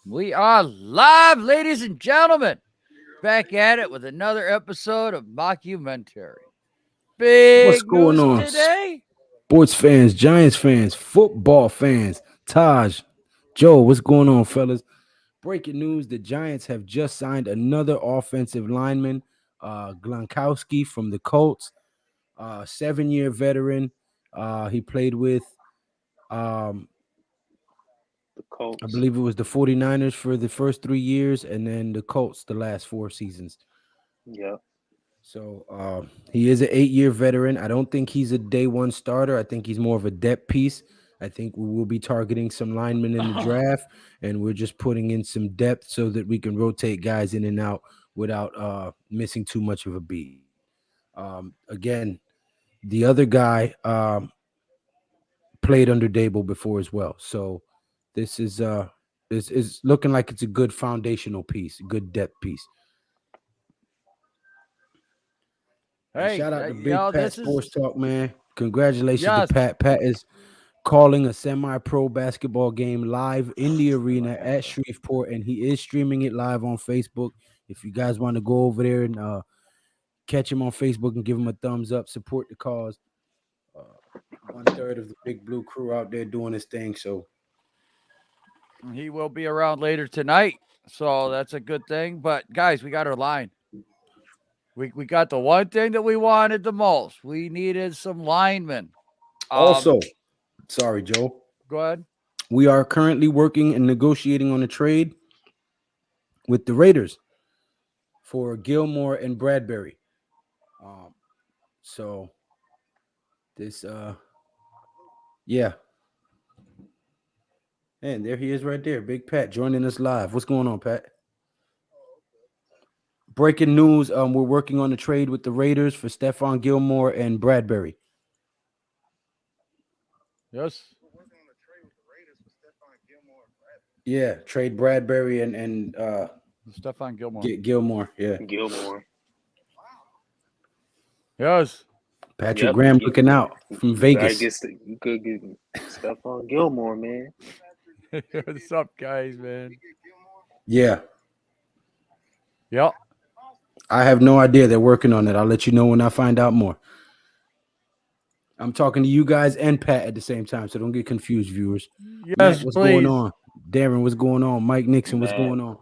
We are live, ladies and gentlemen. Back at it with another episode of Mockumentary. What's Big going news on? today. Sports fans, Giants fans, football fans, Taj, Joe, what's going on, fellas? Breaking news, the Giants have just signed another offensive lineman, Gronkowski from the Colts, 7-year veteran. He played with, um, The I Colts. believe it was the 49ers for the first 3 years and then the Colts the last 4 seasons. Yeah. So he is an 8-year veteran. I don't think he's a day one starter. I think he's more of a depth piece. I think we will be targeting some linemen in the draft, and we're just putting in some depth so that we can rotate guys in and out without missing too much of a beat. Again, the other guy played under Dable before as well. So this is looking like it's a good foundational piece, a good depth piece. And Hey, shout out to Big Pat this is Sports Talk, man. Congratulations to yes. Pat. Pat is calling a semi-pro basketball game live in the arena at Shreveport, and he is streaming it live on Facebook. If you guys want to go over there and catch him on Facebook and give him a thumbs up, support the cause. Uh, 1/3 of the Big Blue crew out there doing his thing. So He will be around later tonight, so that's a good thing. But guys, we got our line. We got the one thing that we wanted the most. We needed some linemen. Um, also, sorry, Joe. go ahead. We are currently working and negotiating on a trade with the Raiders for Gilmore and Bradbury. Um, so this yeah. And there he is right there. Big Pat joining us live. What's going on, Pat? Breaking news, we're working on a trade with the Raiders for Stephon Gilmore and Bradbury. Yes. Yeah, trade Bradbury and Stephon Gilmore. get Gilmore. Yeah. Gilmore. Yes. Patrick Yep. Graham looking out from You gotta Vegas. you could get stuff on Gilmore, man. What's up, guys, man? Yeah. Yep. I have no idea they're working on it. I'll let you know when I find out more. I'm talking to you guys and Pat at the same time, so don't get confused, viewers. Matt, Yes, what's going please. on? Darren, what's going on? Mike Nixon, what's Matt, going on?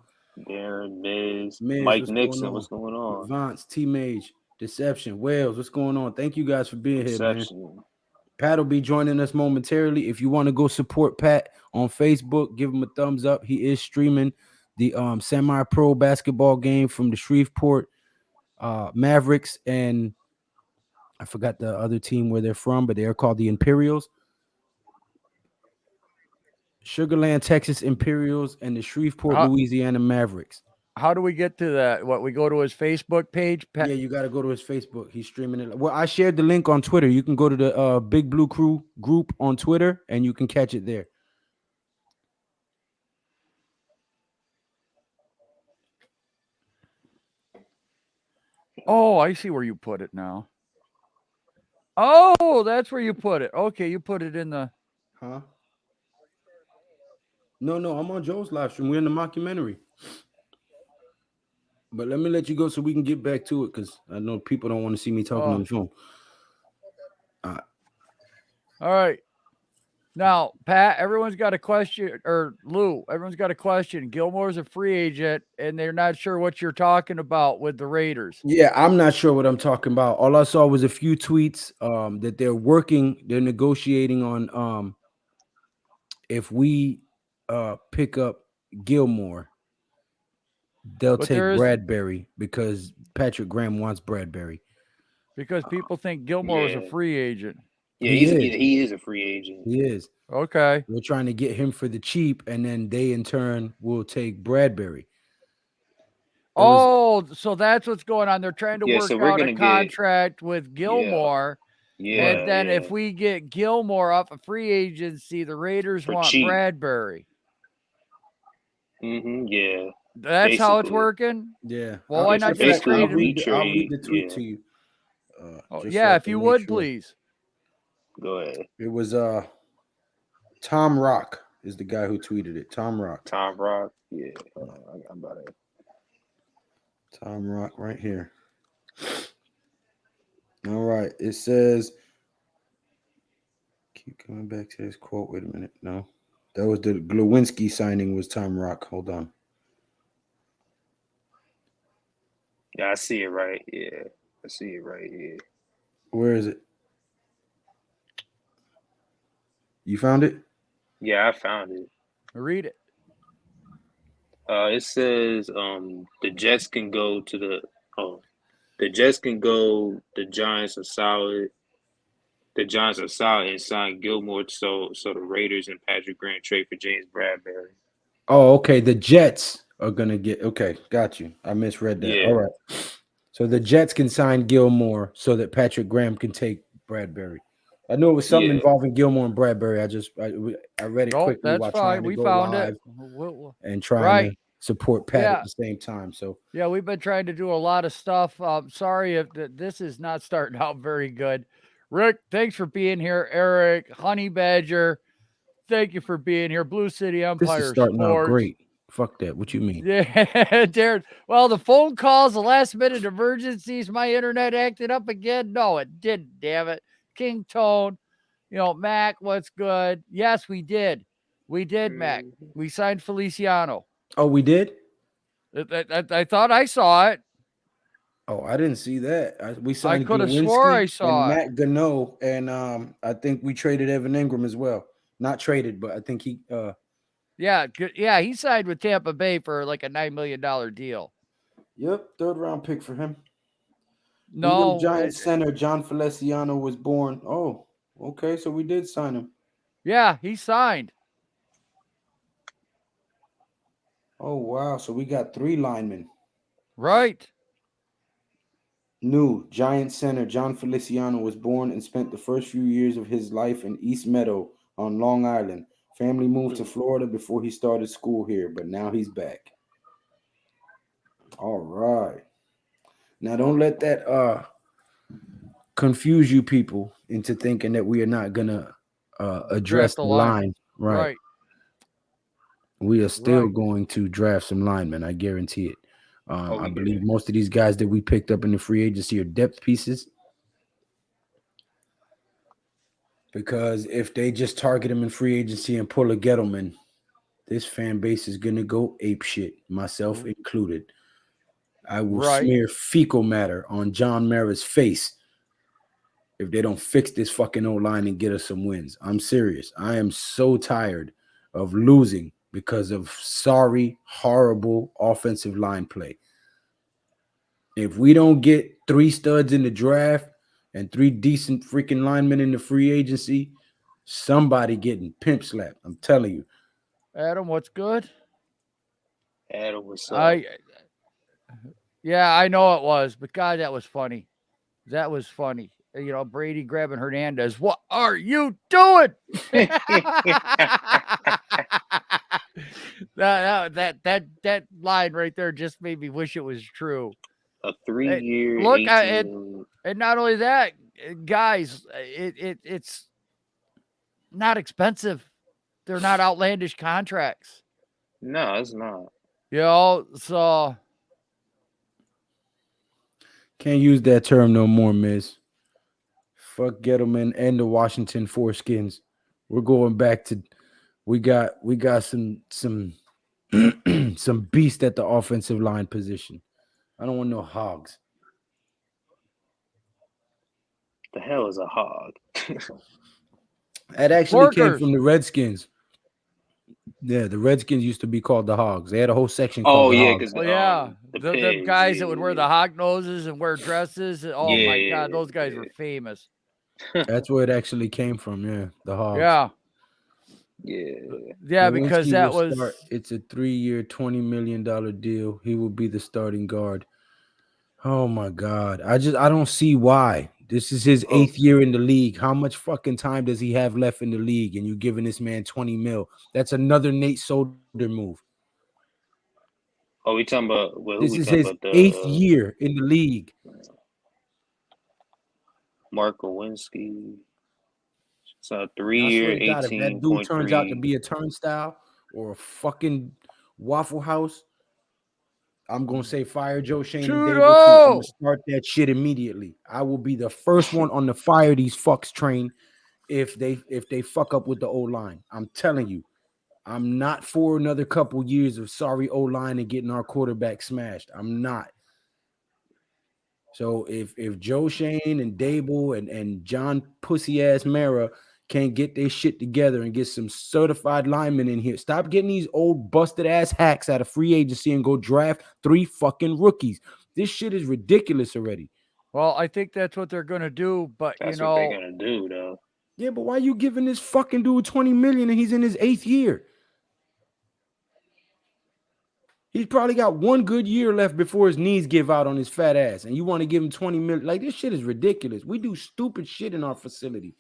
Darren, Miz, Miz, Mike what's going Nixon, on? what's going on? Vance, T Mage, Deception, Wales, what's going on? Thank you guys for being here, man. Deception. Pat will be joining us momentarily. If you want to go support Pat on Facebook, give him a thumbs up. He is streaming the semi-pro basketball game from the Shreveport Mavericks, and I forgot the other team where they're from, but they are called the Imperials. Sugarland, Texas Imperials, and the Shreveport, How, Louisiana Mavericks. how do we get to that? What, we go to his Facebook page? Yeah, you got to go to his Facebook. He's streaming it. Well, I shared the link on Twitter. You can go to the Big Blue Crew group on Twitter, and you can catch it there. Oh, I see where you put it now. Oh, that's where you put it. Okay, you put it in the. Huh? No, I'm on Joe's live stream. We're in the mockumentary. But let me let you go so we can get back to it because I know people don't want to see me talking on Oh, the phone. all right. Now, Pat, everyone's got a question, or Lou, everyone's got a question. Gilmore's a free agent, and they're not sure what you're talking about with the Raiders. Yeah, I'm not sure what I'm talking about. All I saw was a few tweets that they're negotiating on if we pick up Gilmore, they'll But take there is Bradbury because Patrick Graham wants Bradbury. because people think Gilmore was a Yeah. free agent. Yeah, He is. he is a free agent. He is. Okay. We're trying to get him for the cheap, and then they in turn will take Bradbury. It was Oh, so that's what's going on. They're trying to Yeah, so work we're out a gonna get contract with yeah, Gilmore. And yeah, then yeah. if we get Gilmore off a free agency, the Raiders For want cheap. Bradbury. Yeah. That's how it's Basically. working. yeah. Well, why Yeah, so not In just fact, basically trade him? I'll read trade, the tweet yeah. to you. Oh, Just so yeah, I if can you make would, sure. please. Go ahead. It was Tom Rock. is the guy who tweeted it. Tom Rock. Tom Rock. Yeah. I'm about to. Tom Rock right here. All right. It says, keep coming back to this quote. Wait a minute. No. That was the Glowinski signing was Tom Rock. Hold on. Yeah, I see it right. Yeah, I see it right here. Where is it? You found it? Yeah, I found it. Read it. It says the Jets can go to the oh the Jets can go. The Giants are solid. The Giants are solid and sign Gilmore. So the Raiders and Patrick Graham trade for James Bradbury. Oh, okay. The Jets are gonna get okay. Got you. I misread that. All Yeah, right. So the Jets can sign Gilmore so that Patrick Graham can take Bradbury. I knew it was something yeah, involving Gilmore and Bradbury. I read it Nope, quickly that's while fine. trying to We go found it. live and trying to Right. support Pat at Yeah. the same time. So Yeah, we've been trying to do a lot of stuff. Sorry if this is not starting out very good. Rick, thanks for being here. Eric, Honey Badger, thank you for being here. Blue City this is Empire starting out Sports. great. Fuck that. What you mean? Yeah, Darren. Well, the phone calls, the last minute emergencies, my internet acted up again. No, it didn't, damn it. King Tone, Mac, what's good? Yes, we did. We did, Mac. mhm. We signed Feliciano. Oh, we did? I thought I saw it. Oh, I didn't see that. We I signed could have swore I Glowinski and saw it. Matt Gano, and I think we traded Evan Ingram as well. Not traded, but I think he Yeah, he signed with Tampa Bay for like a $9 million deal. yep, third round pick for him. New York No, Giants center John Feliciano was born. Oh, okay, so we did sign him. yeah, he signed. Oh wow, so we got 3 linemen. Right. New Giant center John Feliciano was born and spent the first few years of his life in East Meadow on Long Island. Family moved to Florida before he started school here, but now he's back. All right. Now don't let that confuse you people into thinking that we are not gonna address Draft a the lineman. line. Right. Right. We are still Right. going to draft some linemen. I guarantee it. Oh, I we believe did. most of these guys that we picked up in the free agency are depth pieces. Because if they just target him in free agency and pull a Gettleman, this fan base is gonna go ape shit, myself included. I will Right. smear fecal matter on John Mara's face if they don't fix this fucking old line and get us some wins. I'm serious. I am so tired of losing because of sorry, horrible offensive line play. If we don't get 3 studs in the draft and 3 decent freaking linemen in the free agency, somebody getting pimp slapped. I'm telling you. Adam, what's good? Adam, what's up? Yeah, I know it was, but God, that was funny. That was funny. Brady grabbing Hernandez. What are you doing? that line right there just made me wish it was true. A 3-year, Look, 18. and not only that, guys, it's not expensive. They're not outlandish contracts. No, it's not. So Can't use that term no more, Miz. Fuck Gettleman and the Washington Foreskins. We're going back to we got some some beast at the offensive line position. I don't want no hogs. The hell is a hog? That actually came Porkers. from the Redskins. Yeah, the Redskins used to be called the Hogs. They had a whole section Oh called the yeah, Hogs. because Oh yeah, the the pigs. guys that would wear Yeah, the hog noses and wear dresses. Oh my God, those guys were famous. That's where it actually came from. Yeah, the Hogs. Yeah, yeah. because Lewinsky that will start. was It's a 3-year, $20 million deal. He will be the starting guard. Oh my God. I don't see why. This is his Oh, 8th year in the league. How much fucking time does he have left in the league? And you giving this man 20 mil. That's another Nate Solder move. we talking about? Well, who This we is talking his about? 8th The year in the league. Mark Lewinsky. So And I swear 3 year, to God, if that dude turns out to 18.3. be a turnstile or a fucking Waffle House, I'm gonna say fire Joe Shane and Dable too. I'm gonna Tudo! start that shit immediately. I will be the first one on the fire these fucks train if they fuck up with the O line. I'm telling you, I'm not for another couple years of sorry O line and getting our quarterback smashed. I'm not. So if Joe Shane and Dable and John pussy ass Mara can't get their shit together and get some certified linemen in here, stop getting these old busted ass hacks out of free agency and go draft 3 fucking rookies. This shit is ridiculous already. Well, I think that's what they're going to do, but That's what they're gonna do, though. Yeah, but why you giving this fucking dude 20 million and he's in his 8th year? He's probably got one good year left before his knees give out on his fat ass, and you want to give him 20 million? Like, this shit is ridiculous. We do stupid shit in our facility.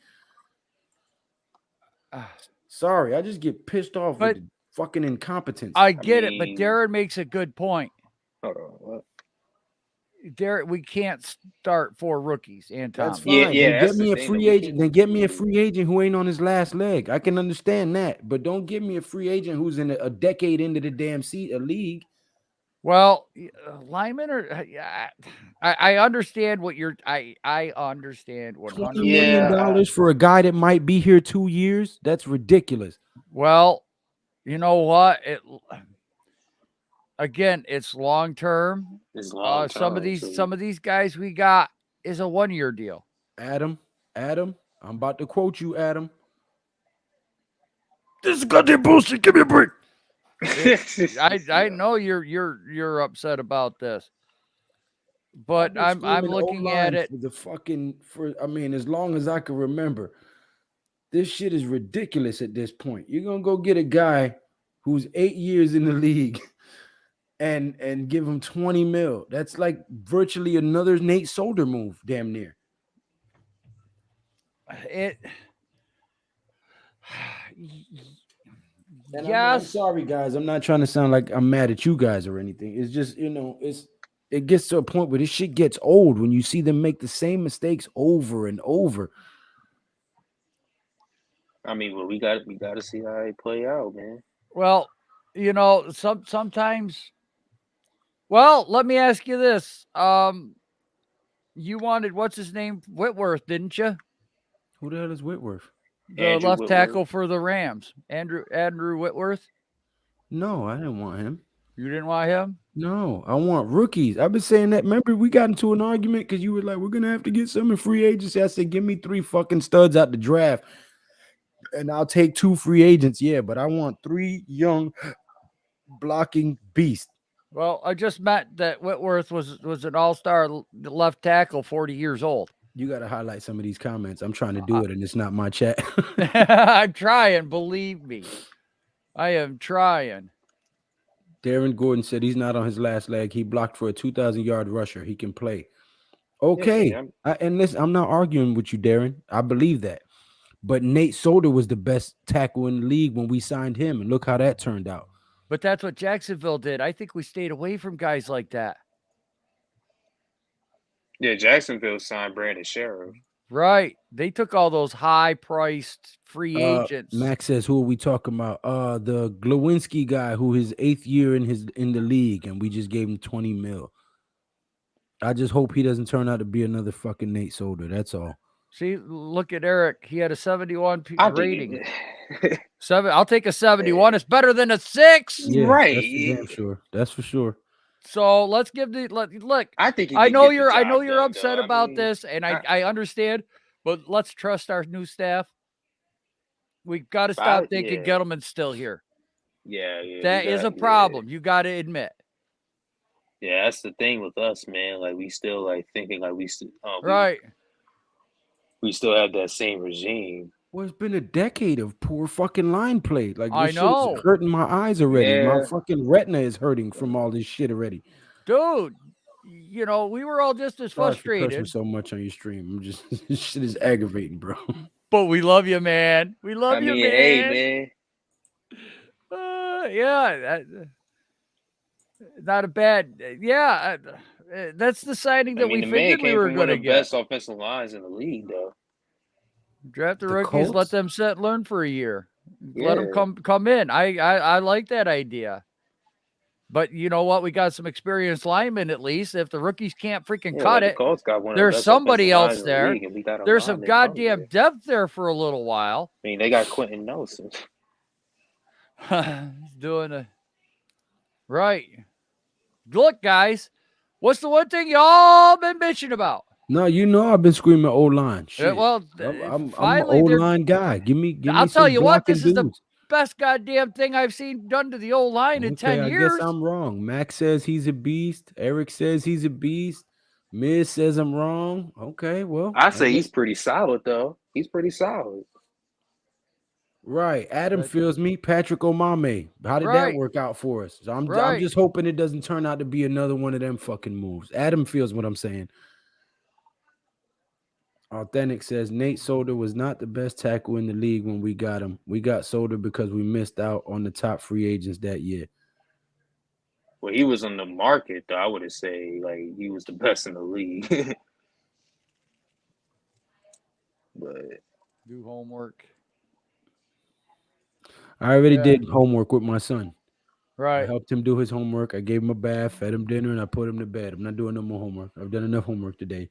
Sorry, I just get pissed off with But the fucking incompetence. I I get it, but mean, Darren makes a good point. hold on, what? Darren, we can't start 4 rookies and That's Tommy. Yeah, fine. yeah, Then get that's the me a thing, though. free We agent. can't. Then get me a free agent who ain't on his last leg. I can understand that, but don't give me a free agent who's in a decade into the damn league. Well, linemen are. Yeah, I understand what you're. I understand 100. $20 million Yeah, for a guy that might be here 2 years? That's ridiculous. Well, you know what? Again, it's long term. it's long Some of term these too. some of these guys we got is a 1-year deal. Adam, I'm about to quote you, Adam. This is goddamn bullshit. Give me a break. I Yeah. know you're upset about this, I've but been I'm screaming looking at O-line it. for the fucking I mean, as long as I can remember. This shit is ridiculous at this point. You're gonna go get a guy who's 8 years in the league and give him 20 mil. That's like virtually another Nate Solder move, damn near. It. And I mean, I'm Yes. sorry, guys. I'm not trying to sound like I'm mad at you guys or anything. It's just, it gets to a point where this shit gets old when you see them make the same mistakes over and over. I mean, well, we got to see how it play out, man. Well, sometimes. Well, let me ask you this. You wanted what's his name, Whitworth, didn't you? Who the hell is Whitworth? The Andrew left Whitworth. tackle for the Rams, Andrew Whitworth. No, I didn't want him. You didn't want him? No, I want rookies. I've been saying that. Remember, we got into an argument because you were like, we're going to have to get some in free agency. I said, give me 3 fucking studs out the draft and I'll take 2 free agents. Yeah, but I want 3 young blocking beasts. Well, I just meant that Whitworth was an all-star left tackle, 40 years old. You got to highlight some of these comments. I'm trying to do it and it's not my chat. I'm trying, believe me. I am trying. Darren Gordon said he's not on his last leg. He blocked for a 2,000-yard rusher. He can play. Okay. Yeah, And listen, I'm not arguing with you, Darren. I believe that. But Nate Solder was the best tackle in the league when we signed him. And look how that turned out. But that's what Jacksonville did. I think we stayed away from guys like that. yeah. Jacksonville signed Brandon Sheriff. Right. They took all those high-priced free agents. Max says, who are we talking about? The Glowinski guy who his 8th year in the league, and we just gave him 20 mil. I just hope he doesn't turn out to be another fucking Nate Solder. That's all. See, look at Eric. He had a 71 I rating. think I'll take a 71. It's better than a 6. Yeah, right. That's for damn sure. That's for sure. So let's give look. I think he I can know get the I job know you're done, upset though. I about mean, this, and I understand, but let's trust our new staff. We've got to stop thinking yeah. Gettleman's still here. Yeah. That is a problem. You got to admit. Yeah, that's the thing with us, man. Like we still like thinking like we still Right. we still have that same regime. Well, it's been a decade of poor fucking line play. Like I this shit know. is hurting my eyes already. My Yeah. fucking retina is hurting from all this shit already. Dude, we were all just as Sorry for cursing frustrated. so much on your stream. I'm just this shit is aggravating, bro. But we love you, man. We love you, man. Hey, man. Yeah. Not a bad. Yeah. That's the signing that we the man figured we came were from one going to of the get. best offensive lines in the league, though. Draft the The rookies, let Colts? them sit and learn for a year. Let them Yeah, come in. I like that idea. But you know what? We got some experienced linemen at least. If the rookies can't freaking yeah. cut Like the it, Colts got one of the there's best offensive somebody lines else in the there. league, and we got a There's some lineman from goddamn there. depth there for a little while. I mean, they got Quentin Nelson. He's doing a right. Look, guys, what's the one thing y'all been bitching about? No, you know I've been screaming O line. Shit. Well, I'm an finally, O they're. line guy. Give I'll me tell some you what, blocking this is the dudes. best goddamn thing I've seen done to the old line in Okay, 10 I guess years. I'm wrong. Max says he's a beast. Eric says he's a beast. Miz says I'm wrong. Okay, well, I I say he's guess pretty solid though. He's pretty solid. right. Adam But, feels me. Patrick Omame. How did that right, work out for us? So I'm right. just hoping it doesn't turn out to be another one of them fucking moves. Adam feels what I'm saying. Authentic says Nate Solder was not the best tackle in the league when we got him. We got Solder because we missed out on the top free agents that year. Well, he was on the market though. I would have say like he was the best in the league. But Do homework. I already Yeah, did homework with my son. I right. helped him do his homework. I gave him a bath, fed him dinner, and I put him to bed. I'm not doing no more homework. I've done enough homework today.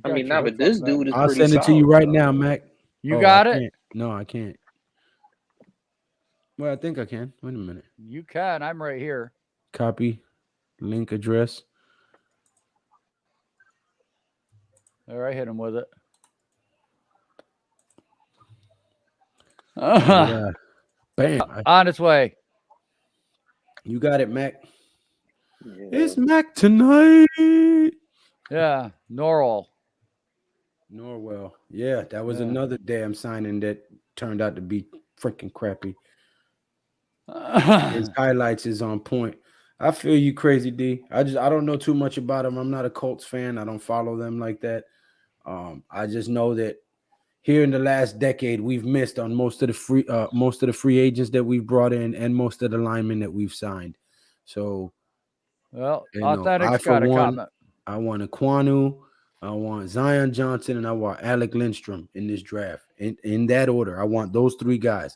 I I mean, got your nah, but headphones this back. dude is I'll pretty send it to you solid right though. now, Mac. You Oh, I got it? can't. No, I can't. Well, I think I can. Wait a minute. You can. I'm right here. Copy link address. There, I hit him with it. Yeah. Bam. On its way. You got it, Mac. Yeah. It's Mac tonight. Yeah, Norwell. Norwell. Yeah, that was Yeah. another damn signing that turned out to be freaking crappy. His highlights is on point. I feel you, Crazy D. I don't know too much about him. I'm not a Colts fan. I don't follow them like that. I just know that here in the last decade, we've missed on most of the free agents that we've brought in and most of the linemen that we've signed. So Well, I Authentic's for got a one, comment. I want Aquanu, I want Zion Johnson, and I want Alec Lindstrom in this draft. In that order, I want those three guys.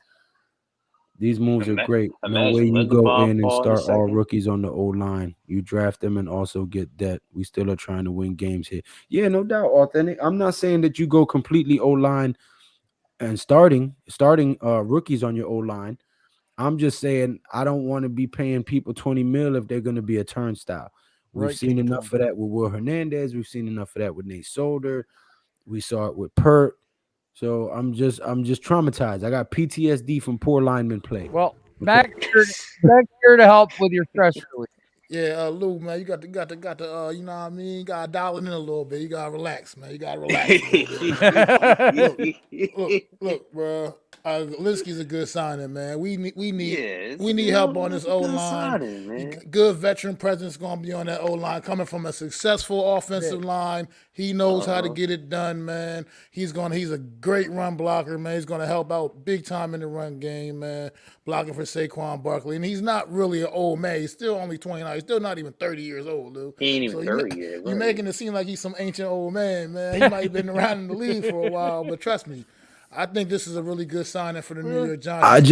These moves are great. No way Imagine you go Linderbaum in and fall in the start all second. rookies on the old line. You draft them and also get that. We still are trying to win games here. Yeah, no doubt, Authentic. I'm not saying that you go completely O line and starting rookies on your O line. I'm just saying I don't want to be paying people 20 mil if they're going to be a turnstile. We've Right, seen King enough Tone. of that with Will Hernandez. We've seen enough of that with Nate Solder. We saw it with Pert. So I'm just traumatized. I got PTSD from poor lineman play. Well, Okay. Mac's here to help with your stress relief. Yeah, Lou, man, you got to, you know what I mean? You gotta dial it in a little bit. You gotta relax, man. You gotta relax a little bit, man. Look, bro. Linsky's a good signing, man. It's We need help on this a O good line. signing, man. Good veteran presence gonna be on that O line, coming from a successful offensive line. He knows how to get it done, man. He's a great run blocker, man. He's gonna help out big time in the run game, man. Blocking for Saquon Barkley, and he's not really an old man. He's still only 29. He's still not even 30 years old, dude. He ain't even So 30 yet, you right? making it seem like he's some ancient old man, man. He might have been around in the league for a while, but trust me, I think this is a really good signing for the New York Giants.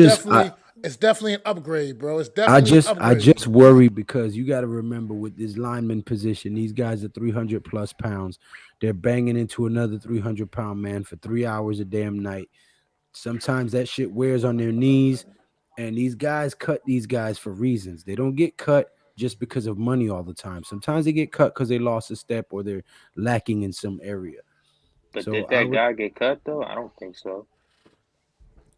It's definitely an upgrade, bro. It's definitely an I upgrade. just worry because you got to remember with this lineman position, these guys are 300 plus pounds. They're banging into another 300-pound man for 3 hours a damn night. Sometimes that shit wears on their knees, and these guys cut these guys for reasons. They don't get cut just because of money all the time. Sometimes they get cut because they lost a step or they're lacking in some area. But So did I that would, guy get cut though? I don't think so.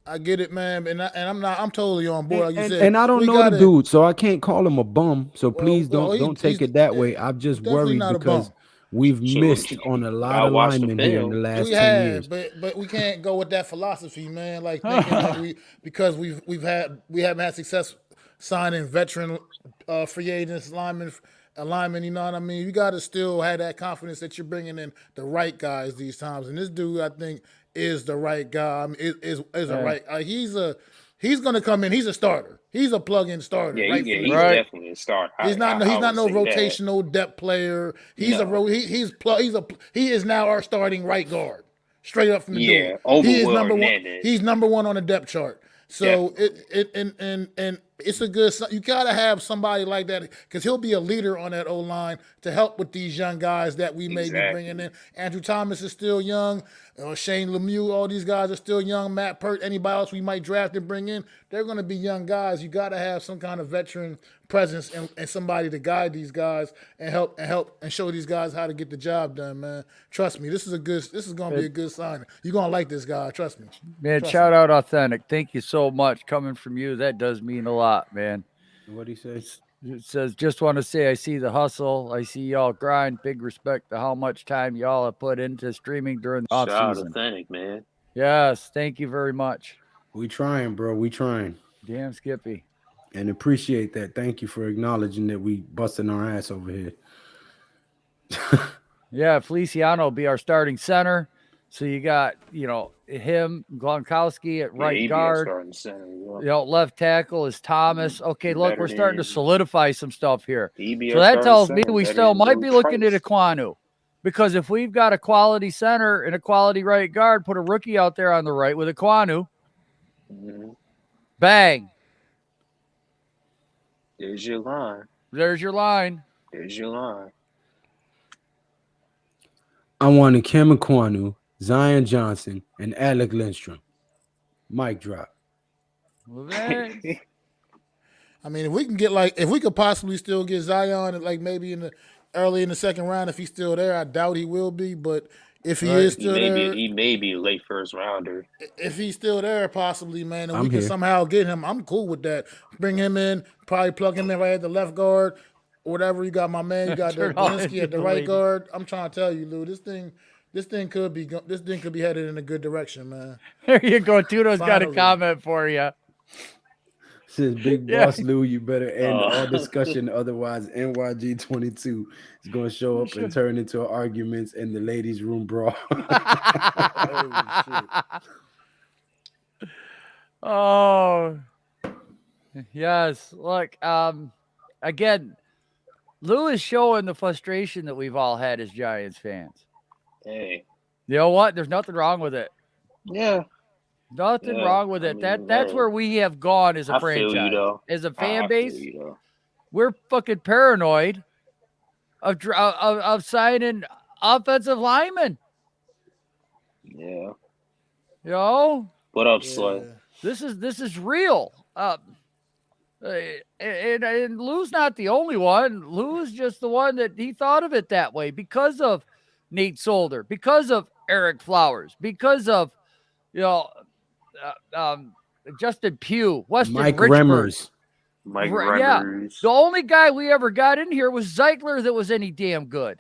I get it, man, and I'm totally on board. Like you said, and I don't we know the gotta. dude, so I can't call him a bum. So please don't take He's it that way. I'm just definitely worried not a because bum. we've Shoot, missed on a lot I of watched the linemen here in the film. We last 10 have, years. but we can't go with that philosophy, man. Like thinking that because we haven't had success signing veteran free agents, linemen. You know what I mean? You got to still have that confidence that you're bringing in the right guys these times. And this dude, I think, is the right guy. I mean, is a Yeah. right. he's going to come in. He's a starter. He's a plug-in starter right from the He's door. Right. definitely a starter. He's I not would no say that. rotational depth player. No. He is now our starting right guard, straight up from the door. Yeah, over He is Will number one. Hernandez. He's number one on the depth chart. So Definitely. and it's a good. You gotta have somebody like that because he'll be a leader on that O line to help with these young guys that we may be bringing Exactly. in. Andrew Thomas is still young. Shane Lemieux, all these guys are still young. Matt Pert, anybody else we might draft and bring in, they're going to be young guys. You got to have some kind of veteran presence and somebody to guide these guys and help and show these guys how to get the job done, man. Trust me, this is going to be a good sign. You're going to like this guy. Trust me. Man, Trust shout me. out Authentic. Thank you so much coming from you. That does mean a lot, man. What'd he say? It says, just want to say I see the hustle. I see y'all grind. Big respect to how much time y'all have put into streaming during the off Shout out season. Authentic, man. Yes, thank you very much. We trying, bro. We trying. Damn Skippy. And appreciate that. Thank you for acknowledging that we busting our ass over here. Yeah, Feliciano will be our starting center. So you got, him, Gronkowski at right He be our guard. starting center. Left tackle is Thomas. Okay, look, we're starting to Veteran. solidify some stuff here. He be So our that starting tells me center. we still Veteran might Joe be looking at Trice. Aquanu. Because if we've got a quality center and a quality right guard, put a rookie out there on the right with Aquanu. Mhm. Bang. There's your line. There's your line. There's your line. I wanted Cam Aquanu, Zion Johnson, and Alec Lindstrom. Mic drop. Well, man, I mean, if we could possibly still get Zion, like maybe early in the second round, if he's still there, I doubt he will be. But if he is still there, He may be a late first rounder. if he's still there, possibly, man, and I'm we can here. somehow get him, I'm cool with that. Bring him in, probably plug him in right at the left guard, or whatever. You got my man, you got the Turn on Belinsky at the the right lady. guard. I'm trying to tell you, Lou, this thing could be headed in a good direction, man. there you go. Tudo's got a Finally. comment for you. Says Big Yeah. Boss Lou, you better end Oh. all discussion. Otherwise, NYG22 is going to show up and turn into arguments in the ladies' room brawl. Oh, yes. Look, again, Lou is showing the frustration that we've all had as Giants fans. Hey. You know what? There's nothing wrong with it. Yeah. Nothing Yeah, wrong with I it. mean, That's hey, where we have gone as a I feel you, franchise, though. as a I fan feel base. you, though. We're fucking paranoid of signing offensive linemen. Yeah. You know, What up, Slay? this is real. And Lou's not the only one. Lou's just the one that he thought of it that way because of Nate Solder, because of Eric Flowers, because of Justin Pugh, Weston Mike Richburg. Remmers. Mike Yeah, Remmers. the only guy we ever got in here was Zeitler that was any damn good.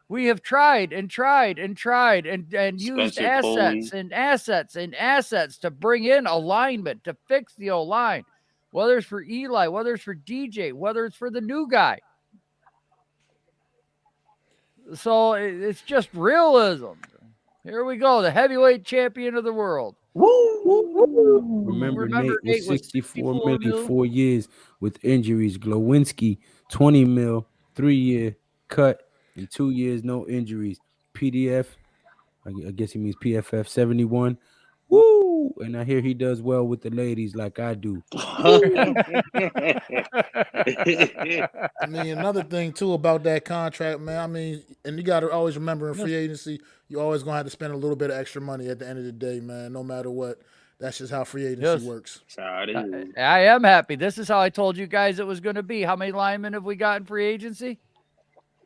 We have tried and tried and tried and used Spencer assets Foley. and assets and assets to bring in alignment to fix the O-line, whether it's for Eli, whether it's for DJ, whether it's for the new guy. So it's just realism. Here we go, the heavyweight champion of the world. Woo! Remember, Remember Nate was Nate was 64 64 million, mil? 4 years with injuries. Glowinski, 20 mil, 3-year cut, and 2 years, no injuries. PDF, I guess he means PFF 71. Woo! And I hear he does well with the ladies like I do. I mean, another thing too about that contract, man. I mean, and you got to always remember in free agency, you always gonna have to spend a little bit of extra money at the end of the day, man. No matter what, that's just how free agency works. That's how it is. I am happy. This is how I told you guys it was going to be. How many linemen have we got in free agency?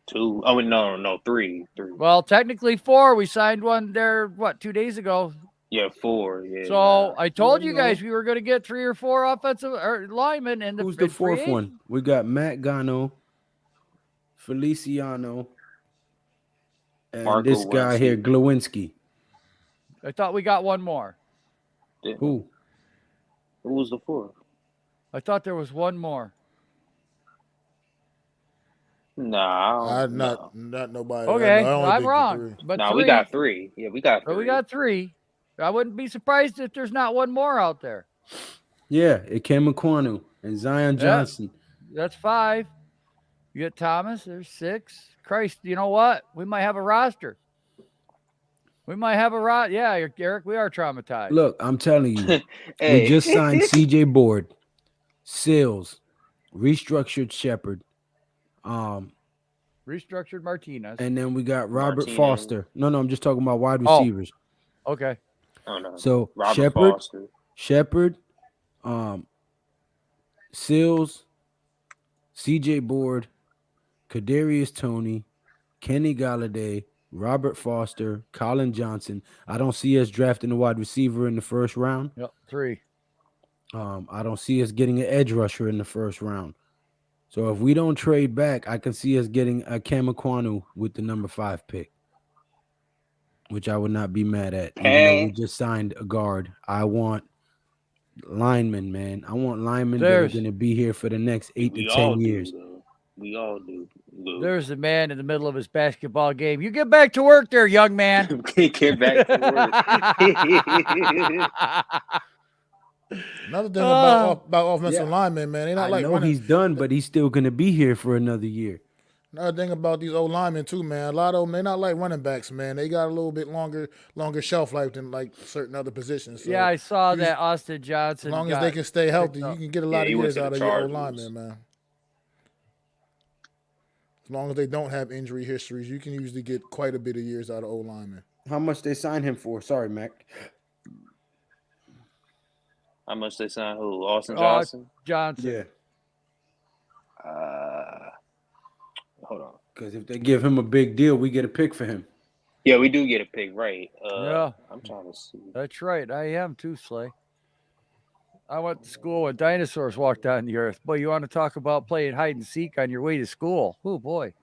2. Oh, no, 3. 3. Well, technically 4. We signed one there, 2 days ago? Yeah, 4. Yeah. So I told you no. guys we were going to get 3 or 4 offensive linemen. And Who's the fourth one? We got Matt Gano, Feliciano, and Marco this guy here, Glowinski. I thought we got one more. Who? Who was the 4th? I thought there was one more. Nah, Not nobody. Okay, I only I'm think wrong. three. But No, three, we got 3. Yeah, we got 3. but we got 3. I wouldn't be surprised if there's not one more out there. Yeah, Ikem Ekwonu and Zion Yeah, Johnson. that's 5. You get Thomas, there's 6. Christ, you know what? We might have a roster. We might have a Yeah, Eric, we are traumatized. Look, I'm telling you, we Hey, just signed CJ Board, Sills, restructured Shepard, um, Restructured Martinez. and then we got Robert Martinez. Foster. No, I'm just talking about wide Oh, receivers. okay. Oh no, So Robert Foster. Shepard, um, Sills, CJ Board, Kadarius Toney, Kenny Galladay, Robert Foster, Colin Johnson. I don't see us drafting a wide receiver in the first round. Yep, 3. I don't see us getting an edge rusher in the first round. So if we don't trade back, I can see us getting a Kamaquanu with the number 5 pick, which I would not be mad at. Even though we just signed a guard, I want linemen, man. I want linemen that are going to be here for the next 8 to We 10 all years. do, though. We all do. Lou. There's a man in the middle of his basketball game. You get back to work there, young man. Get back to work. Another thing about offensive linemen, man, they not I like know running. he's done, but he's still going to be here for another year. Another thing about these old linemen too, man. A lot of them, they not like running backs, man. They got a little bit longer shelf life than like certain other positions. So Yeah, I saw that Austin Johnson. as long as they can stay healthy, up. you can get a lot he of went years to the out of your old Chargers. linemen, man. As long as they don't have injury histories, you can usually get quite a bit of years out of old linemen. How much they signed him for? Sorry, Mac. How much they signed who? Austin Johnson? Johnson. Yeah. Hold on. Because if they give him a big deal, we get a pick for him. Yeah, we do get a pick, right? Yeah. I'm trying to see. That's right. I am too, Slay. I went to school when dinosaurs walked on the earth. Boy, you want to talk about playing hide and seek on your way to school? Oh, boy.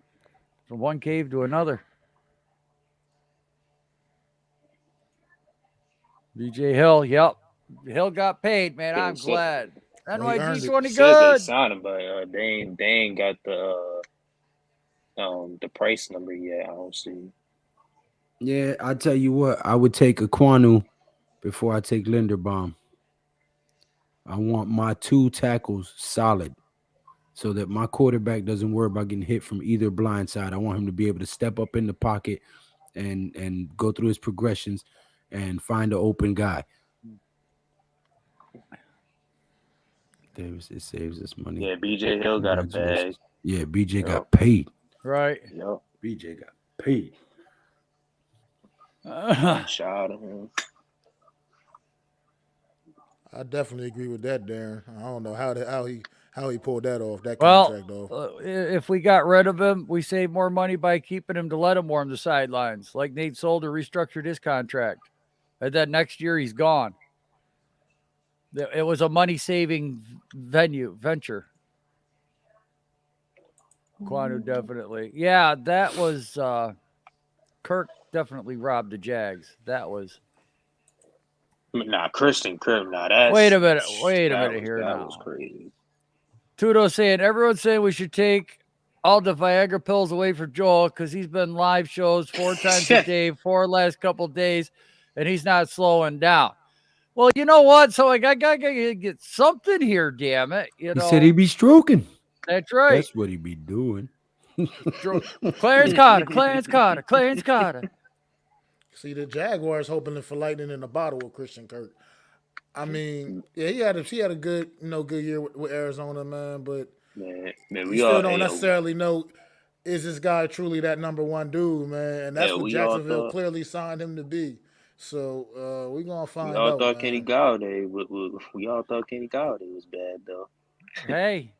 From one cave to another. BJ Hill, yep. Hill got paid, man. I'm glad. NYG 20 Says good. they signed him, but they ain't got the price number yet. I don't see. Yeah, I tell you what, I would take Aquanu before I take Linderbaum. I want my 2 tackles solid so that my quarterback doesn't worry about getting hit from either blind side. I want him to be able to step up in the pocket and go through his progressions and find an open guy. Davis, it saves us money. Yeah, BJ Hill got a bag. Yeah, BJ got paid. Right. Yep. BJ got paid. Shout at him. I definitely agree with that, Darren. I don't know how he pulled that off, that Well, contract off. if we got rid of him, we save more money by keeping him to let him warm the sidelines. Like Nate Solder restructured his contract. And then next year he's gone. It was a money-saving venture. Quanu definitely. Yeah, that was Kirk definitely robbed the Jags. That was. Nah, Christian Kirk. Nah, that's. Wait a minute here that now. was crazy. Tudo saying everyone's saying we should take all the Viagra pills away from Joel because he's been live shows 4 times a day, 4 last couple of days, and he's not slowing down. Well, you know what? So I got to get something here, damn it. You know, He said he'd be stroking. That's right. That's what he'd be doing. Clarence Carter. See, the Jaguars hoping for lightning in a bottle with Christian Kirk. I mean, yeah, he had a good year with Arizona, man. But Man, we still don't necessarily know, is this guy truly that number 1 dude, man? And that's what Jacksonville clearly signed him to be. So we're gonna find out. We all thought Kenny Galladay. We all thought Kenny Galladay was bad, though. Hey,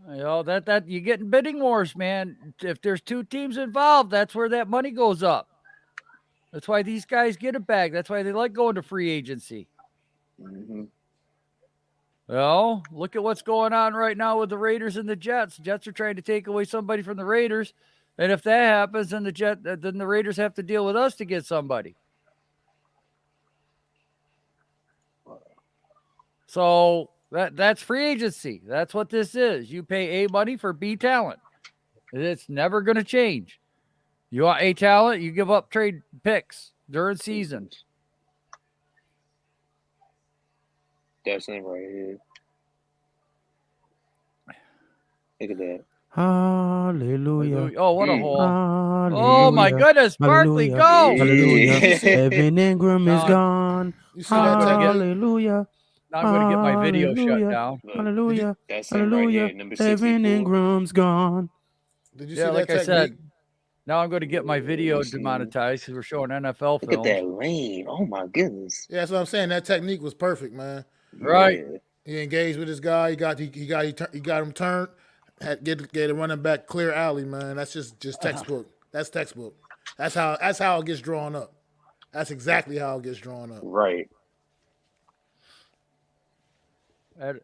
you know that you get in bidding wars, man. If there's 2 teams involved, that's where that money goes up. That's why these guys get a bag. That's why they like going to free agency. Mm-hmm. Well, look at what's going on right now with the Raiders and the Jets. Jets are trying to take away somebody from the Raiders, and if that happens, then the Raiders have to deal with us to get somebody. So that's free agency. That's what this is. You pay A money for B talent. It's never going to change. You want A talent, you give up trade picks. during season. That's him right here. Look at that. Hallelujah. Oh, what a Mm. hole. Oh, my Hallelujah. goodness. Barkley, Hallelujah. go. Hallelujah. You see, Evan Ingram is Now, gone. you see that technique? Hallelujah. now I'm going to get my video shut Hallelujah. down. Look, Did you Hallelujah. that's him right Hallelujah. here, number Evan 64. Ingram's gone. did you Yeah, see like that I technique? said, now I'm going to get my Let video me see. demonetized because we're showing NFL Look at films. that lane. Oh my goodness. Yeah, that's what I'm saying. That technique was perfect, man. Right. Yeah. He engaged with his guy. He got him turned. Had get a running back clear alley, man. That's just textbook. That's textbook. That's how it gets drawn up. That's exactly how it gets drawn up. Right. And-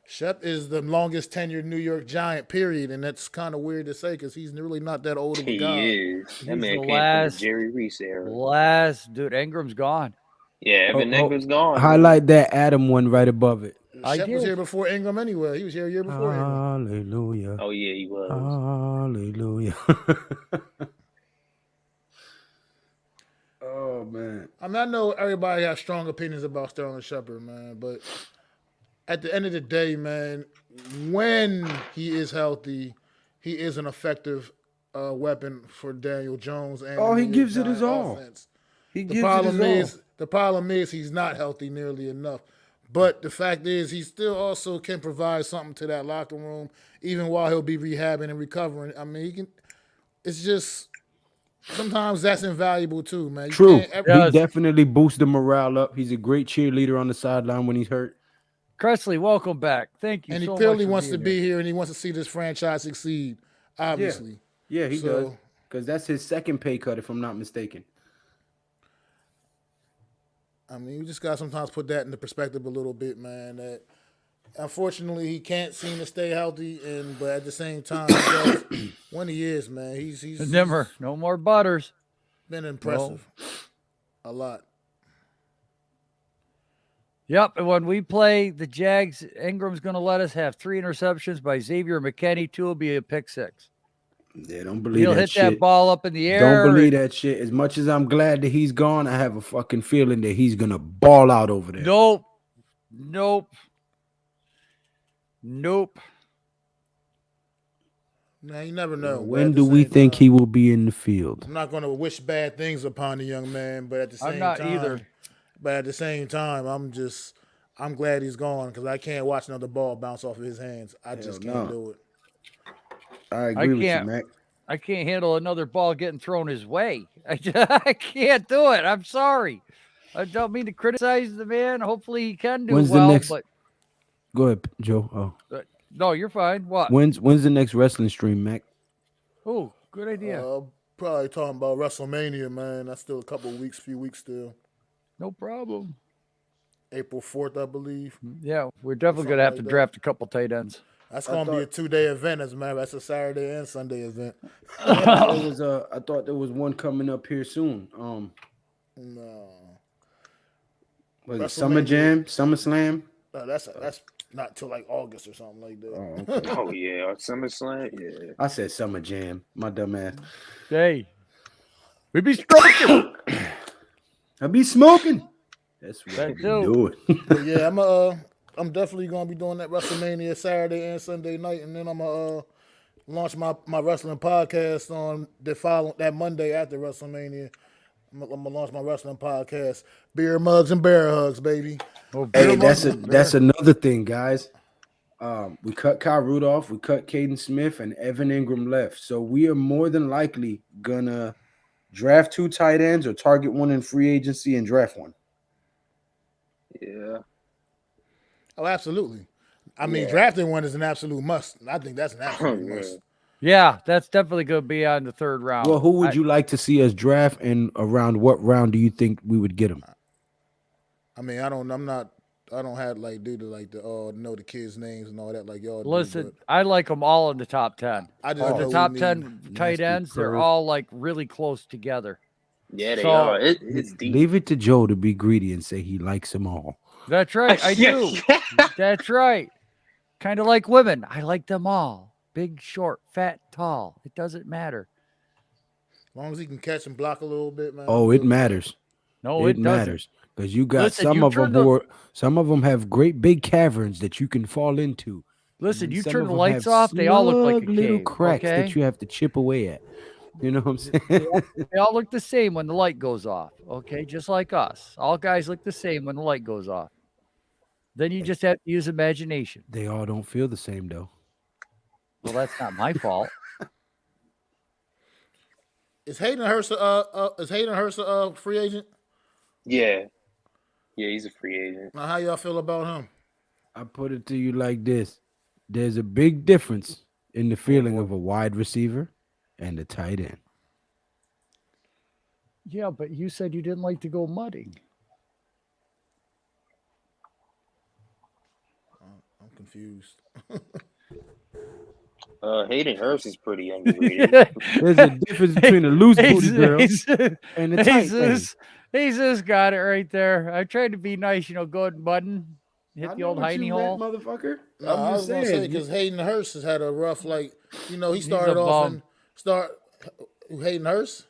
Shep is the longest tenured New York Giant, period, and that's kind of weird to say because he's really not that old of a guy. He is. That He's man the came from the last, Jerry Reese era. dude. Ingram's gone. Yeah, Evan Ingram's gone. Man. Highlight that Adam one right above it. I Shep was did. here before Ingram anyway. He was here a year before Ingram. Hallelujah. Oh yeah, he was. Hallelujah. Oh man. I mean, I know everybody has strong opinions about Sterling Shepard, man, but at the end of the day, man, when he is healthy, he is an effective weapon for Daniel Jones and Oh, the he New York gives it his Giant all. offense. He The gives problem it his is all. the problem is he's not healthy nearly enough. But the fact is, he still also can provide something to that locker room, even while he'll be rehabbing and recovering. I mean, he can. It's just sometimes that's invaluable too, man. You True. can't Yeah. He definitely boosts the morale up. He's a great cheerleader on the sideline when he's hurt. Cressley, welcome back. Thank you and he so clearly much. For wants to being be here. here, and he wants to see this franchise succeed. Obviously, Yeah, he So- does. Because that's his second pay cut, if I'm not mistaken. I mean, you just got to sometimes put that into perspective a little bit, man. That unfortunately he can't seem to stay healthy, but at the same time, he does, when he is, man, he's Never, no more butters. been impressive, a lot. Yep. And when we play the Jags, Ingram's going to let us have 3 interceptions by Xavier McKinney. 2 will be a pick 6. Yeah, don't believe He'll that hit shit. that ball up in the air. Don't believe and- that shit. As much as I'm glad that he's gone, I have a fucking feeling that he's gonna ball out over there. Nope. Nope. Nope. Now you never know. but When at the do we same think time, he will be in the field? I'm not going to wish bad things upon the young man, but at the same I'm not time, either. But at the same time, I'm glad he's gone because I can't watch another ball bounce off of his hands. I just can't no. do it. I agree with you, can't. Mac. I can't handle another ball getting thrown his way. I can't do it. I'm sorry. I don't mean to criticize the man. Hopefully he can do When's the well, next- but Go ahead, Joe. Oh, no, you're fine. What? when's the next wrestling stream, Mac? Oh, good idea. Probably talking about WrestleMania, man. That's still few weeks still. No problem. April 4th, I believe. Yeah, we're definitely gonna have to like that. draft a couple tight ends. That's going to be a 2-day event, as a matter of fact. That's a Saturday and Sunday event. I thought there was one coming up here soon. No. Was it Summer WrestleMania. Jam, SummerSlam? No, that's not till like August or something like that. Oh, okay. Oh yeah, SummerSlam. Yeah. I said Summer Jam. My dumb ass. Hey, we be stroking. I be smoking. That's what That I be too. doing. But yeah, I'm definitely gonna be doing that WrestleMania Saturday and Sunday night, and then I'm gonna launch my wrestling podcast on that Monday after WrestleMania. I'm gonna launch my wrestling podcast, Beer Mugs and Bear Hugs, baby. Oh, Hey, Bill that's another thing, guys. We cut Kyle Rudolph, we cut Caden Smith, and Evan Ingram left. So we are more than likely gonna draft 2 tight ends or target one in free agency and draft one. Yeah. Oh, absolutely. I mean, Yeah. drafting one is an absolute must. I think that's an absolute Yeah. must. Yeah, that's definitely gonna be on the 3rd round. Well, who would you like to see us draft, and around what round do you think we would get him? I mean, I don't have like know the kids' names and all that like y'all do. Listen, but I like them all in the top 10. I just know The what top we 10 need. tight Nasty ends, they're curve. all like really close together. Yeah, they So- are. It's deep. Leave it to Joe to be greedy and say he likes them all. That's right, I do. That's right. Kind of like women. I like them all. Big, short, fat, tall. It doesn't matter. As long as he can catch and block a little bit, man, I'm Oh, it good with that. matters. No, It it doesn't. matters because you got Listen, some you of them turn the some of them have great big caverns that you can fall into, and listen, then you some turn of the them have lights off, they all look like a snug little cave, cracks that okay? you have to chip away at. You know what I'm They saying? all, they all look the same when the light goes off, okay? Just like us. All guys look the same when the light goes off. Then you just have to use imagination. They all don't feel the same though. Well, that's not my fault. Is Hayden Hurst a free agent? Yeah, yeah, he's a free agent. Now, how y'all feel about him? I put it to you like this: there's a big difference in the Oh feeling boy. of a wide receiver and a tight end. Yeah, but you said you didn't like to go mudding. I'm confused. Hayden Hurst is pretty underrated. There's a difference between a loose booty girl Jesus, and a tight thing. Jesus got it right there. I tried to be nice, go and button, hit I the know old what you hiney meant, hole. motherfucker. No, I'm I just was gonna say saying. because Hayden Hurst has had a rough, like, he He's a started off bum. and start Hayden Hurst.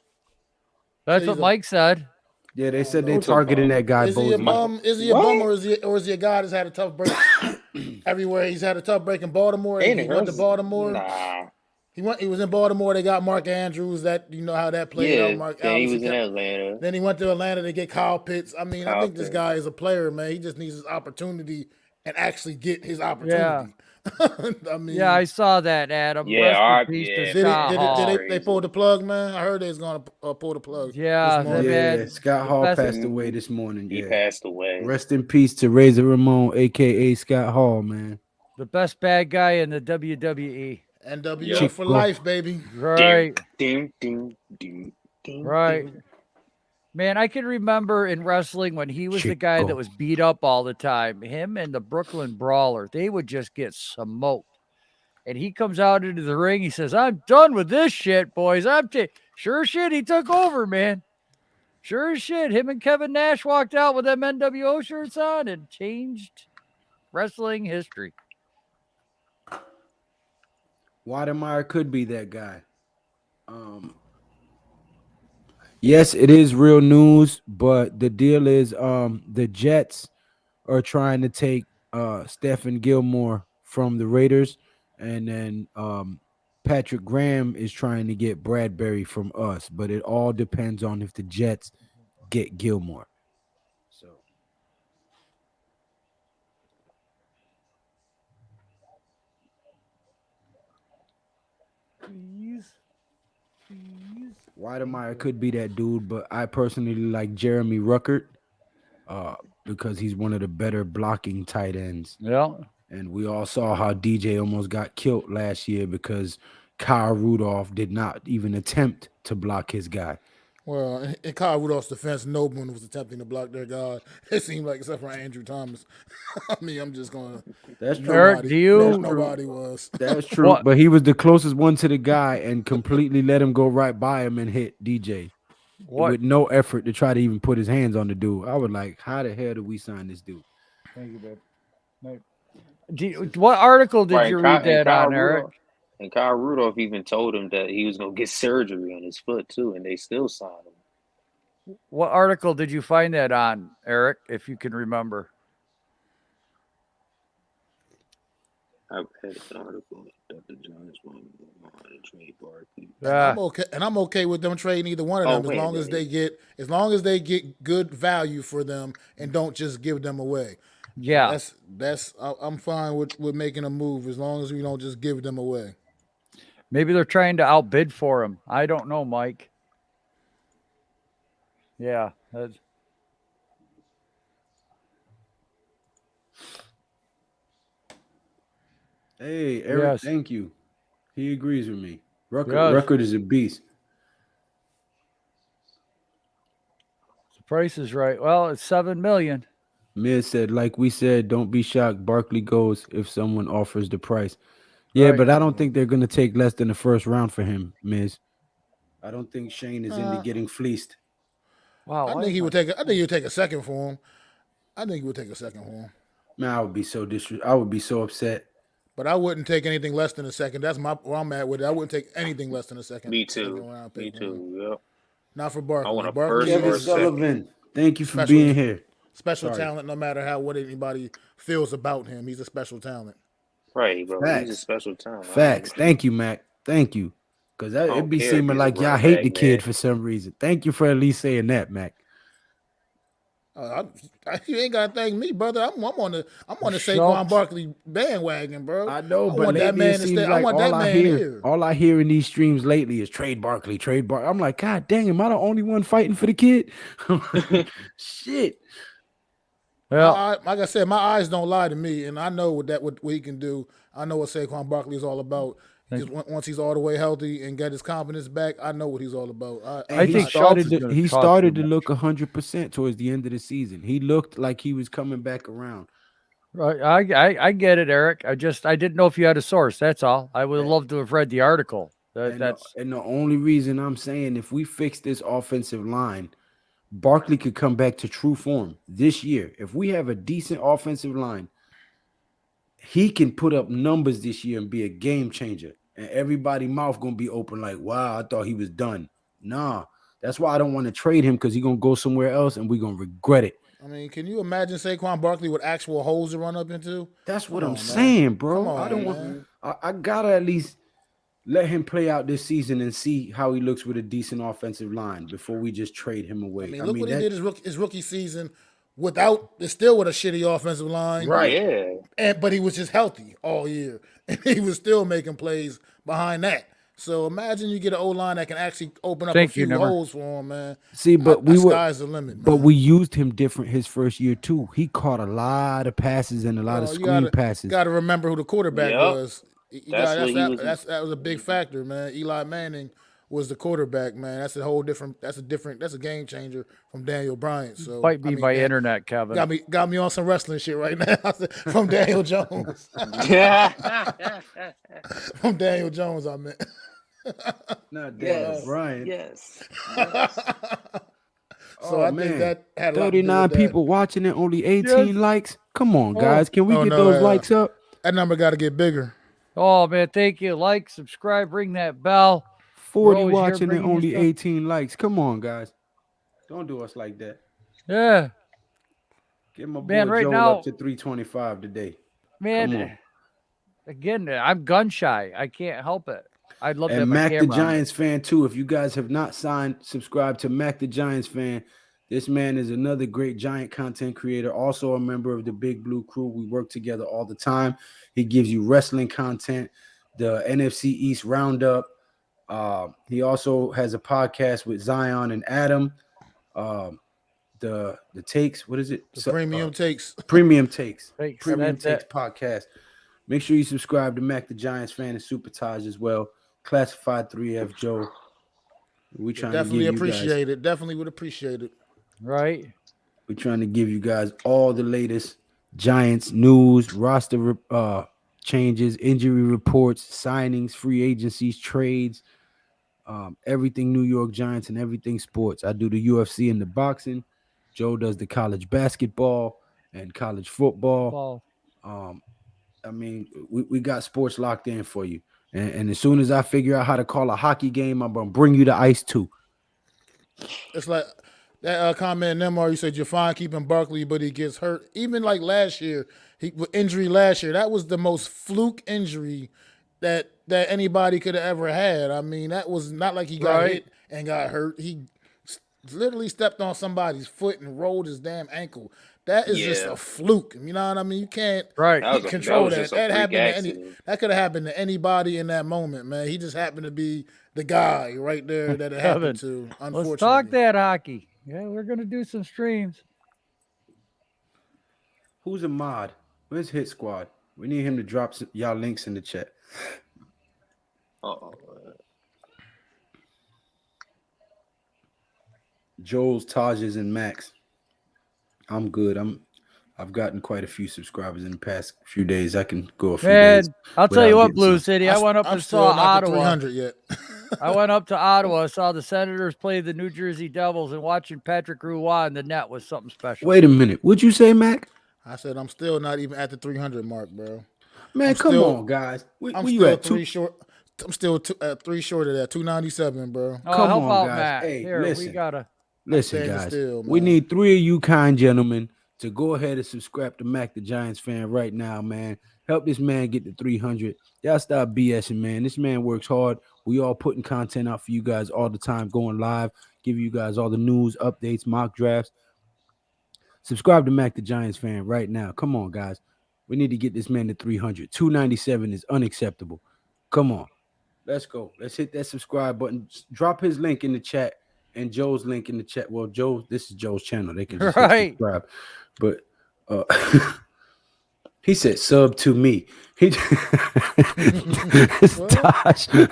That's He's what a Mike said. Yeah, they I don't said they know. Who's a targeting bum? that guy Is he a Bozeman. bum? Is he a bum, What? or is he a guy that's had a tough break everywhere? He's had a tough break in Baltimore. Hayden He went to Hurst? Baltimore. Nah. He was in Baltimore. They got Mark Andrews. That you know how that played out. Yeah. Mark Then he obviously was in kept. Atlanta. Then he went to Atlanta to get Kyle Pitts. I mean, I Kyle think this Pitts. guy is a player, man. He just needs his opportunity and actually get his Yeah. opportunity. I Yeah, mean, I saw that, Adam. Yeah. Rest All in right. peace to Yeah. did it? Scott Man, Did it? that's Did Hall. they pull crazy. the plug, man? I heard they was gonna pull the plug this Yeah, the morning. Yeah, man, Scott the Hall best, passed away Hmm. this morning. He Yeah. passed away. Rest in peace to Razor Ramon, aka Scott Hall, man. the best bad guy in the WWE. NWO Yup. for Chico. life, baby. Dim, Right, dim, dim, dim, dim, right. dim. Man, I can remember in wrestling when he was the guy that Chico. was beat up all the time. Him and the Brooklyn Brawler, they would just get smoked. And he comes out into the ring. He says, "I'm done with this shit, boys. Sure shit. He took over, man. Sure as shit. Him and Kevin Nash walked out with them NWO shirts on and changed wrestling history." Watermeyer could be that guy. Um, yes, it is real news, but the deal is the Jets are trying to take Stephen Gilmore from the Raiders, and then Patrick Graham is trying to get Bradbury from us, but it all depends on if the Jets get Gilmore. So Please, please. Weidemeyer could be that dude, but I personally like Jeremy Ruckert because he's one of the better blocking tight ends. Yeah. And we all saw how DJ almost got killed last year because Kyle Rudolph did not even attempt to block his guy. Well, in Kyle Rudolph's defense, no one was attempting to block their guy. It seemed like, except for Andrew Thomas. I mean, I'm just gonna. That's true. Eric, do you Nobody was. That's true. what But he was the closest one to the guy and completely let him go right by him and hit DJ what with no effort to try to even put his hands on the dude. I was like, how the hell did we sign this dude? thank you, babe. What article did Right. you read that on, Eric? And Kyle Rudolph even told him that he was gonna get surgery on his foot too, and they still signed him. What article did you find that on, Eric, if you can remember? I read an article that the Giants want to trade Barkley. I'm okay with them trading either one of them Oh, wait a minute. as long as they get good value for them and don't just give them away. Yeah. I'm fine with making a move as long as we don't just give them away. Maybe they're trying to outbid for him. I don't know, Mike. Yeah. Hey, Eric, Yes. thank you. He agrees with me. Yes. Ruckert is a beast. The price is right. Well, it's $7 million. Miz said, like we said, don't be shocked. Barkley goes if someone offers the price. Yeah, Right. but I don't think they're going to take less than the first round for him, Miz. I don't think Shane is into getting fleeced. Wow. I think he would take a second for him. I think he would take a second for him. Man, I would be so upset. but I wouldn't take anything less than a second. That's where I'm at with it. I wouldn't take anything less than a Me second too. round Me pick, man. too. Yep. Not for I want Barkley. a Barkley first Kevin or a is second. Sullivan, thank you for special, being here. special Sorry. talent. No matter what anybody feels about him, he's a special talent. Right, bro. He's a Facts. special talent. Facts. Thank you, Mac. Thank you. Because I it don't be care if seeming he's a like y'all running hate back, the kid man. for some reason. Thank you for at least saying that, Mac. You ain't gotta thank me, brother. I'm on the Saquon Schultz. Barkley bandwagon, bro. I know, I but want that lately it man to stay. seems I like want that man here. all I hear in these streams lately is trade Barkley, trade Barkley. I'm like, God dang, am I the only one fighting for the kid? Shit. Well, Like I said, my eyes don't lie to me, and I know what he can do. I know what Saquon Barkley is all about. Because once he's all the way healthy and get his confidence back, I know what he's all about. And I think Schultz is going to talk started too to much. look 100% towards the end of the season. He looked like he was coming back around. Right, I get it, Eric. I didn't know if you had a source. That's all. I would have loved to have read the article. That's And the only reason I'm saying if we fix this offensive line, Barkley could come back to true form this year. If we have a decent offensive line, he can put up numbers this year and be a game changer. And everybody's mouth gonna be open like, wow, I thought he was done. Nah, that's why I don't want to trade him because he's gonna go somewhere else and we're gonna regret it. I mean, can you imagine Saquon Barkley with actual holes to run up into? That's what Come I'm on, man. saying, bro. Come I on, don't want. man. I gotta at least let him play out this season and see how he looks with a decent offensive line before we just trade him away. I mean, look what he did his rookie season still with a shitty offensive line. Right. Yeah. But he was just healthy all year, and he was still making plays behind that. So imagine you get an O line that can actually open up Thank a few you, Nimmer. holes for him, man. See, but Sky's the limit, but man. we used him different his first year too. He caught a lot of passes and a lot of You screen passes. gotta remember who the quarterback Yep. was. That's what he was. That was a big factor, man. Eli Manning was the quarterback, man. That's a game changer from Daniel Bryant. So might be my that internet, Kevin. got me on some wrestling shit right now from Daniel Jones. From Daniel Jones, I meant. Not Daniel Yes. Bryant. Yes. So I think that had a lot to do 39 with that. people watching it, only 18 Yes. likes. Come on, guys. Can we Oh, get no, those yeah. likes up? That number got to get bigger. Oh man, thank you. Like, subscribe, ring that bell. 40 always here watching and bringing you only stuff. 18 likes. Come on, guys. Don't do us like that. Yeah, Get my boy Man, right Joel now- up to 325 today. Come man. on. Again, I'm gun shy. I can't help it. I'd love to have And my Mac camera the on me. Giants fan too. If you guys have not subscribe to Mac the Giants fan. This man is another great Giant content creator, also a member of the Big Blue Crew. We work together all the time. He gives you wrestling content, the NFC East Roundup. He also has a podcast with Zion and Adam. The takes, what is it? Premium takes. Premium Takes. Thanks. Premium That's Takes it. podcast. Make sure you subscribe to Mac the Giants fan and Super Taj as well. Classified 3F Joe. We trying Definitely to give you guys. appreciate it. Definitely would appreciate it. Right. We're trying to give you guys all the latest Giants news, roster changes, injury reports, signings, free agencies, trades, everything New York Giants and everything sports. I do the UFC and the boxing. Joe does the college basketball and college football. Well, I mean, we got sports locked in for you. And as soon as I figure out how to call a hockey game, I'm going to bring you the ice too. It's like that comment in Nemar, you said you're fine keeping Barkley, but he gets hurt. Even like last year, with injury last year, that was the most fluke injury that anybody could have ever had. I mean, that was not like he got Right. hit and got hurt. He literally stepped on somebody's foot and rolled his damn ankle. That is just Yeah. a fluke. You know what I mean? You can't right. That was control that. just a That freak happened to accident. that could have happened to anybody in that moment, man. He just happened to be the guy right there that it happened to. Unfortunately, Let's talk that hockey. Yeah, we're gonna do some streams. Who's a mod? Where's Hit Squad? We need him to drop y'all links in the chat. Uh-oh. Joel's, Taj's, and Max. I'm good. I've gotten quite a few subscribers in the past few days. I can go a few Man, days. I'll tell you without what, getting Blue some. City. I went up I'm and still saw not to Ottawa. 300 yet. I went up to Ottawa, saw the Senators play the New Jersey Devils, and watching Patrick Roy in the net was something special. Wait a minute. What'd you say, Mac? I said I'm still not even at the 300 mark, bro. Man, I'm come still on, guys. I'm Where you still at? three short. I'm still at three short of that. 297, bro. Oh, Come help on, out guys. Matt. Hey, Here, we listen. gotta. I'm Listen, standing guys, still, we man. need three of you kind gentlemen to go ahead and subscribe to Mac the Giants fan right now, man. Help this man get to 300. Y'all stop BSing, man. This man works hard. We all putting content out for you guys all the time, going live, give you guys all the news, updates, mock drafts. Subscribe to Mac the Giants fan right now. Come on, guys. We need to get this man to 300. 297 is unacceptable. Come on. Let's go. Let's hit that subscribe button. Drop his link in the chat and Joe's link in the chat. Well, Joe, this is Joe's channel. They can just hit Right. subscribe. But uh he said sub to me. He it's What? Tosh. There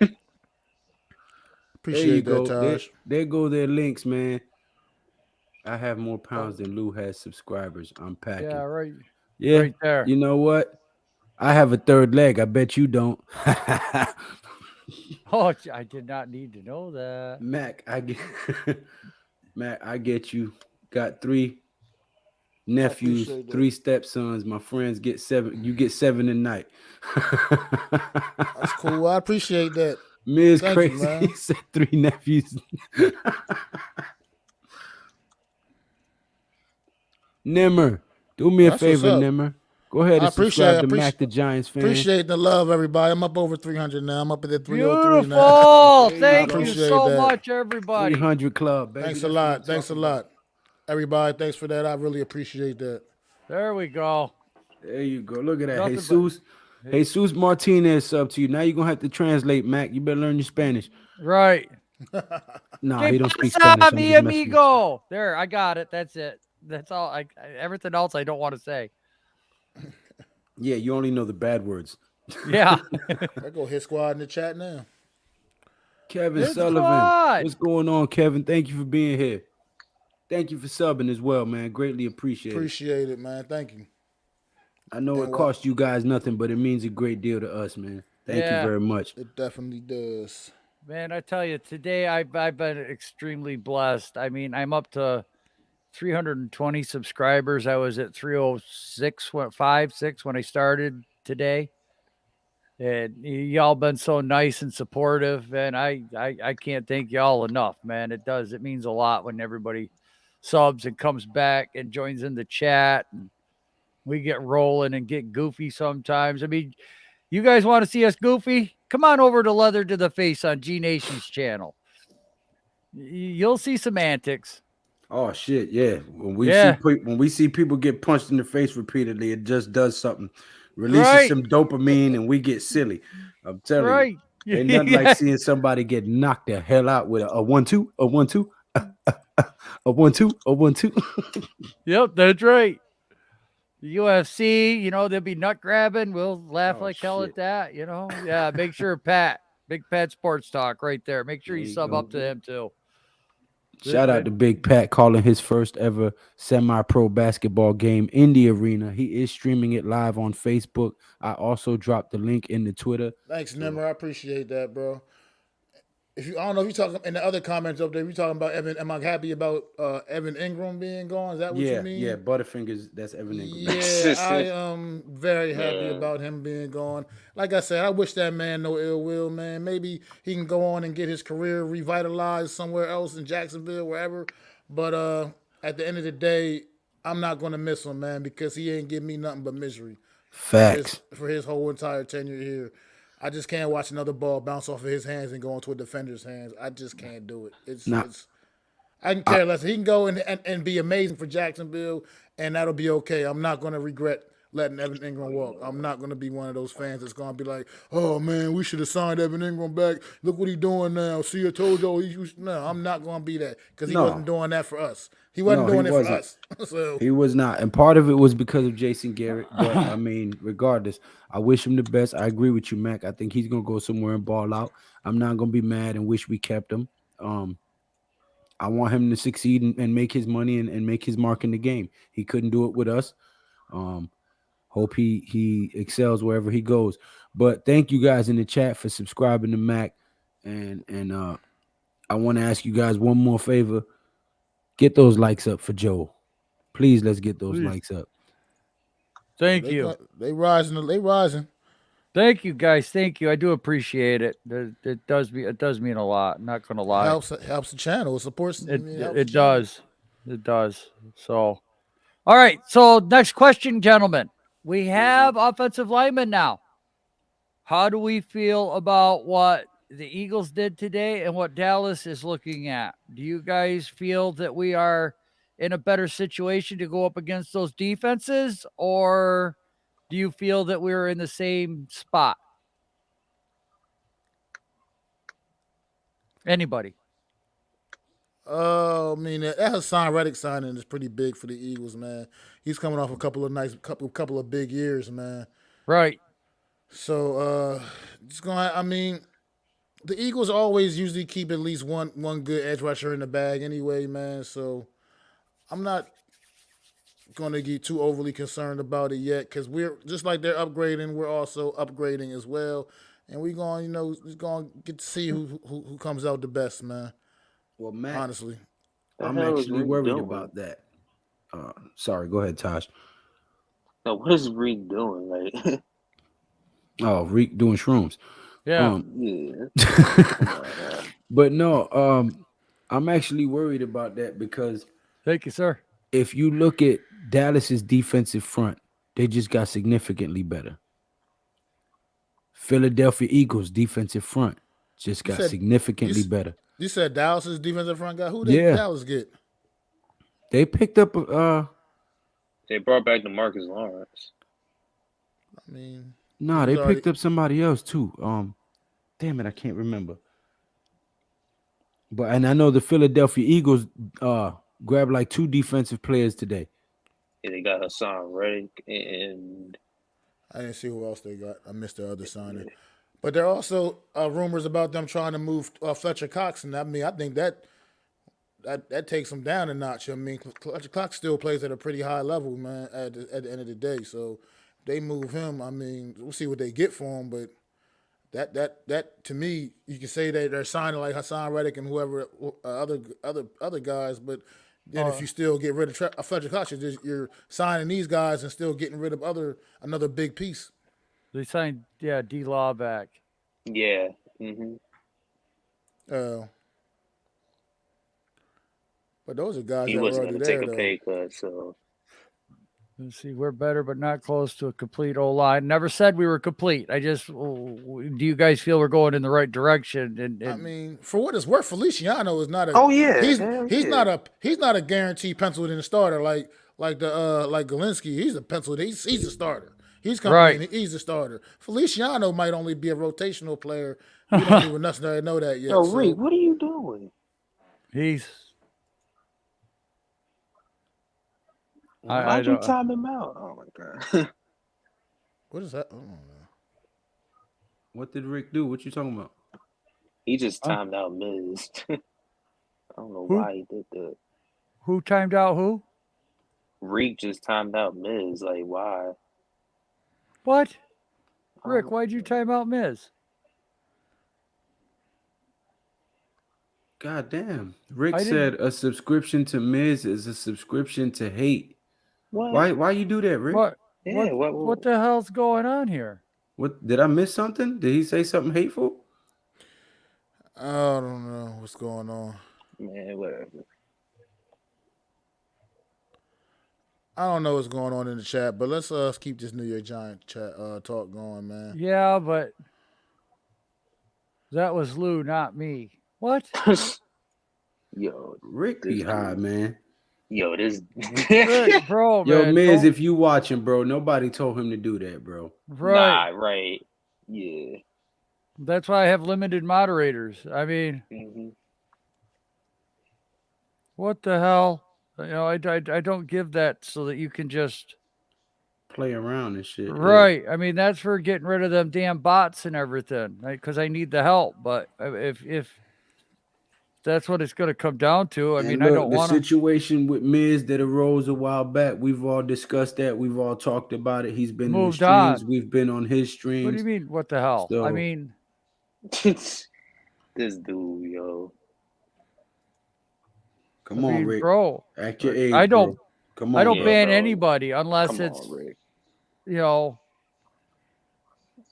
you Appreciate that, go. There, Taj. there go their links, man. I have more Oh, pounds than Lou has subscribers. I'm Yeah, packing. right. Yeah. Right there. You know what? I have a third leg. I bet you don't. Oh, I did not need to know that. Mac, I get Mac, I get you. Got three nephews, appreciate that. three stepsons. My friends get seven. You get seven a night. That's cool. I appreciate that. Miz Thank you, crazy. He man. said three nephews. Nimmer, do me a That's what's favor, up. Nimmer. Go ahead I and subscribe to Mac appreciate the Giants fan. appreciate the love, everybody. I'm up over 300 now. I'm up at the 303 now. Beautiful. There you Thank go. you Appreciate so that. much, everybody. 300 club, baby. Thanks a That's what I'm lot. Thanks a talking about. lot. Everybody, thanks for that. I really appreciate that. There we go. There you go. Look at that. Nothing Jesus. Jesus Martinez sub to you. Now you're gonna have to translate, Mac. You better learn your Spanish. Right. Nah, ¿Qué he don't speak pasa, Spanish. I'm mi just messing with you. amigo? There, I got it. That's it. That's all. Everything else I don't want to say. Yeah, you only know the bad words. Yeah. I go hit squad in the chat now. Kevin It's Sullivan. squad. What's going on, Kevin? Thank you for being here. Thank you for subbing as well, man. Greatly appreciate it. Appreciate it, man. Thank you. I know it And what cost you guys nothing, but it means a great deal to us, man. Thank you Yeah. very much. it definitely does. Man, I tell you, today I've been extremely blessed. I mean, I'm up to 320 subscribers. I was at 306, 6 when I started today. And y'all been so nice and supportive, and I can't thank y'all enough, man. It does. It means a lot when everybody subs and comes back and joins in the chat, and we get rolling and get goofy sometimes. I mean, you guys want to see us goofy? Come on over to Leather to the Face on G Nation's channel. You'll see some antics. Oh shit, yeah. Yeah. When we see people get punched in the face repeatedly, it just does something. Releases Right. some dopamine and we get silly. I'm telling Right. you. Ain't nothing like seeing somebody get knocked the hell out with a 1-2, a 1-2, a 1-2, a 1-2. Yep, that's right. The UFC, they'll be nut grabbing. We'll laugh Oh, like hell shit. at that, Yeah, make sure Big Pat Sports Talk right there. Make sure There you you sub go. up to him too. Shout out to Big Pat calling his first ever semi-pro basketball game in the arena. He is streaming it live on Facebook. I also dropped the link in the Twitter. Thanks, Nimmer. I appreciate that, bro. I don't know if you're talking in the other comments up there, you're talking about Evan. Am I happy about Evan Ingram being gone? Is that what you mean? Yeah, Butterfingers, that's Evan Ingram. Yeah, I am very happy Yeah. about him being gone. Like I said, I wish that man no ill will, man. Maybe he can go on and get his career revitalized somewhere else in Jacksonville, wherever. But at the end of the day, I'm not gonna miss him, man, because he ain't give me nothing but misery Facts. for his whole entire tenure here. I just can't watch another ball bounce off of his hands and go into a defender's hands. I just can't do it. Nah. I can care less. He can go and be amazing for Jacksonville, and that'll be okay. I'm not going to regret letting Evan Ingram walk. I'm not going to be one of those fans that's going to be like, oh, man, we should have signed Evan Ingram back. Look what he's doing now. See, I told you. No, I'm not going to be that because he wasn't doing that for us. He wasn't doing it for us. So He was not. And part of it was because of Jason Garrett. But I mean, regardless, I wish him the best. I agree with you, Mac. I think he's gonna go somewhere and ball out. I'm not gonna be mad and wish we kept him. I want him to succeed and make his money and make his mark in the game. He couldn't do it with us. Hope he excels wherever he goes. But thank you guys in the chat for subscribing to Mac. And I want to ask you guys one more favor. Get those likes up for Joe. Please, let's get those likes up. Thank you. They rising. They rising. Thank you, guys. Thank you. I do appreciate it. It does mean a lot. I'm not gonna It lie. helps the channel. It supports. I mean, it helps the It channel. does. It does. So all right. So next question, gentlemen. We Mhm. have offensive linemen now. How do we feel about what the Eagles did today and what Dallas is looking at? Do you guys feel that we are in a better situation to go up against those defenses, or do you feel that we're in the same spot? Anybody? I mean, that Hassan Reddick signing is pretty big for the Eagles, man. He's coming off a couple of big years, man. Right. So, it's going. I mean, the Eagles always usually keep at least one good edge rusher in the bag anyway, man. So I'm not going to get too overly concerned about it yet because we're just like they're upgrading. We're also upgrading as well, and we're going, just going to get to see who comes out the best, man. Well, Matt, Honestly, The I'm hell is actually Reek worried doing? about that. Sorry, go ahead, Tosh. No, what is Reek doing? Like, Oh, Reek doing shrooms. Yeah. Um, yeah, come on now. but no, I'm actually worried about that because Thank you, sir. if you look at Dallas's defensive front, they just got significantly better. Philadelphia Eagles defensive front just you got said you significantly better. you said Dallas's defensive front guy. Who they Yeah, Dallas get? they picked up. They brought back the Marcus Lawrence. I mean, he Nah, was they already. picked up somebody else too. Damn it, I can't remember. But and I know the Philadelphia Eagles grabbed like two defensive players today. Yeah, they got Hassan Reddick and I didn't see who else they got. I missed the other signing. But there are also rumors about them trying to move Fletcher Cox, and I mean, I think that takes him down a notch. I mean, Fletcher Cox still plays at a pretty high level, man. At the end of the day, so if they move him. I mean, we'll see what they get for him, but that to me, you can say that they're signing like Hassan Reddick and whoever other guys, but then if Uh, you still get rid of Fletcher Cox, you're signing these guys and still getting rid of another big piece. they signed, yeah, D Law back. yeah. Hmm. Uh, but those are guys He that were wasn't already gonna take there, a though. pay cut, so Let's see, we're better, but not close to a complete O line. Never said we were complete. I just, do you guys feel we're going in the right direction? I And mean, for what it's worth, Feliciano is not a oh yeah, he's hell he's yeah. not a he's not a guaranteed penciled in starter like Galinsky. He's a penciled. He's a starter. He's coming right. in. He's a starter. Feliciano might only be a rotational player. We don't even necessarily know that Yo, yet. Reek, So what are you doing? He's, I Why'd you don't, time him out? Oh my god. what is that? I don't know. What did Rick do? What you talking about? He just huh? timed out Miz. I don't know Who, why he did that. who timed out who? Reek just timed out Miz. Like why? What? I Rick, don't why'd you know. time out Miz? God damn. Rick I said didn't, a subscription to Miz is a subscription to hate. What? Why you do that, Rick? what, Yeah, what the hell's going on here? What did I miss something? Did he say something hateful? I don't know what's going on. man, whatever. I don't know what's going on in the chat, but let's keep this New York Giant chat talk going, man. Yeah, but that was Lou, not me. What? Yo, Rick be this high, dude. man. Yo, this Rick, bro, Yo, man, Miz, don't, if you watching, bro, nobody told him to do that, bro. right. nah, right. Yeah. That's why I have limited moderators. I mean, Hmm. what the hell? I don't give that so that you can just, Play around and shit. Yeah. right. I mean, that's for getting rid of them damn bots and everything, because I need the help. But if that's what it's going to come down to, I mean, And I look, don't the want to situation with Miz that arose a while back, we've all discussed that. We've all talked about it. He's been in the moved on. streams. We've been on his What do you streams. mean? What the hell? I So mean, This dude, yo. come on, Rick. bro, Act your I age, don't, bro. Come I on, don't Yeah, bro. ban bro. anybody unless Come on, it's Rick. you know,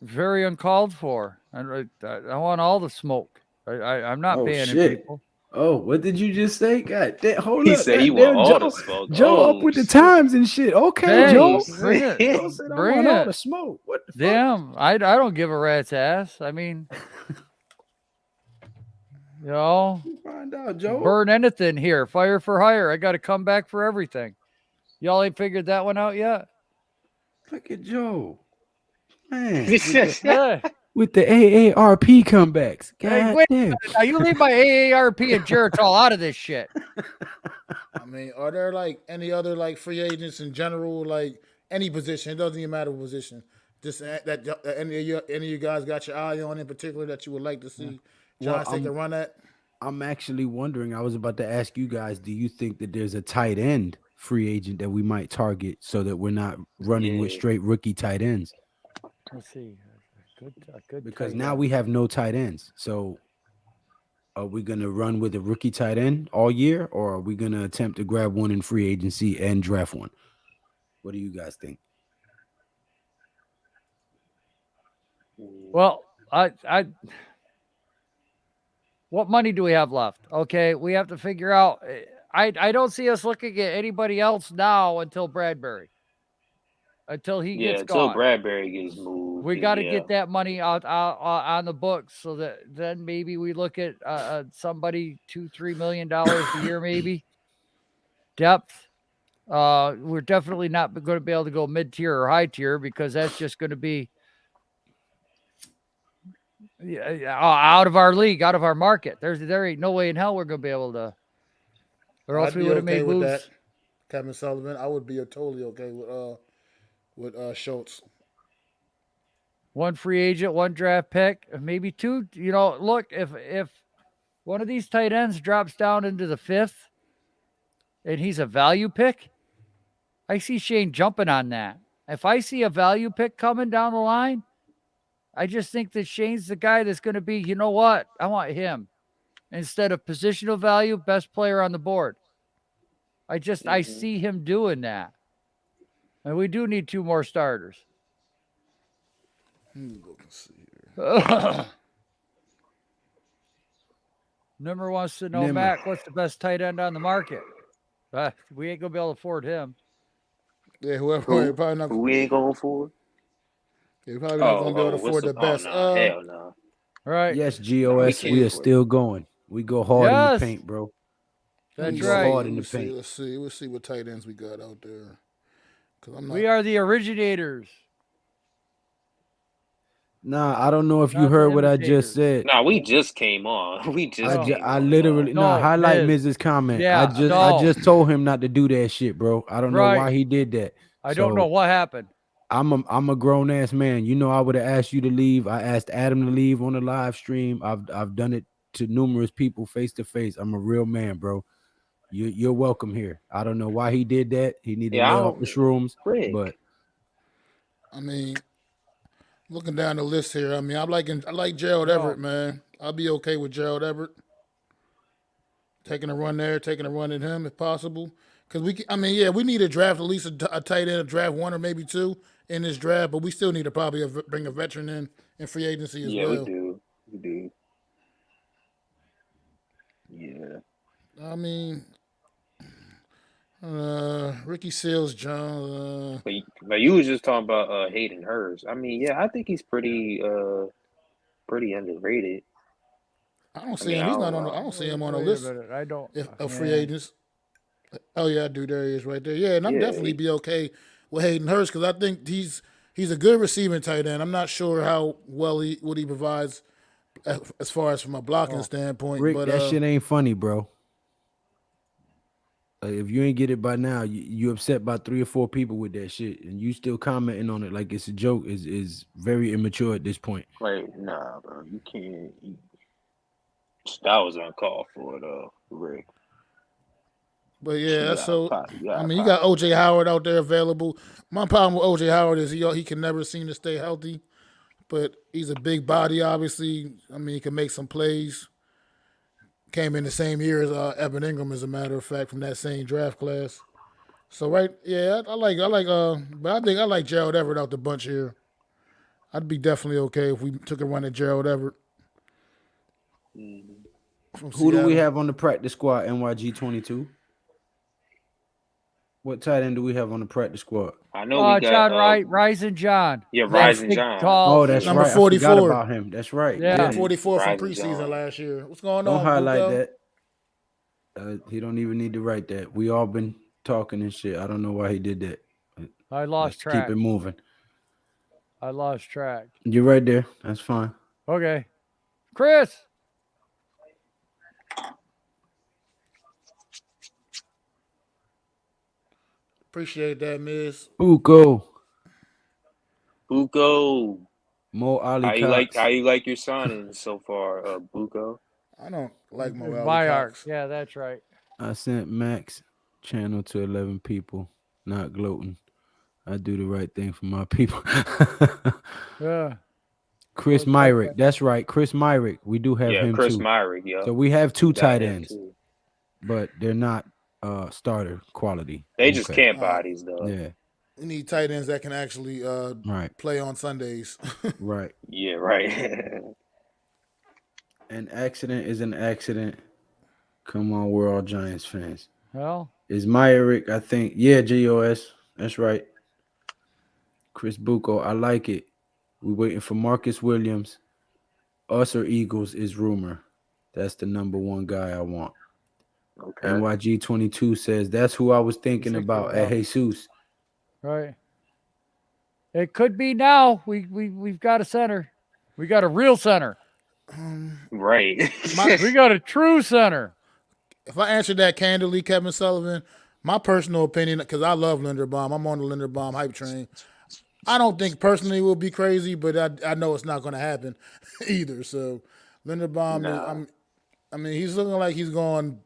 very uncalled for. And I want all the smoke. I'm not Oh banning shit. people. Oh, what did you just say? God damn, hold He up. said he God want damn, all the Joe. smoke. Joe up Oh with the shit. times and shit. Okay, Oh Hey, Joe. bring it, shit. Joe said I bring want all it. the smoke. What the fuck? Damn, I don't give a rat's ass. I mean, you know, You find out, Joe. burn anything here. Fire for hire. I got to come back for everything. Y'all ain't figured that one out yet? Look at Joe. Man, Hey, with the AARP comebacks. hey, God wait a damn. minute. Now you leave my AARP and Geritol out of this shit. I mean, are there like any other like free agents in general, like any position? It doesn't even matter what position. Just that any of you guys got your eye on in particular that you would like to see Well, Giants take a run at? I'm actually wondering. I was about to ask you guys, do you think that there's a tight end free agent that we might target so that we're not running with Yeah. straight rookie tight ends? Let's see. A good Because tight now end. we have no tight ends. So are we gonna run with a rookie tight end all year, or are we gonna attempt to grab one in free agency and draft one? What do you guys think? Mm, Well, what money do we have left? Okay, we have to figure out. I don't see us looking at anybody else now until Bradbury, until he Yeah, gets until gone. Bradbury gets moved. We got to Yeah. get that money out on the books so that then maybe we look at somebody $2-3 million a year, maybe depth. We're definitely not going to be able to go mid tier or high tier because that's just going to be out of our league, out of our market. There ain't no way in hell we're going to be able to, or else I'd we be would have okay made with that, moves. Kevin Sullivan. I would be totally okay with Schultz. One free agent, one draft pick, maybe two. You know, look, if one of these tight ends drops down into the fifth and he's a value pick, I see Shane jumping on that. If I see a value pick coming down the line, I just think that Shane's the guy that's going to be, you know what? I want him instead of positional value, best player on the board. I Hmm. see him doing that. And we do need two more starters. Let me look and see here. Number wants to know, Nimmer. Mac, what's the best tight end on the market? We ain't gonna be able to afford him. Yeah, whoever Who? probably not. Who we ain't going for? You're probably not Oh, going to be able to what's afford the? the Oh best. no, hell no. Right? Yes, No, we GOS, can't we are afford it. still going. We go hard in the Yes, paint, bro. Let We me that's go right. see. hard Let in me the see. paint. Let's see. Let's see what tight ends we got out there. Cause I'm not. We are the originators, Nah, I don't know if you not the heard what I just imitators. said. Nah, we just came on. We just No, came I on. Nah. literally no no, highlight Miz. Mrs. comment. I Yeah, just I no, just told him not to do that shit, bro. I don't know right. why he did that. I don't know So what happened. I'm a grown ass man. You know I would have asked you to leave. I asked Adam to leave on the live stream. I've done it to numerous people face to face. I'm a real man, bro. You're welcome here. I don't know why he did that. He need to Yeah, I lay off the don't. shrooms, but Rick. I mean, looking down the list here. I mean, I like Gerald Everett, No, man. I'll be okay with Gerald Everett taking a run there, taking a run at him if possible. Because I mean, yeah, we need to draft at least a tight end, a draft one or maybe two in this draft, but we still need to probably bring a veteran in free agency as Yeah, we well. do. We do. Yeah. I mean, Ricky Seals, John. But you was just talking about Hayden Hurst. I mean, yeah, I think he's pretty underrated. I don't I see mean, him. I He's don't not on. I know. don't see him on a wait a list minute. I don't. of free Yeah, agents. Oh yeah, I do. There he is, right there. Yeah, and I'm Yeah, definitely be okay with Hayden Hurst because I think he's a good receiving tight end. I'm not sure how well he provides as far as from a blocking oh, standpoint, Rick, but that shit ain't funny, bro. If you ain't get it by now, you upset by 3 or 4 people with that shit, and you still commenting on it like it's a joke is very immature at this point. like nah, bro, you can't. That was uncalled for though, Rick. yeah. You gotta So pop. You I gotta mean, you pop got it. OJ Howard out there available. My problem with OJ Howard is he can never seem to stay healthy, but he's a big body. Obviously, I mean, he can make some plays. Came in the same year as Evan Ingram, as a matter of fact, from that same draft class. So right, yeah, but I think I like Gerald Everett out the bunch here. I'd be definitely okay if we took a run at Gerald Everett Mhm. from Who do we Seattle. have on the practice squad? NYG 22. What tight end do we have on the practice squad? I know we got John Wright, Rising John. yeah, Number Rising Big, John. Oh, tall. that's number right. I forgot 44, about him. That's right. Yeah. Yeah. 44 from Rising preseason John. last year. What's going Don't on, highlight Buko? that. He don't even need to write that. We all been talking and shit. I don't know why he did that. I lost Let's keep track. it moving. I lost track. You're right there. That's fine. Okay. Chris. Appreciate that, Miss. Buko. Buko. Mo Ali How you like Cox. your signings so far, Buko? I don't like Mo Alley My arc. Cox. Yeah, that's right. I sent Max channel to 11 people, not gloating. I do the right thing for my people. Yeah. Chris Myrick. That's right. Chris Myrick. We do have Yeah, him Chris too. Myrick, yo. So we have two We got tight him ends, too. but they're not starter quality. They just Okay. camp bodies though. Yeah. We need tight ends that can actually Right. play on Sundays. Right. Yeah, right. An accident is an accident. Come on, we're all Giants fans. Well, Is Myrick, I think. Yeah, GOS. That's right. Chris Bucco. I like it. We're waiting for Marcus Williams. Us or Eagles is rumor. That's the number one guy I want. Okay. NYG 22 says that's who I was thinking about at Jesus. right. It could be now. We've got a center. We got a real center. Right. We got a true center. If I answered that candidly, Kevin Sullivan, my personal opinion, because I love Linderbaum, I'm on the Linderbaum hype train. I don't think personally it will be crazy, but I know it's not going to happen either. So Linderbaum, Nah. I mean, he's looking like he's going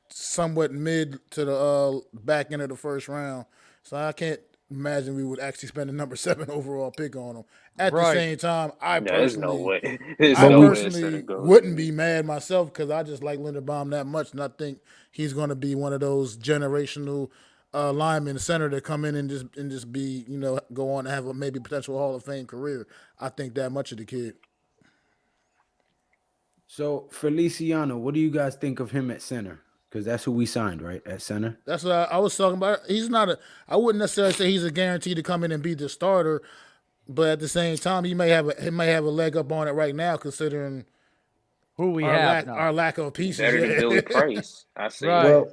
somewhat mid to the back end of the first round. So I can't imagine we would actually spend a number 7 overall pick on him. At the Right. same time, There's no way. There's I no way a personally center goes. wouldn't be mad myself because I just like Linderbaum that much, and I think he's going to be one of those generational linemen center that come in and just be go on to have a maybe potential Hall of Fame career. I think that much of the kid. So Feliciano, what do you guys think of him at center? Because that's who we signed, right? At center. That's what I was talking about. He's not a. I wouldn't necessarily say he's a guarantee to come in and be the starter, but at the same time, he may have a leg up on it right now, considering Who we our have lack now. our lack of pieces. Better than Billy Price. I say Right. that. Well,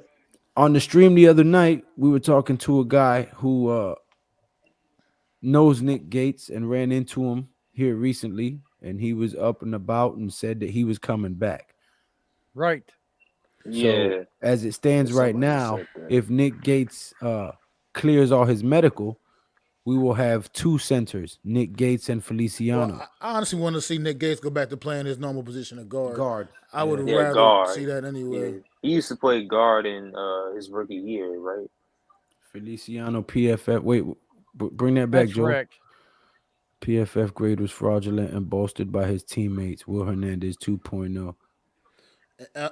on the stream the other night, we were talking to a guy who knows Nick Gates and ran into him here recently, and he was up and about and said that he was coming back. Right. Yeah. So as it stands right Somebody now, said that. if Nick Gates clears all his medical, we will have two centers, Nick Gates and Feliciano. Well, I honestly want to see Nick Gates go back to playing his normal position of guard. Guard. I would have Yeah, rather guard. see that anyway. Yeah. He used to play guard in his rookie year, right? Feliciano PFF. Wait, bring that back, That's Joe. Rick. PFF grade was fraudulent and bolstered by his teammates. Will Hernandez 2.0.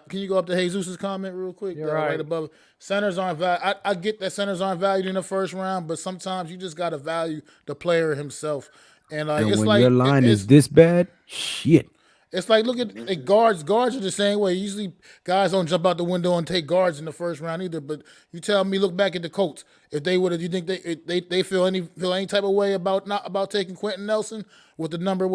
Can you go up to Jesus' comment real quick? You're Right right. above. Centers aren't valued. I get that centers aren't valued in the first round, but sometimes you just got to value the player himself. And And it's when like your line it's, is this bad, shit. it's like look at like guards. Guards are the same way. Usually guys don't jump out the window and take guards in the first round either. But you tell me, look back at the Colts. If they would have, you think they feel any type of way about not about taking Quentin Nelson with the number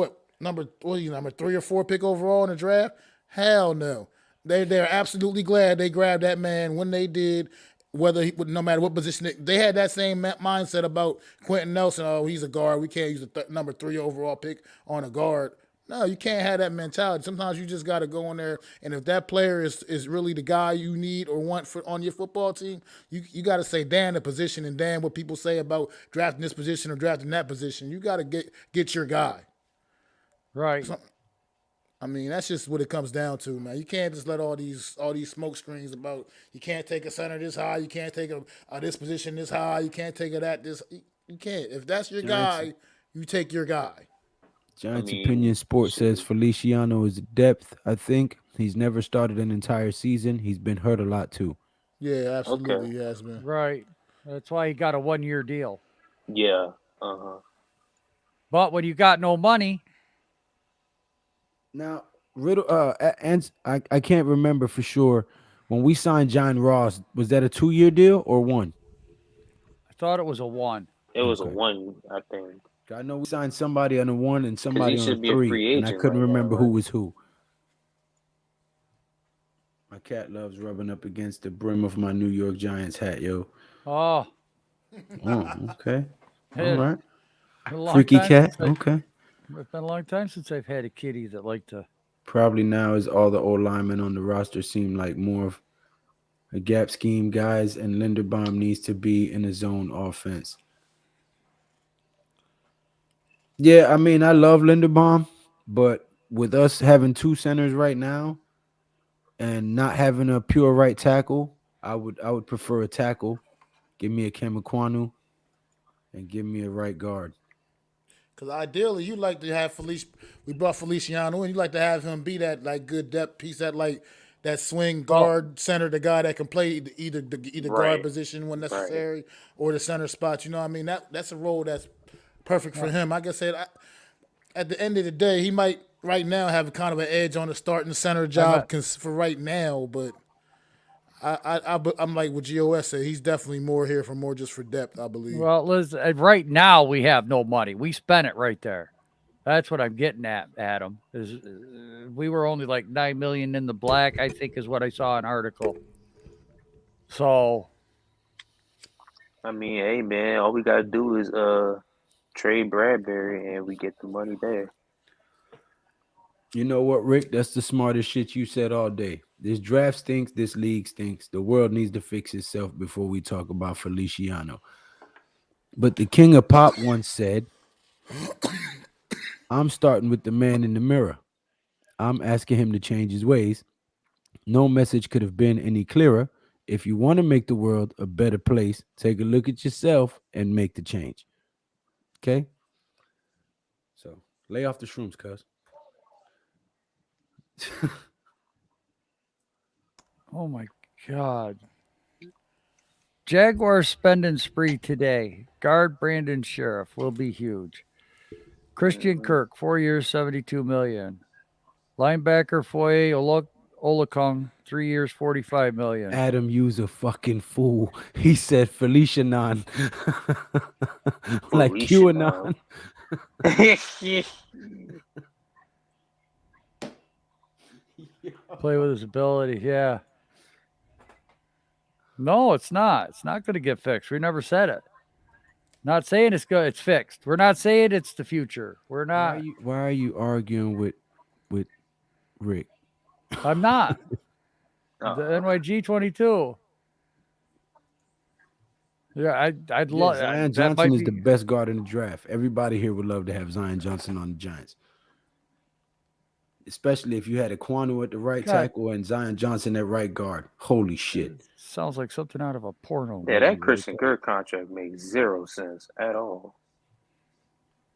3 or 4 pick overall in the draft? Hell no. They're absolutely glad they grabbed that man when they did. No matter what position they had that same mindset about Quentin Nelson. Oh, he's a guard. We can't use the number 3 overall pick on a guard. No, you can't have that mentality. Sometimes you just got to go in there, and if that player is really the guy you need or want on your football team, you got to say damn the position and damn what people say about drafting this position or drafting that position. You got to get your guy. Right. I mean, that's just what it comes down to, man. You can't just let all these smoke screens about you can't take a center this high, you can't take a this position this high, you can't take it at this. You can't. If that's your guy, you take your guy. Giants Opinion Sports says Feliciano is depth. I think he's never started an entire season. He's been hurt a lot too. Yeah, absolutely, Okay. he has been. Right. That's why he got a 1 year deal. Yeah. Uh-huh. But when you got no money, Now, Riddle, and I can't remember for sure. When we signed John Ross, was that a 2 year deal or one? I thought it was a one. It was a Okay. one, I think. I know we signed somebody on a one and Because he somebody on a should be a three, free and I agent couldn't right now, remember who right? was who. My cat loves rubbing up against the brim of my New York Giants hat, yo. Oh, Oh, okay. All it's right. been a long Freaky time cat. since I. Okay. It's been a long time since I've had a kitty that liked to. Probably now as all the old linemen on the roster seem like more of a gap scheme guys, and Linderbaum needs to be in a zone offense. Yeah, I mean, I love Linderbaum, but with us having two centers right now and not having a pure right tackle, I would prefer a tackle. Give me a Kemaquanu and give me a right guard. Because ideally, you like to have Felice. We brought Feliciano, and you like to have him be that like good depth piece, that like that swing Well, guard center, the guy that can play either guard Right. position when Right. necessary or the center spot. You know what I mean? That's a role that's perfect for him. Like I said, at the end of the day, he might right now have kind of an edge on the starting center I'm job at. for right now, but. I'm like what GOS said. He's definitely more here for more just for depth, I believe. Well, listen. Right now we have no money. We spent it right there. That's what I'm getting at, Adam. Is we were only like 9 million in the black, I think, is what I saw in an article. So I mean, hey man, all we gotta do is trade Bradbury and we get the money there. You know what, Rick? That's the smartest shit you said all day. This draft stinks. This league stinks. The world needs to fix itself before we talk about Feliciano. But the king of pop once said, I'm starting with the man in the mirror. I'm asking him to change his ways. No message could have been any clearer. If you want to make the world a better place, take a look at yourself and make the change. Okay? So lay off the shrooms, cuz. oh my god. Jaguar spending spree today. Guard Brandon Sheriff will be huge. Christian Hmm. Kirk, 4 years, 72 million. Linebacker Foye Olakong, 3 years, 45 million. Adam, you's a fucking fool. He said Felicia Non. Like Felicia now. QAnon. Play with his ability, yeah. No, it's not. It's not going to get fixed. We never said it. Not saying it's good. It's fixed. We're not saying it's the future. We're not. Why are you arguing with Rick? I'm not. The uh, NYG 22. Yeah, I'd Yeah, love Zion that. Johnson Might is the be best guard in the draft. Everybody here would love to have Zion Johnson on the Giants. Especially if you had Aquanu at the right God. tackle and Zion Johnson at right guard. Holy shit. It sounds like something out of a porno yeah, movie that right Christian there. Kirk contract makes zero sense at all.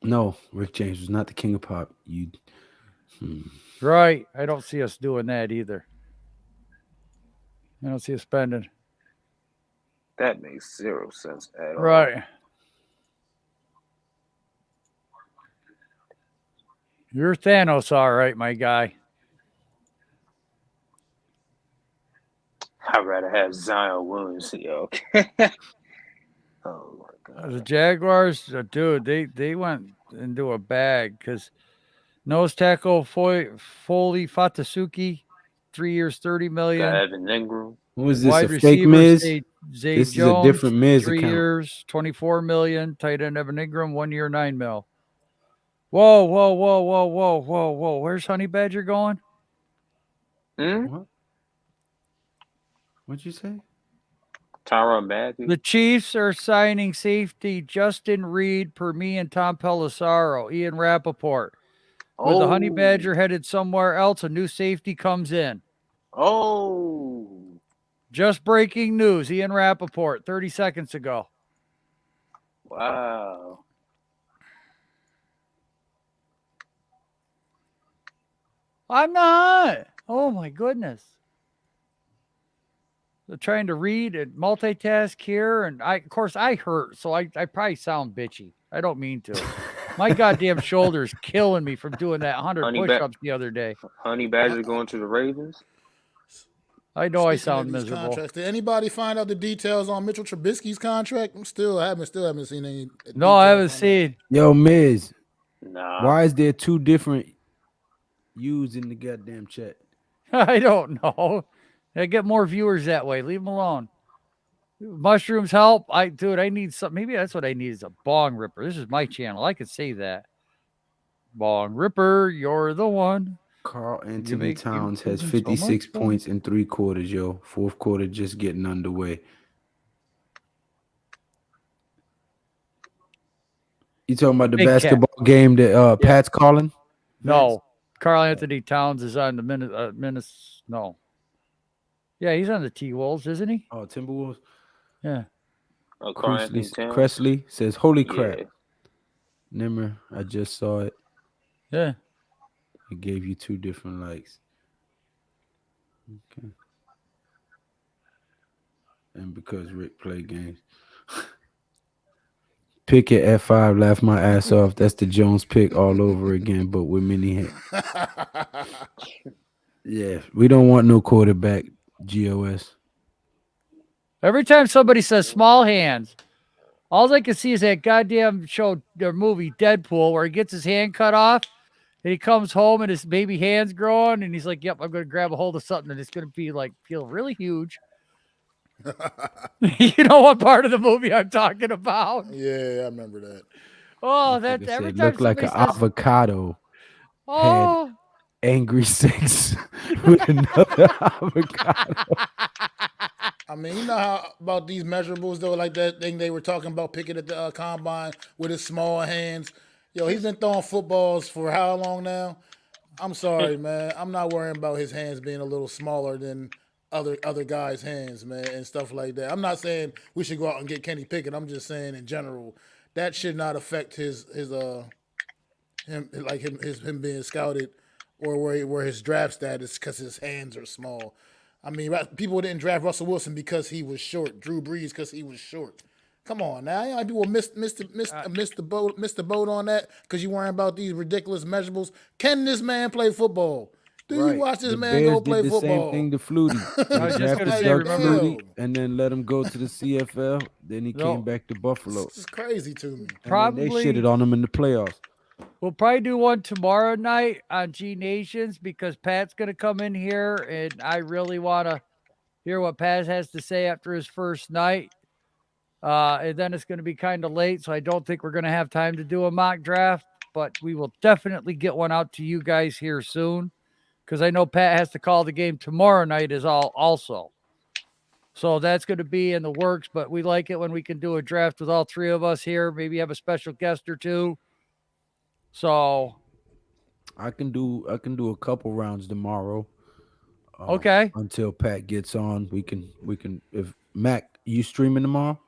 No, Rick James was not the king of pop. You Right. I don't see us doing that either. I don't see us spending. That makes zero sense at all. Right. You're Thanos, all right, my guy. I'd rather have Zion Williams, yo. Oh my The god. Jaguars, dude, they went into a bag because nose tackle Foley Fatasuki, 3 years, 30 Got million. Evan Ingram. who is this? A Wide fake receiver Miz? Zay This is a Jones, different Miz three account. years, 24 million. Tight end Evan Ingram, 1 year, 9 mil. Whoa, whoa, whoa, whoa, whoa, whoa, whoa. Where's Honey Badger going? Hmm? What? What'd you say? Tyron Matthew. The Chiefs are signing safety Justin Reed per me and Tom Pelissaro, Ian Rappaport. With the Honey Oh. Badger headed somewhere else, a new safety comes in. Oh. Just breaking news, Ian Rappaport, 30 seconds ago. Wow. I'm not. Oh my goodness. trying to read and multitask here, and of course, I hurt, so I probably sound bitchy. I don't mean to. My goddamn shoulder's killing me from doing that 100 Honey Bad push-ups the other day. Honey Badger going to the Ravens. I know I Speaking of sound these miserable. contracts, did anybody find out the details on Mitchell Trubisky's contract? I haven't seen any No, I details haven't on that. seen. Yo, Miz, Nah. why is there two different U's in the goddamn chat? I don't know. I get more viewers that way. Leave them alone. Mushrooms help. I need some. Maybe that's what I need is a bong ripper. This is my channel. I could say that. Bong ripper, you're the one. Carl You Anthony make you Towns has so much 56 fun. points in 3 quarters, yo. Fourth quarter just getting underway. You talking about the Big cat. basketball game that Pat's calling? No, Carl Anthony Towns is on the No, yeah, he's on the T Wolves, isn't he? Oh, Timberwolves. Yeah. Carl Anthony Towns. Cressley says, "Holy crap, Yeah. Nimmer! I just saw it. Yeah. It gave you 2 different likes." Okay. And because Rick played games. Pick at F5, laugh my ass off. That's the Jones pick all over again, but with mini hit. Yeah, we don't want no quarterback, GOS. Every time somebody says small hands, all I can see is that goddamn show or movie Deadpool where he gets his hand cut off and he comes home and his baby hand's growing and he's like, "Yep, I'm gonna grab a hold of something and it's gonna be like feel really huge." You know what part of the movie I'm talking about? Yeah, I remember that. Oh, Like that I every said, time looked like somebody an says, avocado "Oh," angry sex with another avocado. I mean, you know how about these measurables though, like that thing they were talking about picking at the combine with his small hands. Yo, he's been throwing footballs for how long now? I'm sorry, man. I'm not worrying about his hands being a little smaller than other guys' hands, man, and stuff like that. I'm not saying we should go out and get Kenny Pickett. I'm just saying in general that should not affect him being scouted or where his draft status because his hands are small. I mean, people didn't draft Russell Wilson because he was short. Drew Brees because he was short. Come on now, you know, people missed the boat on that because you worrying about these ridiculous measurables. Can this man play football? Do you Right. watch this The man Bears go did play the football? same thing to Flutie. I They was just drafted gonna say, Doug remember? Flutie and then let him go to the CFL. Then he came back to Buffalo. This is crazy to me. And then they Probably shitted on him in the playoffs. we'll probably do one tomorrow night on G Nations because Pat's gonna come in here and I really want to hear what Pat has to say after his first night. And then it's going to be kind of late, so I don't think we're going to have time to do a mock draft, but we will definitely get one out to you guys here soon because I know Pat has to call the game tomorrow night as also. So that's going to be in the works, but we like it when we can do a draft with all 3 of us here, maybe have a special guest or 2. So I can do a couple rounds tomorrow. Okay. Until Pat gets on, we can if Mac, you streaming tomorrow?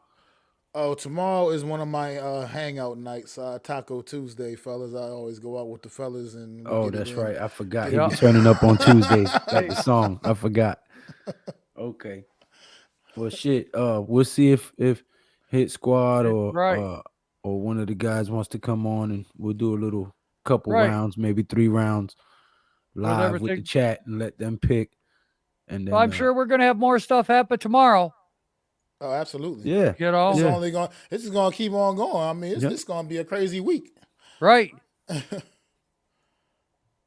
Oh, tomorrow is one of my hangout nights, Taco Tuesday, fellas. I always go out with the fellas and we Oh, get it that's in. right. I forgot. Yeah. He be turning up on Tuesdays. Like the song. I forgot. Okay. Well, shit. We'll see if Hit Squad Right. or one of the guys wants to come on, and we'll do a little couple Right. rounds, maybe 3 rounds live with the everything. chat and let them pick. And then Well, I'm sure we're going to have more stuff happen tomorrow. Oh, absolutely. Yeah. You know? It's Yeah. only going. This is going to keep on going. I mean, it's going to be a crazy week. Right.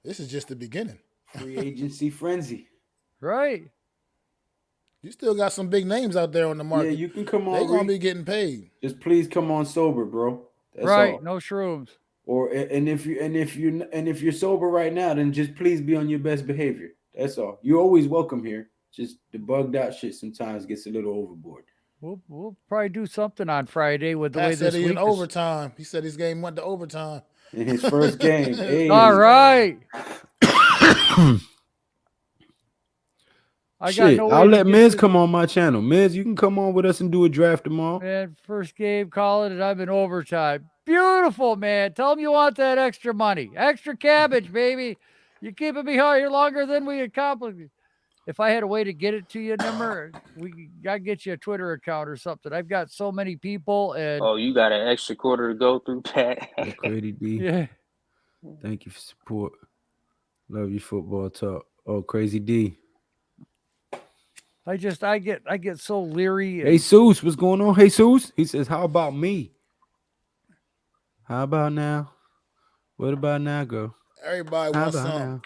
This is just the beginning. Free agency frenzy. Right. You still got some big names out there on the market. Yeah, you can come on. They're going to be getting paid. Just please come on sober, bro. That's Right. all. No shrooms. Or and if you're sober right now, then just please be on your best behavior. That's all. You're always welcome here. Just the bugged out shit sometimes gets a little overboard. We'll probably do something on Friday with the Pat way said this he week in is. overtime. He said his game went to overtime. In his first game. Hey. All right. I got Shit, no way I'll to let get Miz this- come on my channel. Miz, you can come on with us and do a draft tomorrow. Man, first game, call it, and I'm in overtime. Beautiful, man. Tell them you want that extra money. Extra cabbage, baby. You're keeping me here longer than we accomplished. if I had a way to get it to you, Nimmer, I'd get you a Twitter account or something. I've got so many people, and Oh, you got an extra quarter to go through, Pat. Yo, Crazy D. yeah, Thank you for support. Love your football talk. Oh, Crazy D. I get so leery. Hey, Seuss, what's going on? Hey, Seuss. He says, how about me? How about now? What about now, girl? Everybody How wants about some. now?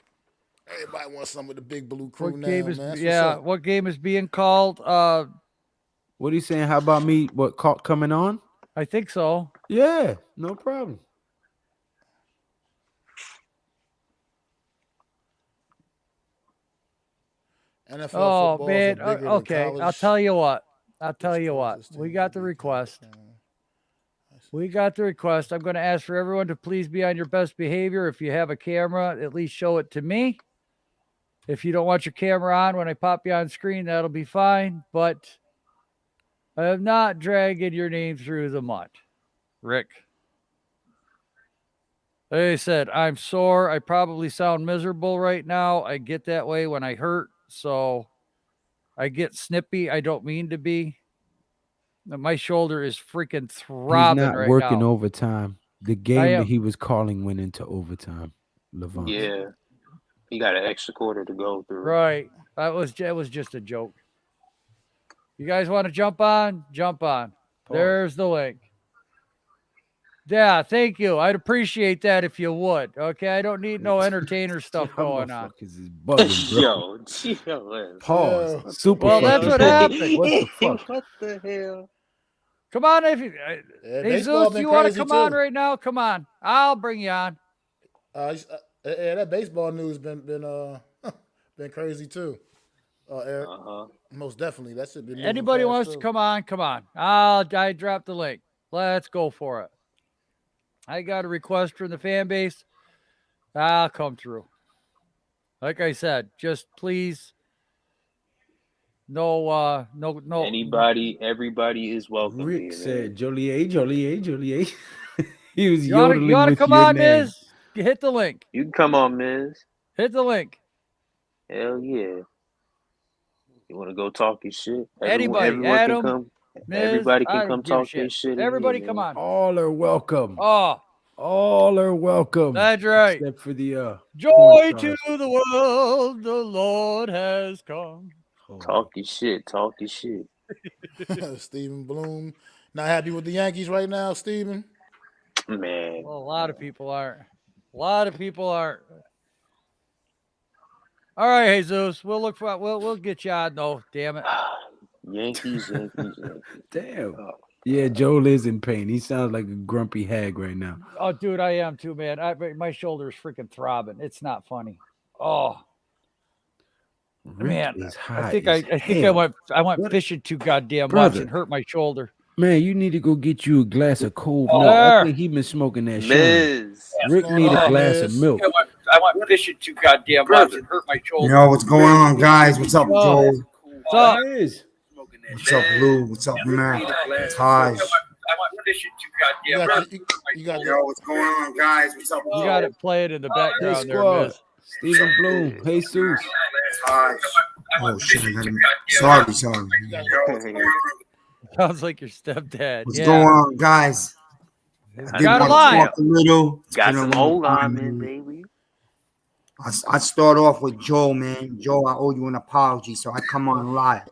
Everybody wants some of the big blue crew What now, game man. is That's yeah? what's up. What game is being called? What are you saying? How about me? What coming on? I think so. Yeah, no problem. NFL Oh footballs man. are bigger Okay, than college. I'll tell you what. College's We teams got are the big request. college teams. We got the request. I'm going to ask for everyone to please be on your best behavior. If you have a camera, at least show it to me. If you don't want your camera on when I pop you on screen, that'll be fine. But I am not dragging your name through the mud, Rick. Like I said, I'm sore. I probably sound miserable right now. I get that way when I hurt. So I get snippy. I don't mean to be. My shoulder is freaking He's throbbing not right working now. overtime. The I game that am. he was calling went into overtime. Levant. Yeah, he got an extra quarter to go through. Right. It was just a joke. You guys want to jump on? Jump on. There's the link. Yeah, thank you. I'd appreciate that if you would. Okay, I don't need no entertainer stuff going on. Motherfuckers is bugging, bro. Yo, Pause. Yeah. Super. Well, that's fucking what bugging. happened. What the fuck? What the hell? Come on, if you, Yeah, hey baseball Zeus, been you want to crazy come on too. right now? Come on, I'll bring you on. Yeah, that baseball news been been crazy too. Eric, most definitely. That should be moving Anybody fast wants to too. come on? Come on. I dropped the link. Let's go for it. I got a request from the fan base. I'll come through. Like I said, just please. No. Everybody is welcome Rick here, said, man. Joliet. He was You want yodeling to with come your on, name. Miz? Hit the link. You can come on, Miz. Hit the link. Hell yeah. You want to go talk your shit? Anybody, Everyone Adam, can come. Miz, Everybody I can don't come give a talk their shit. shit. Everybody, in here, come man. on. All are welcome. Oh, All are welcome. that's right. Except for the porn Joy to stars. the world, the Lord has come. Talk your shit. Talk your shit. Stephen Bloom, not happy with the Yankees right now, Stephen. Man. Well, a lot of people aren't. A lot of people aren't. All right, Jesus, we'll get you on though. Damn it. Yankees. Damn. Oh, Yeah, Joel is in pain. He sounds like a grumpy hag right now. Oh, dude, I am too, man. My shoulder is freaking throbbing. It's not funny. Oh, Rick man, is I high think as I hell. went What? fishing too goddamn Brother. much and hurt my shoulder. Man, you need to go get you a glass of cold milk. There. I think he been smoking that shine. Miz. Rick going need a on, glass Miz? of milk. I went fishing too goddamn much and hurt my shoulder. Yo, what's going on, guys? What's up, Joel? What's up? Is. What's up, Lou? What's up, Matt? Taj. You got Yo, what's going on, guys? What's up, You got it playing in the Hey, background there, squad. Miz. Stephen Bloom. Hey, Seuss. Taj. Oh shit! I got him. Sorry. Sounds like your stepdad. What's Yeah. going on, guys? I did Got a want to line. talk a little. It's Got been a some long old time, linemen, man. baby. I start off with Joe, man. Joe, I owe you an apology, so I come on live.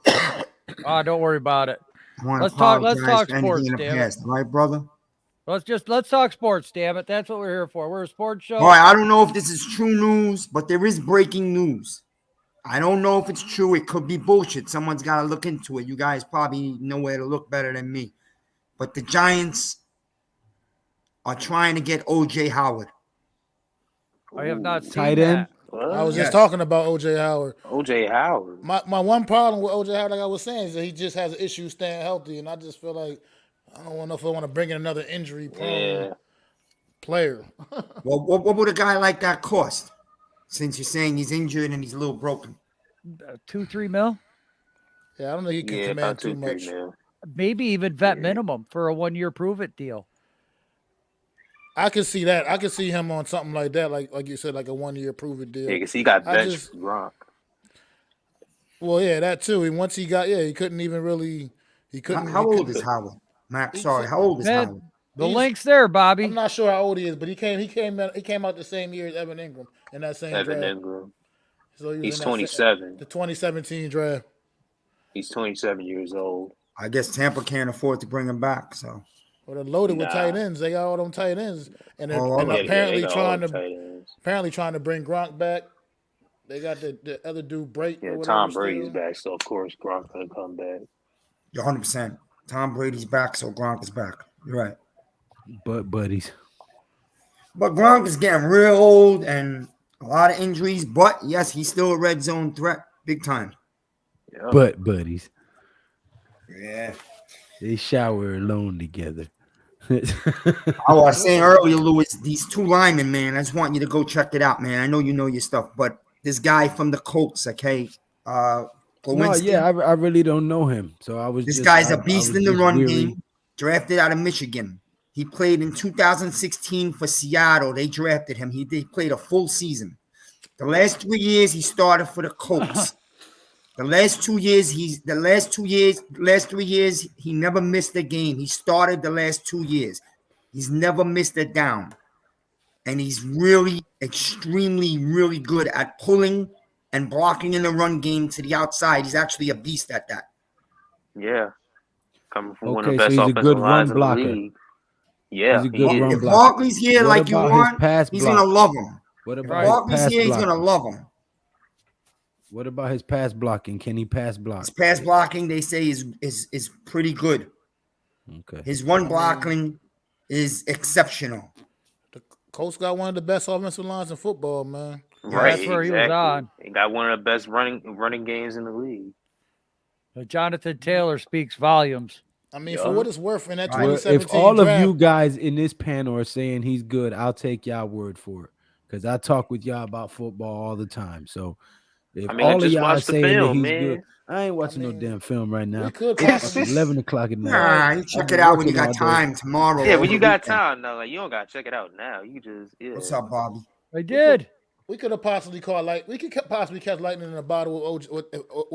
Oh, don't worry about it. I want to Let's talk apologize for sports, anything in the damn it. past. All right, brother? Let's talk sports, damn it. That's what we're here for. We're a sports show. All right, I don't know if this is true news, but there is breaking news. I don't know if it's true. It could be bullshit. Someone's got to look into it. You guys probably know where to look better than me. But the Giants are trying to get O.J. Howard. I have not seen Tight end? that. What? I was Yes. just talking about O.J. Howard. OJ Howard. My one problem with O.J. Howard, like I was saying, is that he just has an issue staying healthy, and I just feel like I don't know if I want to bring in another injury-prone Yeah. player. Well, what would a guy like that cost? Since you're saying he's injured and he's a little broken. 2-3 mil, Yeah, I don't think he can Yeah, command about too 2-3 much. mil. maybe even vet minimum for a 1 year prove it deal. I can see that. I can see him on something like that, like you said, like a 1 year prove it deal. Yeah, because he got I benched just- for Gronk. Well, yeah, that too. And once he got, he couldn't even really. He couldn't. How He old couldn't. is Howard? Mac, He's, sorry. How old is Man, Howard? the he's. link's there, I'm Bobby. not sure how old he is, but he came out the same year as Evan Ingram in that same Evan draft. Ingram. So he was He's in 27. the 2017 draft. He's 27 years old. I guess Tampa can't afford to bring him back. So, Well, they're loaded with tight Nah. ends. They got all them tight ends, and they're Oh, and all right. Yeah, they apparently got all trying the to tight ends. bring Gronk back. They got the other dude Brait or Yeah, whatever. Tom Brady's still. back, so of course Gronk's gonna come back. you're 100%. Tom Brady's back, so Gronk is back. You're right. But buddies. But Gronk is getting real old and a lot of injuries. But yes, he's still a red zone threat, big time. Yeah. But buddies. Yeah. They shower alone together. I was saying earlier, Lewis, these two linemen, man, I just want you to go check it out, man. I know you know your stuff, but this guy from the Colts, okay, No, Glowinski, yeah, I really don't know him. So I was this just guy's I a beast was in the just run weary. game, drafted out of Michigan. He played in 2016 for Seattle. They drafted him. He played a full season. The last 3 years, he started for the Colts. The last 3 years, he never missed a game. He started the last 2 years. He's never missed a down. And he's really extremely, really good at pulling and blocking in the run game to the outside. He's actually a beast at that. Yeah. Coming from one of Okay, the so best he's a offensive good run lines in the blocker. league. Yeah, He's a he good is. run If blocker. Barkley's here What like you about his want, pass he's going to block? love him. What If about his Barkley's pass here, he's going to blocking? love him. What about his pass blocking? Can he pass block? His pass blocking, they say, is pretty good. Okay. His run blocking is exceptional. The Colts got one of the best offensive lines in football, man. Right, that's where exactly. he was on. He got one of the best running games in the league. Jonathan Taylor speaks volumes. I mean, Yeah. for what it's worth, in that Right. Well, 2017 if all draft, of you guys in this panel are saying he's good, I'll take y'all word for it. Because I talk with y'all about football all the time. So if I mean, I all of just y'all are watched the saying that film, he's man. good, I ain't watching mean, no damn film right now. we could It's possibly 11 o'clock at night. Nah, you I've check been it out when you working got all day. time tomorrow. Yeah, over when you the got weekend. time, no, like you don't gotta check it out now. You just What's up, Bobby? I did. we could have possibly caught possibly catch lightning in a bottle with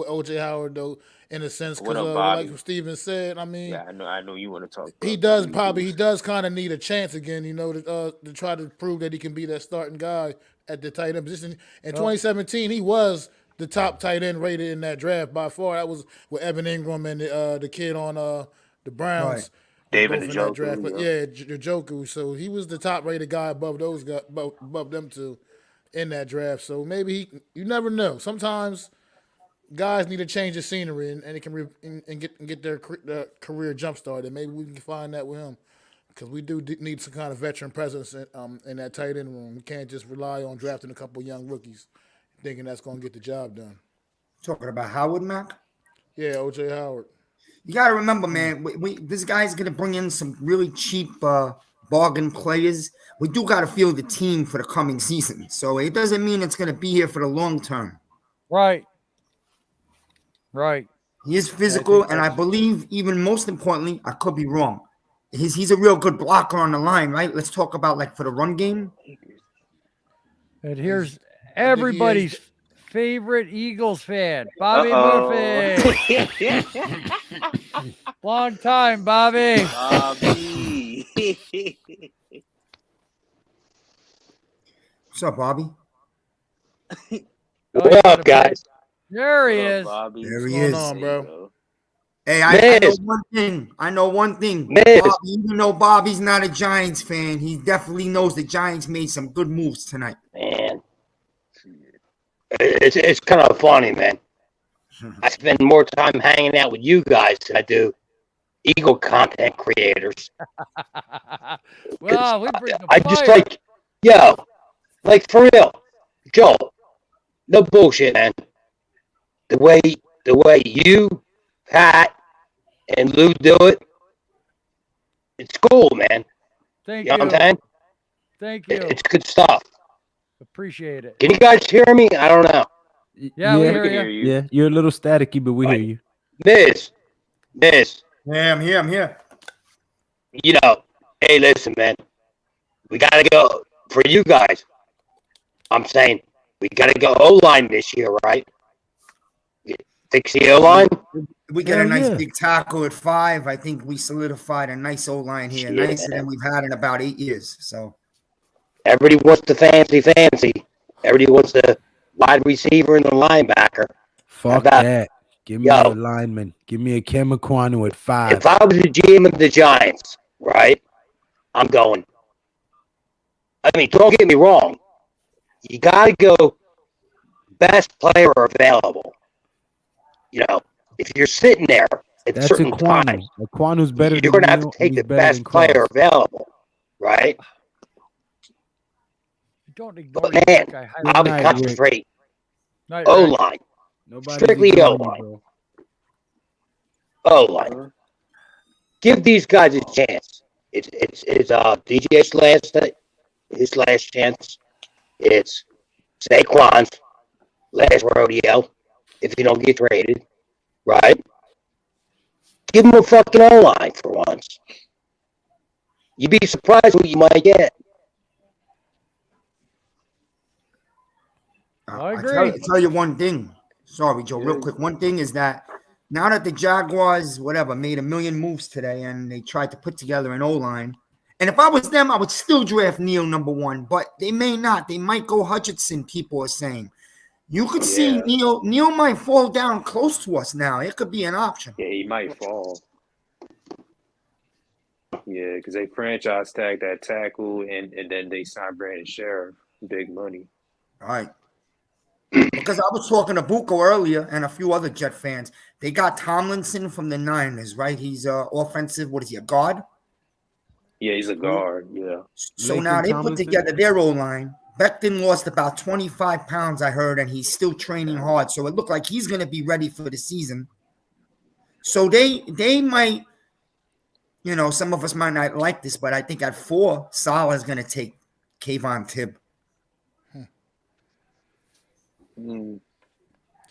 OJ Howard though, in a sense, What because up, Bobby? like Steven said, I mean, Yeah, I know you want to talk. he about does kind of need a chance again, to try to prove that he can be that starting guy at the tight end position. In 2017, he was the top tight end rated in that draft by far. That was with Evan Ingram and the kid on the Browns. Right. David Both in that Njoku, draft, but yeah. Njoku. So he was the top rated guy above those guys, above them two, in that draft. So maybe you never know. Sometimes guys need a change of scenery and it can get their career jump started. Maybe we can find that with him because we do need some kind of veteran presence in that tight end room. We can't just rely on drafting a couple young rookies, thinking that's going to get the job done. Talking about Howard, Mac? Yeah, OJ Howard. You got to remember, man, this guy's going to bring in some really cheap bargain players. We do got to field the team for the coming season. So it doesn't mean it's going to be here for the long term. Right. Right. He is physical, and I believe, even most importantly, I could be wrong. He's a real good blocker on the line, right? Let's talk about like for the run game. And here's everybody's favorite Eagles fan, Bobby Uh-oh. Murphy. Long time, Bobby. Bobby. What's up, Bobby? What up, guys? There he What up, is. Bobby? There What's he going is. on, There you bro? go. Hey, I know Miz. one thing. I know one thing. Miz. Bobby, even though Bobby's not a Giants fan, he definitely knows the Giants made some good moves tonight. Man, it's kind of funny, man. I spend more time hanging out with you guys than I do Eagle content creators. Well, we bring the I just fire. like for real, Joel. No bullshit, man. The way you, Pat, and Lou do it, it's cool, man. Thank You know what you. I'm saying? Thank you. It's good stuff. Appreciate it. Can you guys hear me? I don't know. Yeah, we We hear can you. hear you. Yeah, you're a little staticky, but we hear you. Miz, Yeah, I'm here. you know, hey, listen, man. We got to go for you guys. I'm saying we got to go O-line this year, right? Fix the O-line? We get a Hell nice yeah. big tackle at 5. I think we solidified a nice O-line here, Shit, nicer man. than we've had in about 8 years. So Everybody wants the fancy. Everybody wants the wide receiver and the linebacker. Fuck about- that. Give me Yo. a lineman. Give me a Ken McQuanu at 5. If I was the GM of the Giants, right, I'm going. I mean, don't get me wrong. You got to go best player available. You know, if you're sitting there at That's certain Aquanu. times, Aquanu's better you're than going to have Neal, to take and the he's better than best player Cross. available, right? Don't ignore But you, man, that guy. I would Night, Rick. concentrate Night, Rick. O-line, Nobody's strictly ignoring O-line. you, bro. O-line. Give these guys a chance. It's DJ's his last chance. It's Saquon's last rodeo if you don't get traded, right? Give him a fucking O-line for once. You'd be surprised what you might get. I I agree. tell you one thing. Sorry, Joe, real quick. One thing is that now that the Jaguars, made a million moves today and they tried to put together an O-line, and if I was them, I would still draft Neal number 1, but they may not. They might go Hutchinson, people are saying. You could see Neal might fall down close to us now. It could be an option. Yeah, he might fall. Yeah, because they franchise tag that tackle and then they signed Brandon Sheriff. Big money. All right. Because I was talking to Buko earlier and a few other Jet fans. They got Tomlinson from the Niners, right? He's offensive. What is he, a guard? Yeah, he's a guard. Yeah. So Laken now they Tomlinson? put together their O-line. Becton lost about 25 pounds, I heard, and he's still training hard. So it looked like he's going to be ready for the season. So they might, some of us might not like this, but I think at 4, Salah is going to take Kayvon Tibb.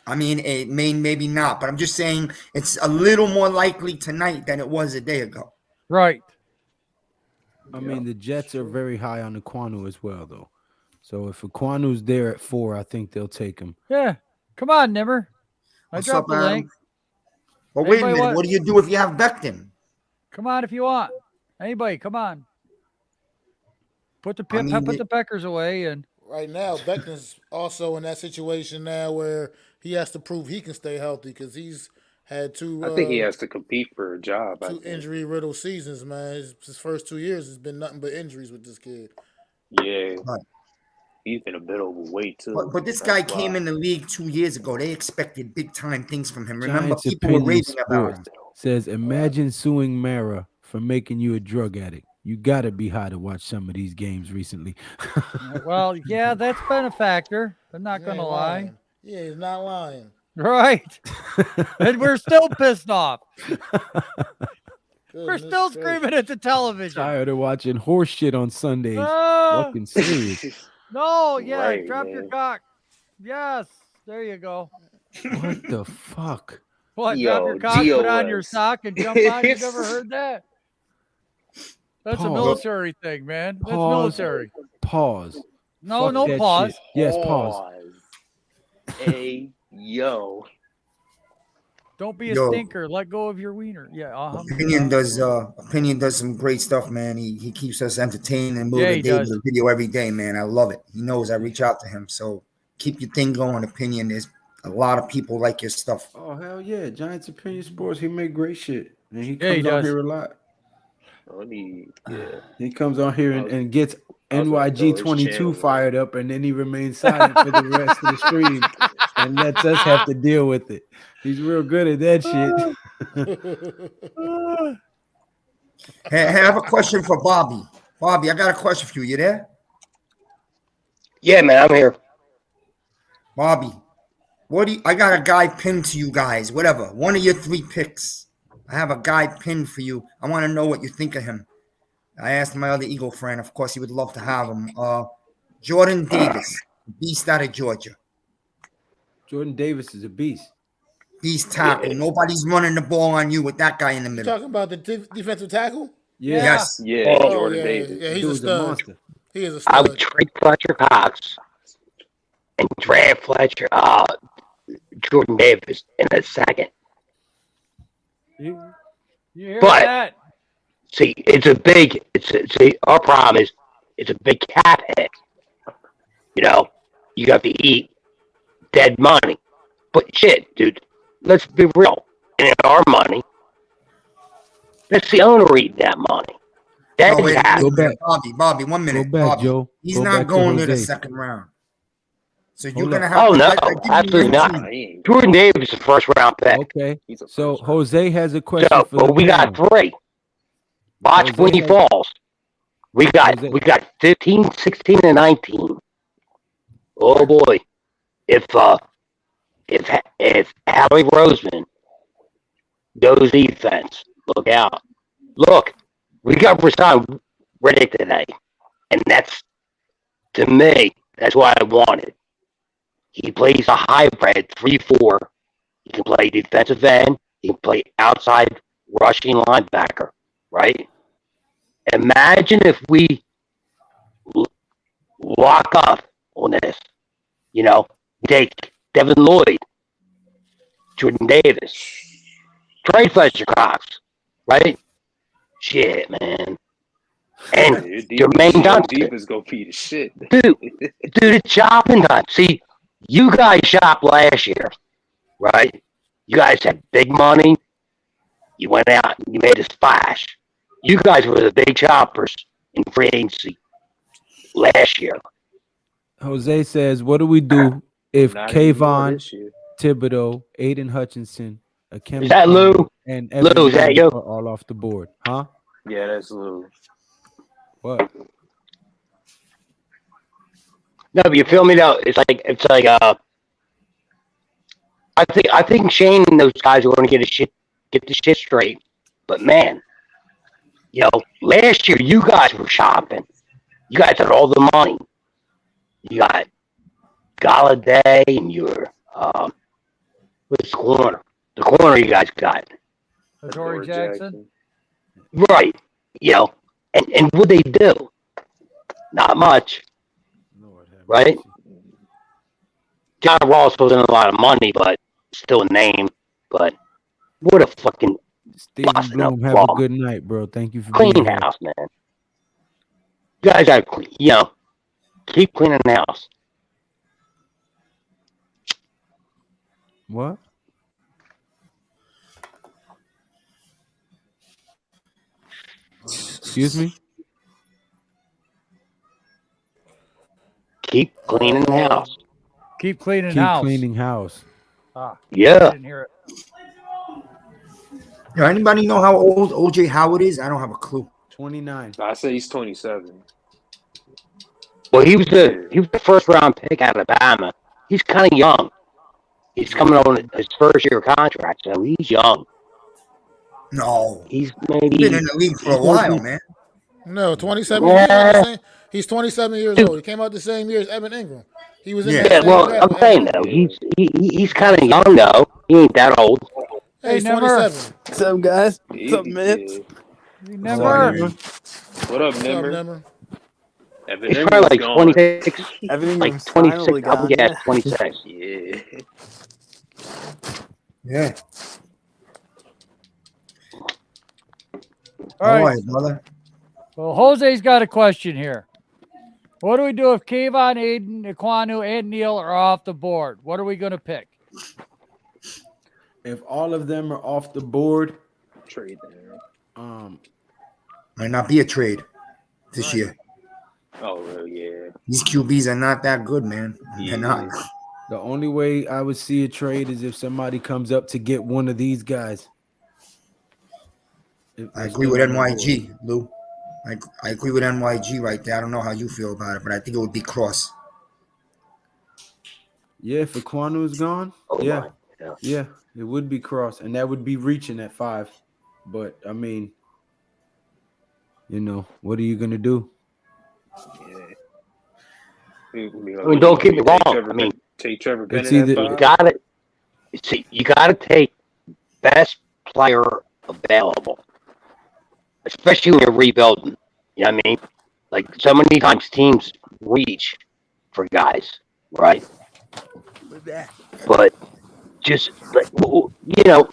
I mean, it maybe not, but I'm just saying it's a little more likely tonight than it was a day ago. Right. I mean, the Jets are very high on Aquanu as well, though. So if Aquanu's there at 4, I think they'll take him. Yeah. Come on, Nimmer. I What's dropped up, the Adam? link. But wait a Anybody minute. want- What do you do if you have Becton? Come on if you want. Anybody, come on. Put the put the Peckers away and Right now, Beckton's also in that situation now where he has to prove he can stay healthy because he's had two. I think he has to compete for a job. Two injury-riddled seasons, man. His first 2 years has been nothing but injuries with this kid. Yeah. Right. He's been a bit overweight, too. But this guy came in the league 2 years ago. They expected big-time things from him. Remember, Giants people were Opinion raving about him. Sports says, imagine suing Mara for making you a drug addict. You got to be high to watch some of these games recently. well, yeah, that's been a factor. I'm not He going to ain't lie. lying. Yeah, he's not lying. Right. And we're still pissed off. We're Goodness still gracious. screaming at the television. Tired of watching horse shit on Sundays. Ah! Fucking serious. No, yeah, Right, drop your man. cock. Yes, there you go. What the fuck? What, Yo, drop your cock, put on your GOS. sock, and jump on? You never heard that? That's a Pause. military thing, man. That's Pause. military. Pause. No, Fuck no that pause. shit. Yes, pause. Hey, yo. Don't be a Yo. stinker. Let go of your wiener. Yeah, Opinion does some great stuff, man. He keeps us entertained and Yeah, he motivated does. with a video every day, man. I love it. He knows I reach out to him. So keep your thing going, Opinion. There's a lot of people like your stuff. Oh, hell yeah. Giants Opinion Sports, he make great shit. And he Yeah, he comes on does. here a lot. Yeah. He comes on here and gets I was gonna throw his NYG22 channel, fired up, and then he remains silent for the rest of the stream and lets us have to deal with it. He's real good at that shit. Hey, I have a question for Bobby. Bobby, I got a question for you. You there? Yeah, man, I'm here. Bobby, I got a guy pinned to you guys, whatever. One of your 3 picks. I have a guy pinned for you. I want to know what you think of him. I asked my other Eagle friend. Of course, he would love to have him. Jordan Davis, beast out of Georgia. Jordan Davis is a beast. Beast tackle. Nobody's running the ball on you with that guy in the You middle. talking about the defensive tackle? Yeah. Yes. Yeah, Oh, Jordan yeah, Davis. yeah, he's a Dude's a stud. monster. He is a I would stud. trade Fletcher Cox and draft Fletcher. Jordan Davis in a second. You hear But that? see, see, our problem is it's a big cap hit. You know, you have to eat dead money. But shit, dude, let's be real. And our money, let's the owner eat that money. No, Dead wait a cap. Go minute, back. Bobby, 1 Go minute, back, Bobby. Joe. He's Go not back to going to the Jose. second round. So you're Hold gonna up. have Oh to. no, I give you absolutely your not. team. He ain't Jordan going. Davis is a first round pick. Okay. He's a So first round. Jose has a question So, for the but we got panel. three. Watch Jose when he has falls. We Jose. got 15, 16, and 19. Oh boy. If if Howie Roseman goes defense, look out. Look, we got Rasan Riddick today. And that's to me, that's what I wanted. He plays a hybrid 3-4. He can play defensive end, he can play outside rushing linebacker, right? Imagine if we lock up on this. You know, take Devin Lloyd, Jordan Davis, trade Fletcher Cox, right? Shit, man. And Your Jermaine Johnson. defense gonna feed the shit. Dude, it's shopping time. See, you guys shopped last year, right? You guys had big money. You went out and you made a splash. You guys were the big shoppers in free agency last year. Jose says, what do we do if Not anymore Kayvon, this year. Thibodeau, Aiden Hutchinson, Akem Is that Thomas, Lou? and Evan Lou, is that Ingram you? are all off the board? Huh? Yeah, that's Lou. What? No, but you feel me though? It's like I think Shane and those guys are going to get the shit straight. But man, you know, last year you guys were shopping. You guys had all the money. You got Galladay and your what's the corner? The corner you guys got. Adoree Jackson. Right. You know, and what they do? Not much, Lord have right? mercy. John Ross wasn't a lot of money, but still a name. But what a fucking Stephen busting up Bloom, have a bum. good night, bro. Thank you for Clean being here. house, man. You guys got to clean, you know, keep cleaning the house. What? Excuse me? Keep cleaning the house. Keep cleaning Keep house. cleaning house. Ah, I Yeah. didn't hear it. Yo, anybody know how old OJ Howard is? I don't have a clue. 29. I say he's 27. Well, he was the first round pick out of Alabama. He's kind of young. He's coming on his first year contract, so he's young. No, He's he's maybe been in the league for a while, man. No, 27. He came out the Yeah. same. He's 27 years old. He came out the same year as Evan Ingram. He was in Yeah. that Yeah, same well, draft I'm with saying Evan though, Ingram. he's kind of young though. He ain't that old. Hey, he's Hey, 27. What's up, guys? What's up, man? You How are never. you? What up, What's up, Nimmer? Nimmer? Evan He's Ingram's probably like gone. 26, Evan like Ingram's 26. finally gone. Yeah, Yeah. 26. Yeah. Yeah. All All right. right, brother. Well, Jose's got a question here. What do we do if Kayvon, Aiden, Iquanu, and Neal are off the board? What are we going to pick? If all of them are off the board, Trade there. Might not be a trade this year. Oh, well, yeah. These QBs are not that good, man. They're not. the only way I would see a trade is if somebody comes up to get one of these guys. If I they're agree still with on the board. NYG, Lou. I agree with NYG right there. I don't know how you feel about it, but I think it would be Cross. Yeah, if Aquanu is gone, Oh yeah, my. Yeah. yeah, it would be Cross, and that would be reaching at 5. But I mean, you know, what are you gonna do? Yeah. I mean, don't get me wrong. I mean, Take Trevor It's Bennett either- at you 5. gotta see. You gotta take best player available, especially when you're rebuilding. You know what I mean? Like so many times teams reach for guys, right? But just like,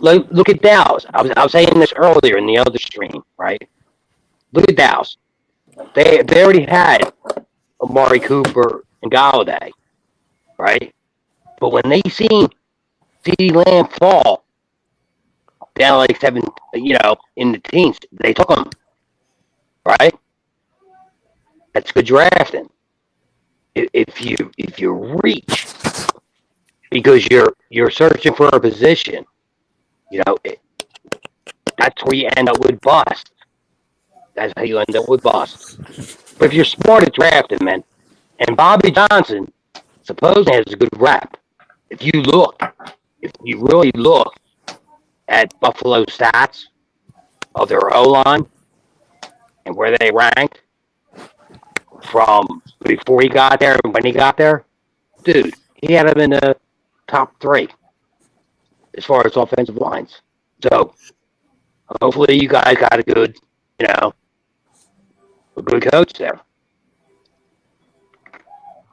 like, look at Dallas. I was saying this earlier in the other stream, right? Look at Dallas. They already had Amari Cooper and Galladay, right? But when they seen CeeDee Lamb fall down like 7, in the teens, they took him, right? That's good drafting. If you reach because you're searching for a position, that's where you end up with bust. That's how you end up with bust. But if you're smart at drafting, man, and Bobby Johnson supposedly has a good rep. If you really look at Buffalo stats of their O line and where they ranked from before he got there and when he got there, dude, he had him in the top 3 as far as offensive lines. So hopefully you guys got a good coach there.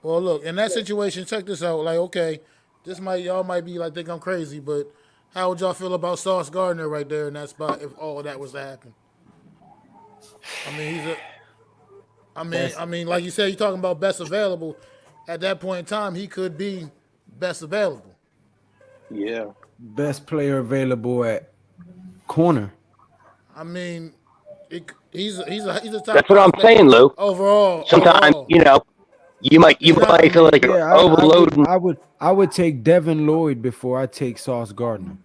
Well, look, in that situation, check this out. Like, okay, y'all might be like think I'm crazy, but how would y'all feel about Sauce Gardner right there in that spot if all of that was to happen? I mean, like you said, you're talking about best available. At that point in time, he could be best available. Yeah. Best player available at corner. I mean, he's a top That's what I'm prospect saying, Lou. overall. Sometimes, you might feel like you're overloading. I would take Devin Lloyd before I take Sauce Gardner.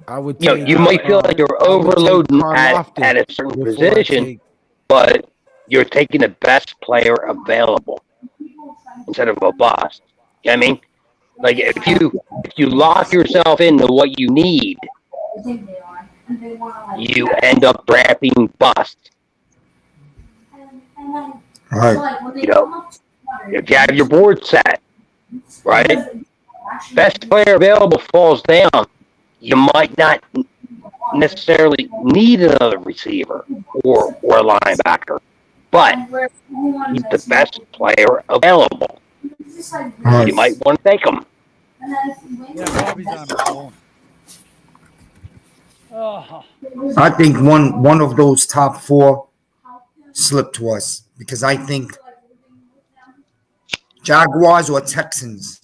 I would take. You might feel like you're overloading at a certain position, but you're taking the best player available instead of a bust. You know what I mean? Like if you lock yourself into what you need, you end up drafting bust. Right. If you have your board set, right? Best player available falls down. You might not necessarily need another receiver or a linebacker, but he's the best player available. Right. You might want to take him. Yeah, Bobby's on the phone. Oh. I think one of those top 4 slipped to us because I think Jaguars or Texans,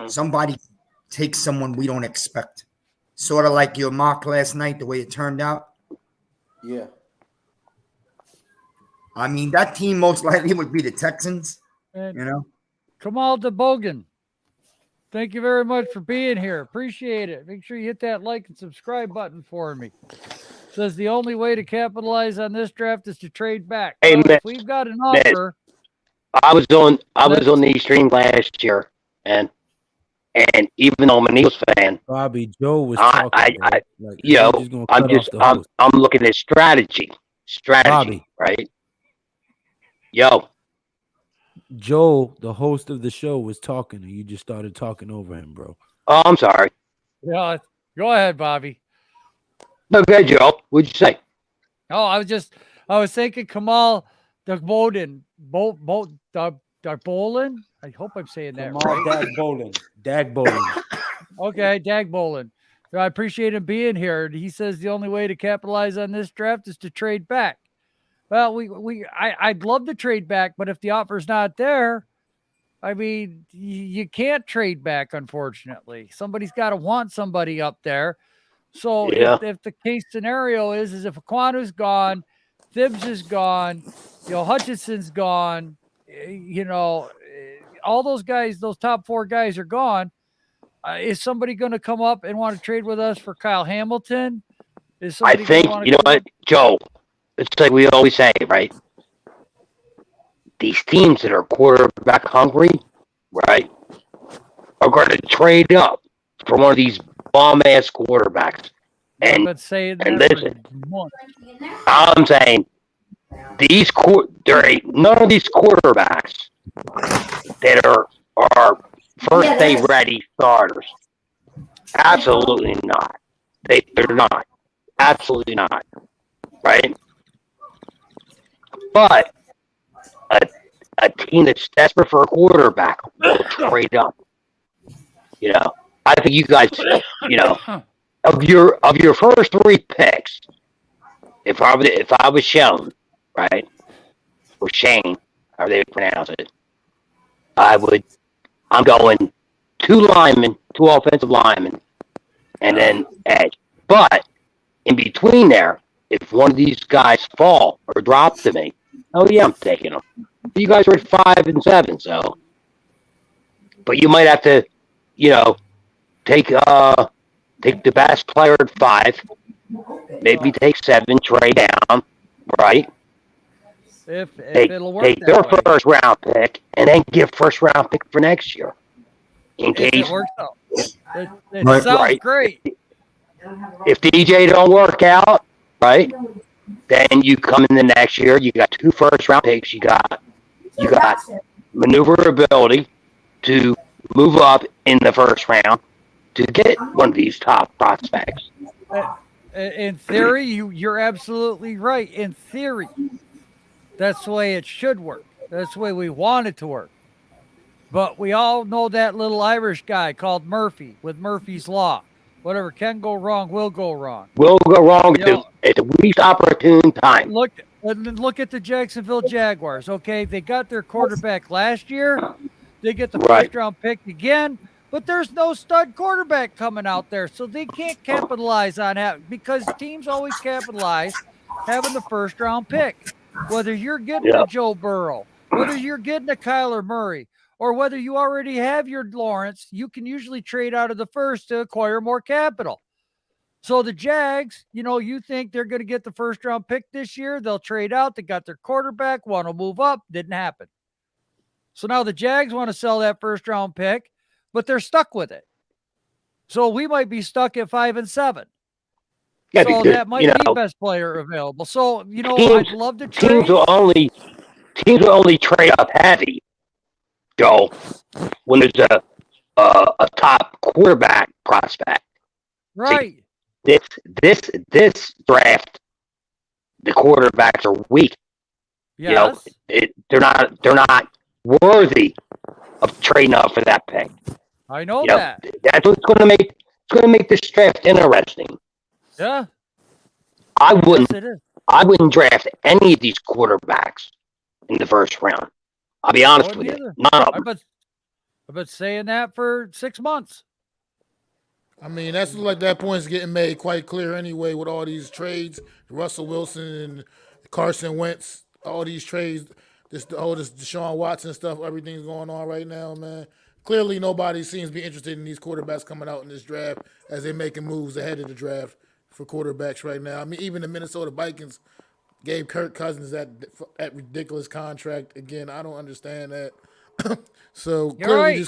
somebody takes someone we don't expect. Sort of like your mock last night, the way it turned out. Yeah. I mean, that team most likely would be the Texans. And Kamal DeBogan, thank you very much for being here. Appreciate it. Make sure you hit that like and subscribe button for me. Says the only way to capitalize on this draft is to trade back. Hey, well, Mitch, if we've got an offer. I was on the stream last year, and even though I'm an Eagles fan, Bobby Joe was talking. I'm looking at strategy, Bobby. Right? Yo, Joe, the host of the show, was talking, and you just started talking over him, bro. Oh, I'm sorry. Yeah, go ahead, Bobby. Okay, Joe, what'd you say? Oh, I was thinking Kamal DeBogan, Darbolin. I hope I'm saying that right. Dag Bolin. Okay, Dag Bolin. I appreciate him being here. He says the only way to capitalize on this draft is to trade back. Well, I'd love to trade back, but if the offer's not there, I mean, you can't trade back, unfortunately. Somebody's got to want somebody up there. So if the case scenario is if Aquanu's gone, Thibs is gone, Hutchinson's gone, all those guys, those top 4 guys are gone. Is somebody going to come up and want to trade with us for Kyle Hamilton? I think, you know what, Joe, it's like we always say, right? These teams that are quarterback hungry, right, are going to trade up for one of these bomb-ass quarterbacks. And listen, I'm saying none of these quarterbacks that are first day ready starters. Absolutely not. They're not. Absolutely not. Right? But a team that's desperate for a quarterback will trade up. I think you guys, you know, of your first three picks, if I was shown, right, or Shane, how they pronounce it, I would. I'm going two linemen, two offensive linemen, and then edge. But in between there, if one of these guys fall or drop to me, oh yeah, I'm taking them. You guys are at 5 and 7, so. But you might have to, you know, take take the best player at 5, maybe take 7, trade down, right? If Take it'll work take their that way. first round pick and then give first round pick for next year, in If case it works out. It Right. sounds Right. great. if DJ don't work out, right? Then you come in the next year. You got 2 first round picks. You got maneuverability to move up in the first round to get one of these top prospects. In theory, you're absolutely right. In theory, that's the way it should work. That's the way we want it to work. But we all know that little Irish guy called Murphy with Murphy's Law. Whatever can go wrong will go wrong. We'll go wrong You know, at the least opportune time. look at the Jacksonville Jaguars. Okay, they got their quarterback last year. They get the Right. first round pick again, but there's no stud quarterback coming out there, so they can't capitalize on that because teams always capitalize having the first round pick. Whether you're getting Yeah. a Joe Burrow, whether you're getting a Kyler Murray, or whether you already have your Lawrence, you can usually trade out of the first to acquire more capital. So the Jags, you think they're going to get the first round pick this year. They'll trade out. They got their quarterback, want to move up. Didn't happen. So now the Jags want to sell that first round pick, but they're stuck with it. So we might be stuck at 5 and 7. Yeah, So because, that might be best player available. So, teams I'd love to trade. teams will only trade up heavy, Joe, when there's a top quarterback prospect. Right. This draft, the quarterbacks are weak. Yes. They're not worthy of trading up for that pick. I know that. That's what's going to make this draft interesting. Yeah. I wouldn't Yes, it is. I wouldn't draft any of these quarterbacks in the first round. I'll be honest with you. Either. None of them. I've been saying that for 6 months. I mean, that's like that point's getting made quite clear anyway with all these trades. Russell Wilson and Carson Wentz, all these trades, this Deshaun Watson stuff, everything's going on right now, man. Clearly, nobody seems to be interested in these quarterbacks coming out in this draft as they're making moves ahead of the draft for quarterbacks right now. I mean, even the Minnesota Vikings gave Kirk Cousins that ridiculous contract. Again, I don't understand that. So You're clearly, right.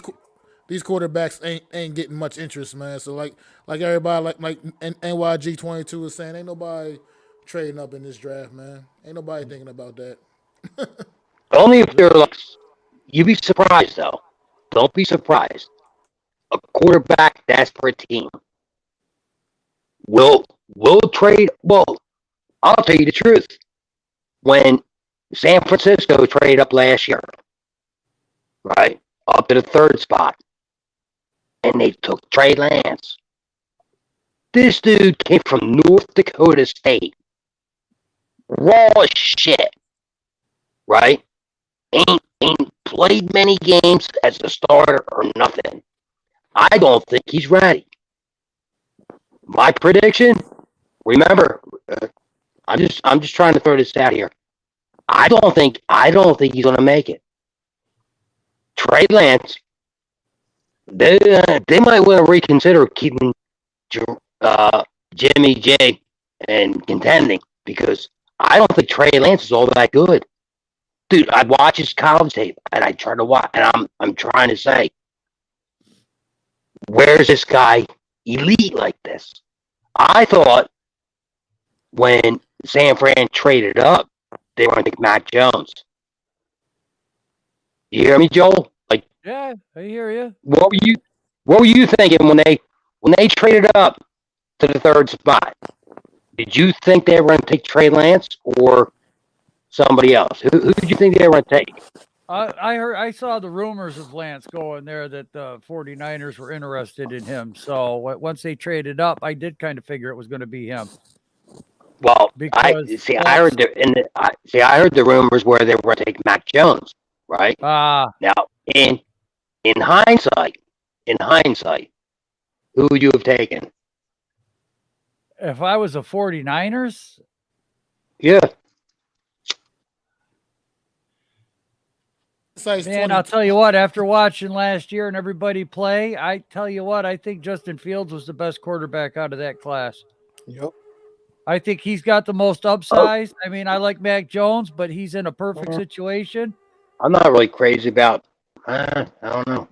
these quarterbacks ain't getting much interest, man. So like everybody like NYG22 is saying, ain't nobody trading up in this draft, man. Ain't nobody thinking about that. Only if they're like, you'd be surprised though. Don't be surprised. A quarterback desperate team will trade. Well, I'll tell you the truth. When San Francisco traded up last year, right, up to the 3rd spot, and they took Trey Lance. This dude came from North Dakota State. Raw as shit. Right? Ain't played many games as a starter or nothing. I don't think he's ready. My prediction, remember, I'm just trying to throw this out here. I don't think he's gonna make it. Trey Lance, they might want to reconsider keeping Jimmy J and contending because I don't think Trey Lance is all that good. Dude, I watch his college tape and I try to watch, and I'm trying to say, where's this guy elite like this? I thought when San Fran traded up, they were going to take Mac Jones. You hear me, Joel? Like, Yeah, I hear you. what were you thinking when they traded up to the 3rd spot? Did you think they were going to take Trey Lance or somebody else? Who did you think they were going to take? I saw the rumors of Lance going there that the 49ers were interested in him. So once they traded up, I did kind of figure it was going to be him Well, I because see. I heard I heard the rumors where they were going to take Mac Jones, right? ah Now, in in hindsight, in hindsight, who would you have taken? if I was a 49ers, Yeah, Size man, 20. I'll tell you what, after watching last year and everybody play, I tell you what, I think Justin Fields was the best quarterback out of that class. Yep. I think he's got the most upside. I mean, I like Mac Jones, but he's in a perfect situation. I'm not really crazy about. I don't know.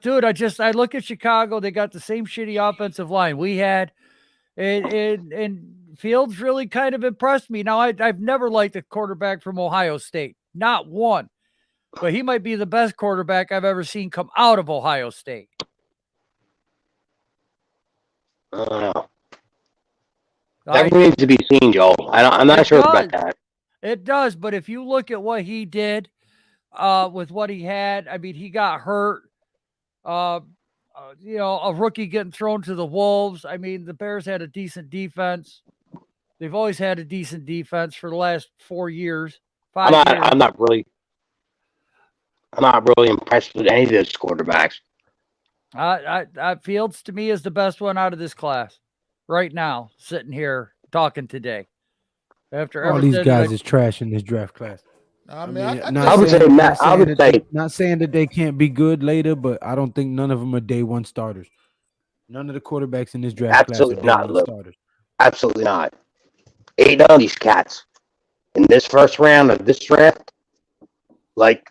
Dude, I look at Chicago. They got the same shitty offensive line we had, and Fields really kind of impressed me. Now, I've never liked a quarterback from Ohio State, not one, but he might be the best quarterback I've ever seen come out of Ohio State. I don't know. That remains to be seen, Joel. I'm not sure about that. It does, but if you look at what he did with what he had, I mean, he got hurt. A rookie getting thrown to the wolves. I mean, the Bears had a decent defense. They've always had a decent defense for the last 4 years, 5 years. I'm not really impressed with any of those quarterbacks. Fields to me is the best one out of this class right now, sitting here talking today. After all these guys is trash in this draft class. I mean, I would say not saying that they can't be good later, but I don't think none of them are day one starters. None of the quarterbacks in this draft class are day one starters. Absolutely not. 8 of these cats in this first round of this draft, like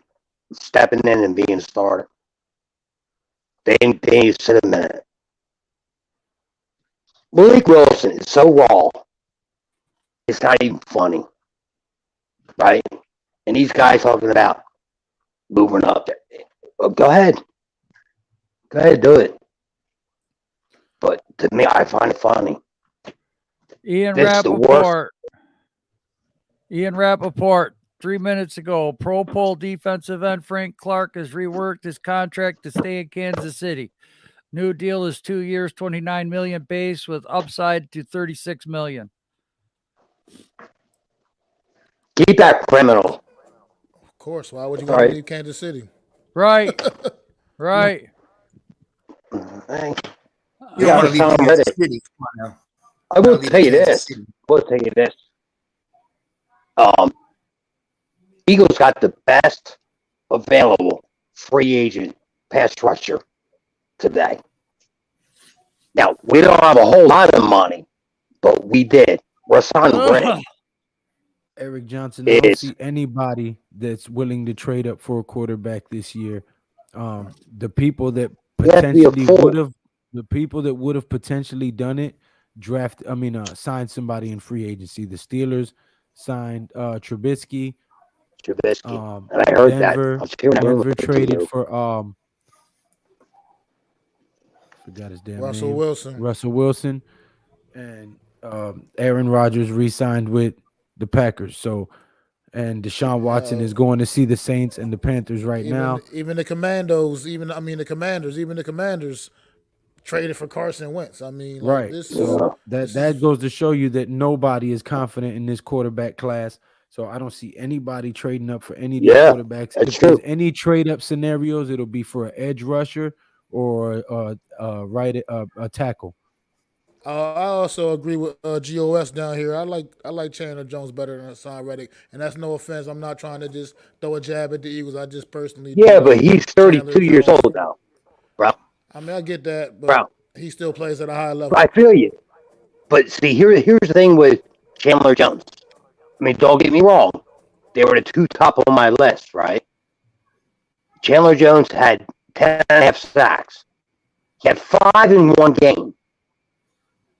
stepping in and being a starter. They need to sit a minute. Malik Wilson is so raw. It's not even funny, right? And these guys talking about moving up. Well, go ahead, do it. But to me, I find it funny. Ian Rappaport, 3 minutes ago, Pro Bowl defensive end Frank Clark has reworked his contract to stay in Kansas City. New deal is 2 years, $29 million base with upside to $36 million. Keep that criminal. Of course. Why would you want to leave Kansas City? Right. Right. You don't want to leave Kansas City. Come on now. I will tell you this. Eagles got the best available free agent pass rusher today. Now, we don't have a whole lot of money, but we did. Rashawn Reddick. Eric Johnson, I don't see anybody that's willing to trade up for a quarterback this year. The people that potentially would have potentially done it, signed somebody in free agency. The Steelers signed Trubisky. And I heard Denver traded for forgot his damn Russell name. Wilson. Russell Wilson. And Aaron Rodgers re-signed with the Packers. So, and Deshaun Watson is going to see the Saints and the Panthers now. Even the Commanders traded for Carson Wentz. I mean, right. This that goes to show you that nobody is confident in this quarterback class. So I don't see anybody trading up for any of the quarterbacks. If there's any trade up scenarios, it'll be for an edge rusher or a tackle. I also agree with GOS down here. I like Chandler Jones better than Hassan Reddick, and that's no offense. I'm not trying to just throw a jab at the Eagles. I just personally but he's 32 years old now, bro. I mean, I get that, but he still plays at a high level. I feel you. But see, here's the thing with Chandler Jones. I mean, don't get me wrong. They were the 2 top on my list, right? Chandler Jones had 10.5 sacks. He had 5 in one game.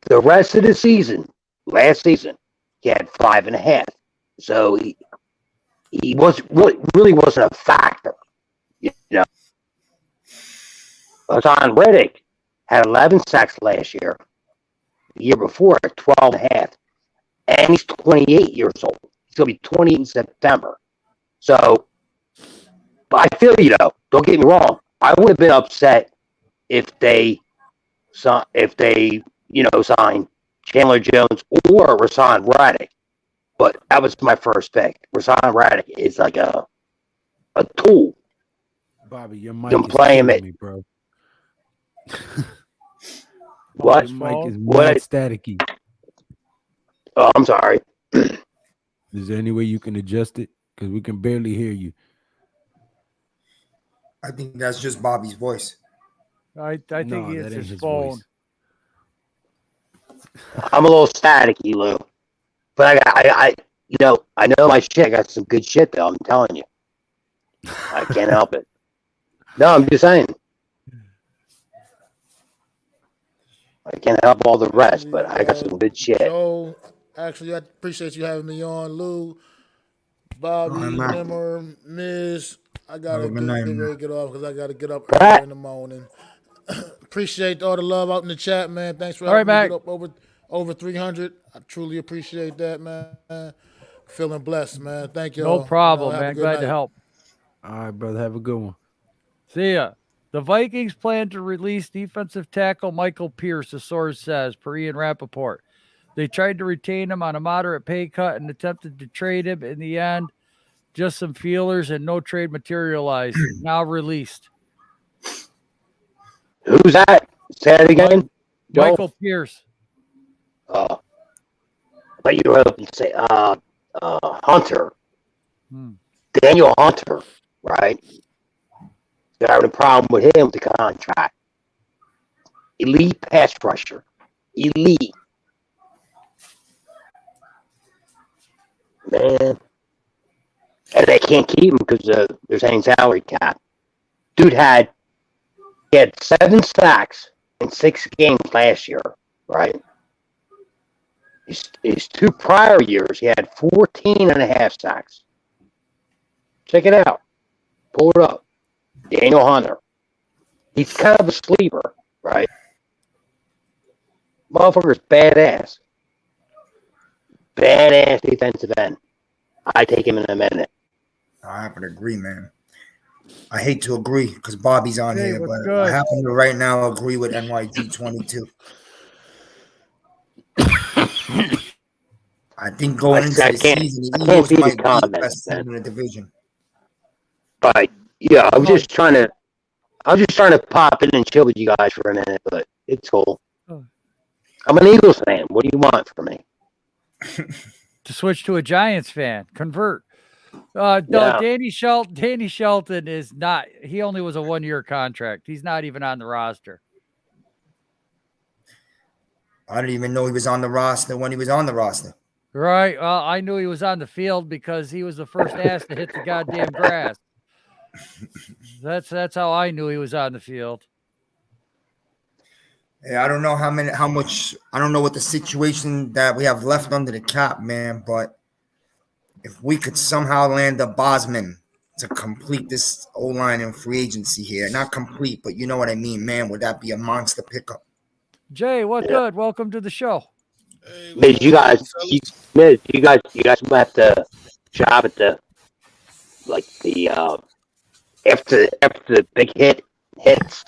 The rest of the season, last season, he had 5.5. So he really wasn't a factor. You know, Hassan Reddick had 11 sacks last year. The year before, 12.5. And he's 28 years old. He's going to be 28 in September. So But I feel you though. Don't get me wrong. I would have been upset if they signed Chandler Jones or Rashawn Reddick. But that was my first pick. Rashawn Reddick is like a tool. Bobby, your You mic can is play him killing at me, bro. what? Your mic is What? mad staticky. Oh, I'm sorry. Is there any way you can adjust it? Because we can barely hear you. I think that's just Bobby's voice. I think No, it's that ain't his his phone. voice. I'm a little staticky, Lou. But I know my shit. I got some good shit though. I'm telling you, I can't help it. No, I'm just saying. I can't help all the rest, but I got some good shit. Joe, actually, I appreciate you having me on. Lou, Bobby, man. Nimmer, Miz. I gotta Have a good night, get man. ready to get off because I gotta get up Right. early in the morning. Appreciate all the love out in the chat, man. Thanks for All right, helping me Mac. get up over 300. I truly appreciate that, man. Feeling blessed, man. Thank y'all. No problem, Have a man. good Glad night. to help. All right, brother. Have a good one. See ya. The Vikings plan to release defensive tackle Michael Pierce, the source says, per Ian Rappaport. They tried to retain him on a moderate pay cut and attempted to trade him. In the end, just some feelers and no trade materialized. Now released. Who's that? Say it again. Joel? Michael Pierce. But you were hoping to say Hunter. Daniel Hunter, right? They're having a problem with him with the contract. Elite pass rusher. Elite. Man. And they can't keep him because they're saying salary cap. Dude he had 7 sacks in 6 games last year, right? His 2 prior years, he had 14 and a half sacks. Check it out. Pull it up. Daniel Hunter. He's kind of a sleeper, right? Motherfucker's badass. Badass defensive end. I take him in a minute. I happen to agree, man. I hate to agree because Bobby's on Hey, here, what's but good? I happen to right now agree with NYG 22. I think going into the season, the Eagles might be the best team in the division. But yeah, I was just trying to pop in and chill with you guys for a minute, but it's cool. I'm an Eagles fan. What do you want from me? To switch to a Giants fan. Convert. No, Yeah. Danny Shelton is not. He only was a 1-year contract. He's not even on the roster. I didn't even know he was on the roster when he was on the roster. Right. Well, I knew he was on the field because he was the first ass to hit the goddamn grass. That's how I knew he was on the field. Yeah, I don't know how much. I don't know what the situation that we have left under the cap, man. But if we could somehow land a Bosman to complete this O-line in free agency here, not complete, but you know what I mean, man, would that be a monster pickup? Jay, what good? Welcome to the show. Hey, Miz, you guys left the job at the after the big hits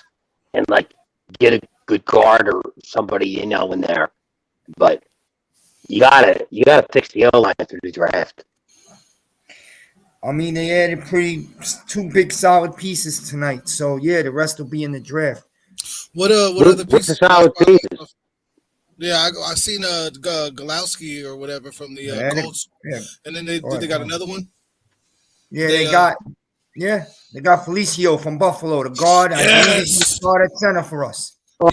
and like get a good guard or somebody in there. But you gotta fix the O-line through the draft. I mean, they added 2 big solid pieces tonight, so yeah, the rest will be in the draft. what are the What's the pieces? solid pieces? Yeah, I seen Galowski or whatever from the Colts, and then they got another one. Yeah, they got Felicio from Buffalo, the guard. I believe he's the start at center for us. No,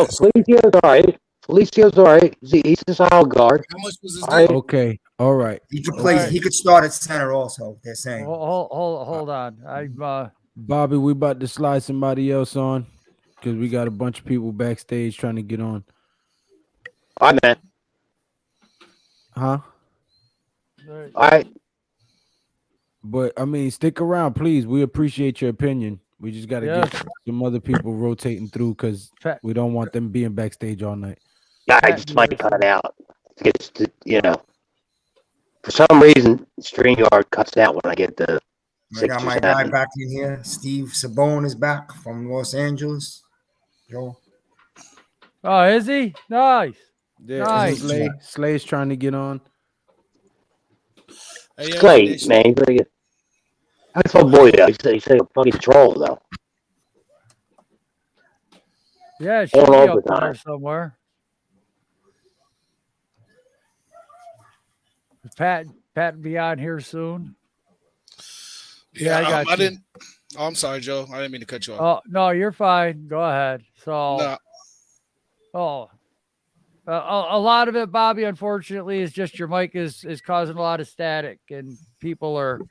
Felicio's all right. Felicio's all right. He's a solid guard. How much was his All right. deal? Okay. All right. He could play. He could start at center also. They're saying. Hold on. I'm Bobby, we about to slide somebody else on because we got a bunch of people backstage trying to get on. All right, man. Huh? All right. But I mean, stick around, please. We appreciate your opinion. We just got to get some other people rotating through because we don't want them being backstage all night. Yeah, I just might cut it out. For some reason, StreamYard cuts out when I get the I got my guy back in here. Steve Sabone is back from Los Angeles. Joe. Oh, is he? Nice. Yeah, Nice. Slay's trying to get on. Hey, yeah, Slay, Nation. man. That's my boy, though. He's a fucking troll, though. Yeah, it should All be over up the there time. somewhere. Is Pat be on here soon? Yeah, I got I you. didn't. Oh, I'm sorry, Joe. I didn't mean to cut you off. Oh no, you're fine. Go ahead. So, No, a lot of it, Bobby, unfortunately, is just your mic is causing a lot of static, and people are.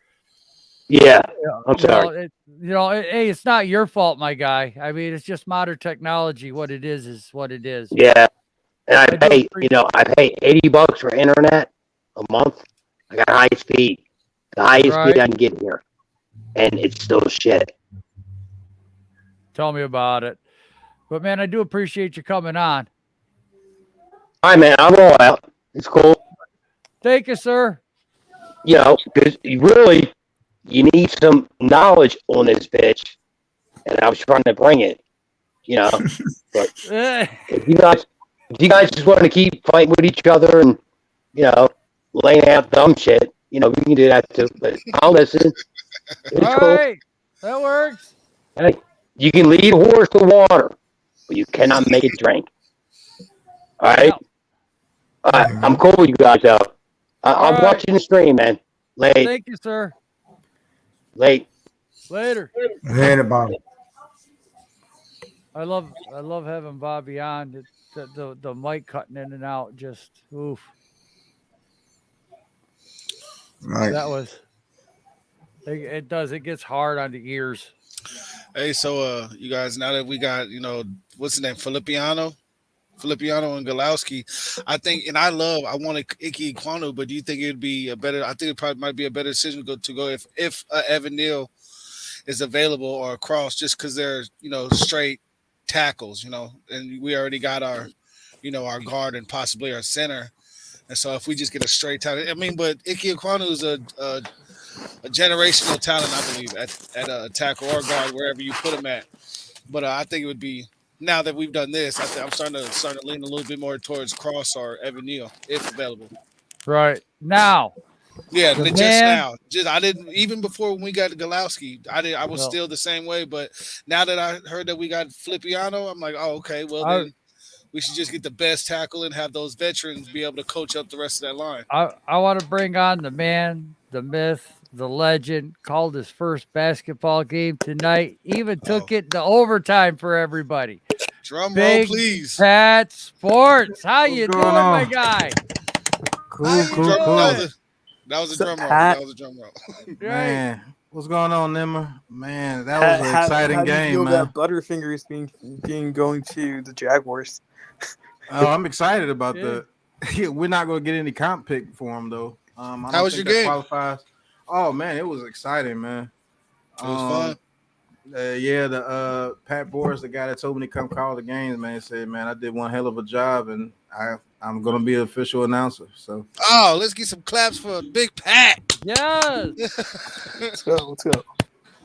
Yeah, I'm sorry. Hey, it's not your fault, my guy. I mean, it's just modern technology. What it is what it is. Yeah, and I do pay, I pay $80 for internet a month. I got high speed, the highest speed Right. I can get here, and it's still shit. Tell me about it. But man, I do appreciate you coming on. All right, man, I'll roll out. It's cool. Thank you, sir. Because you need some knowledge on this bitch, and I was trying to bring it. But if you guys just want to keep fighting with each other and laying out dumb shit, we can do that too. But I'll listen. It's All cool. right. That works. Hey, you can lead a horse to water, but you cannot make it drink. All right. Yep. All right. I'm cool with you guys out. I'm right. watching the stream, man. Late. Thank you, sir. Late. Later. Later, Bobby. I love having Bobby on. The mic cutting in and out, just oof. Right. That was. It does. It gets hard on the ears. Hey, so you guys, now that we got, what's his name, Filippiano and Galowski, I think, and I wanted Icky Kwanu, but do you think it'd be a better? I think it probably might be a better decision to go if Evan Neal is available or a cross, just because they're straight tackles, and we already got our, our guard and possibly our center, and so if we just get a straight tackle, I mean, but Icky Kwanu is a generational talent, I believe, at a tackle or guard, wherever you put him at. But I think it would be, now that we've done this, I'm starting to lean a little bit more towards Cross or Evan Neal, if available. Right now. Yeah, just now. I didn't, even before when we got Galowski, I was still the same way. But now that I heard that we got Filippiano, I'm like, oh, okay, well then we should just get the best tackle and have those veterans be able to coach up the rest of that line. I want to bring on the man, the myth, the legend, called his first basketball game tonight. Even took it to overtime for everybody. Drum Big roll, please. Pat Sports. How you doing, my guy? Cool. That was a drum roll. That was a drum roll. Man, what's going on, Nimmer? Man, that was an exciting game, do you feel man. that Butterfingers being going to the Jaguars? Oh, I'm excited about that. We're not going to get any comp pick for him though. How was your game? Qualifies. Oh man, it was exciting, man. It was fun. The Pat Boris, the guy that told me to come call the games, man, said, man, I did one hell of a job, and I'm gonna be an official announcer. So let's get some claps for Big Pat. Yes. Let's go.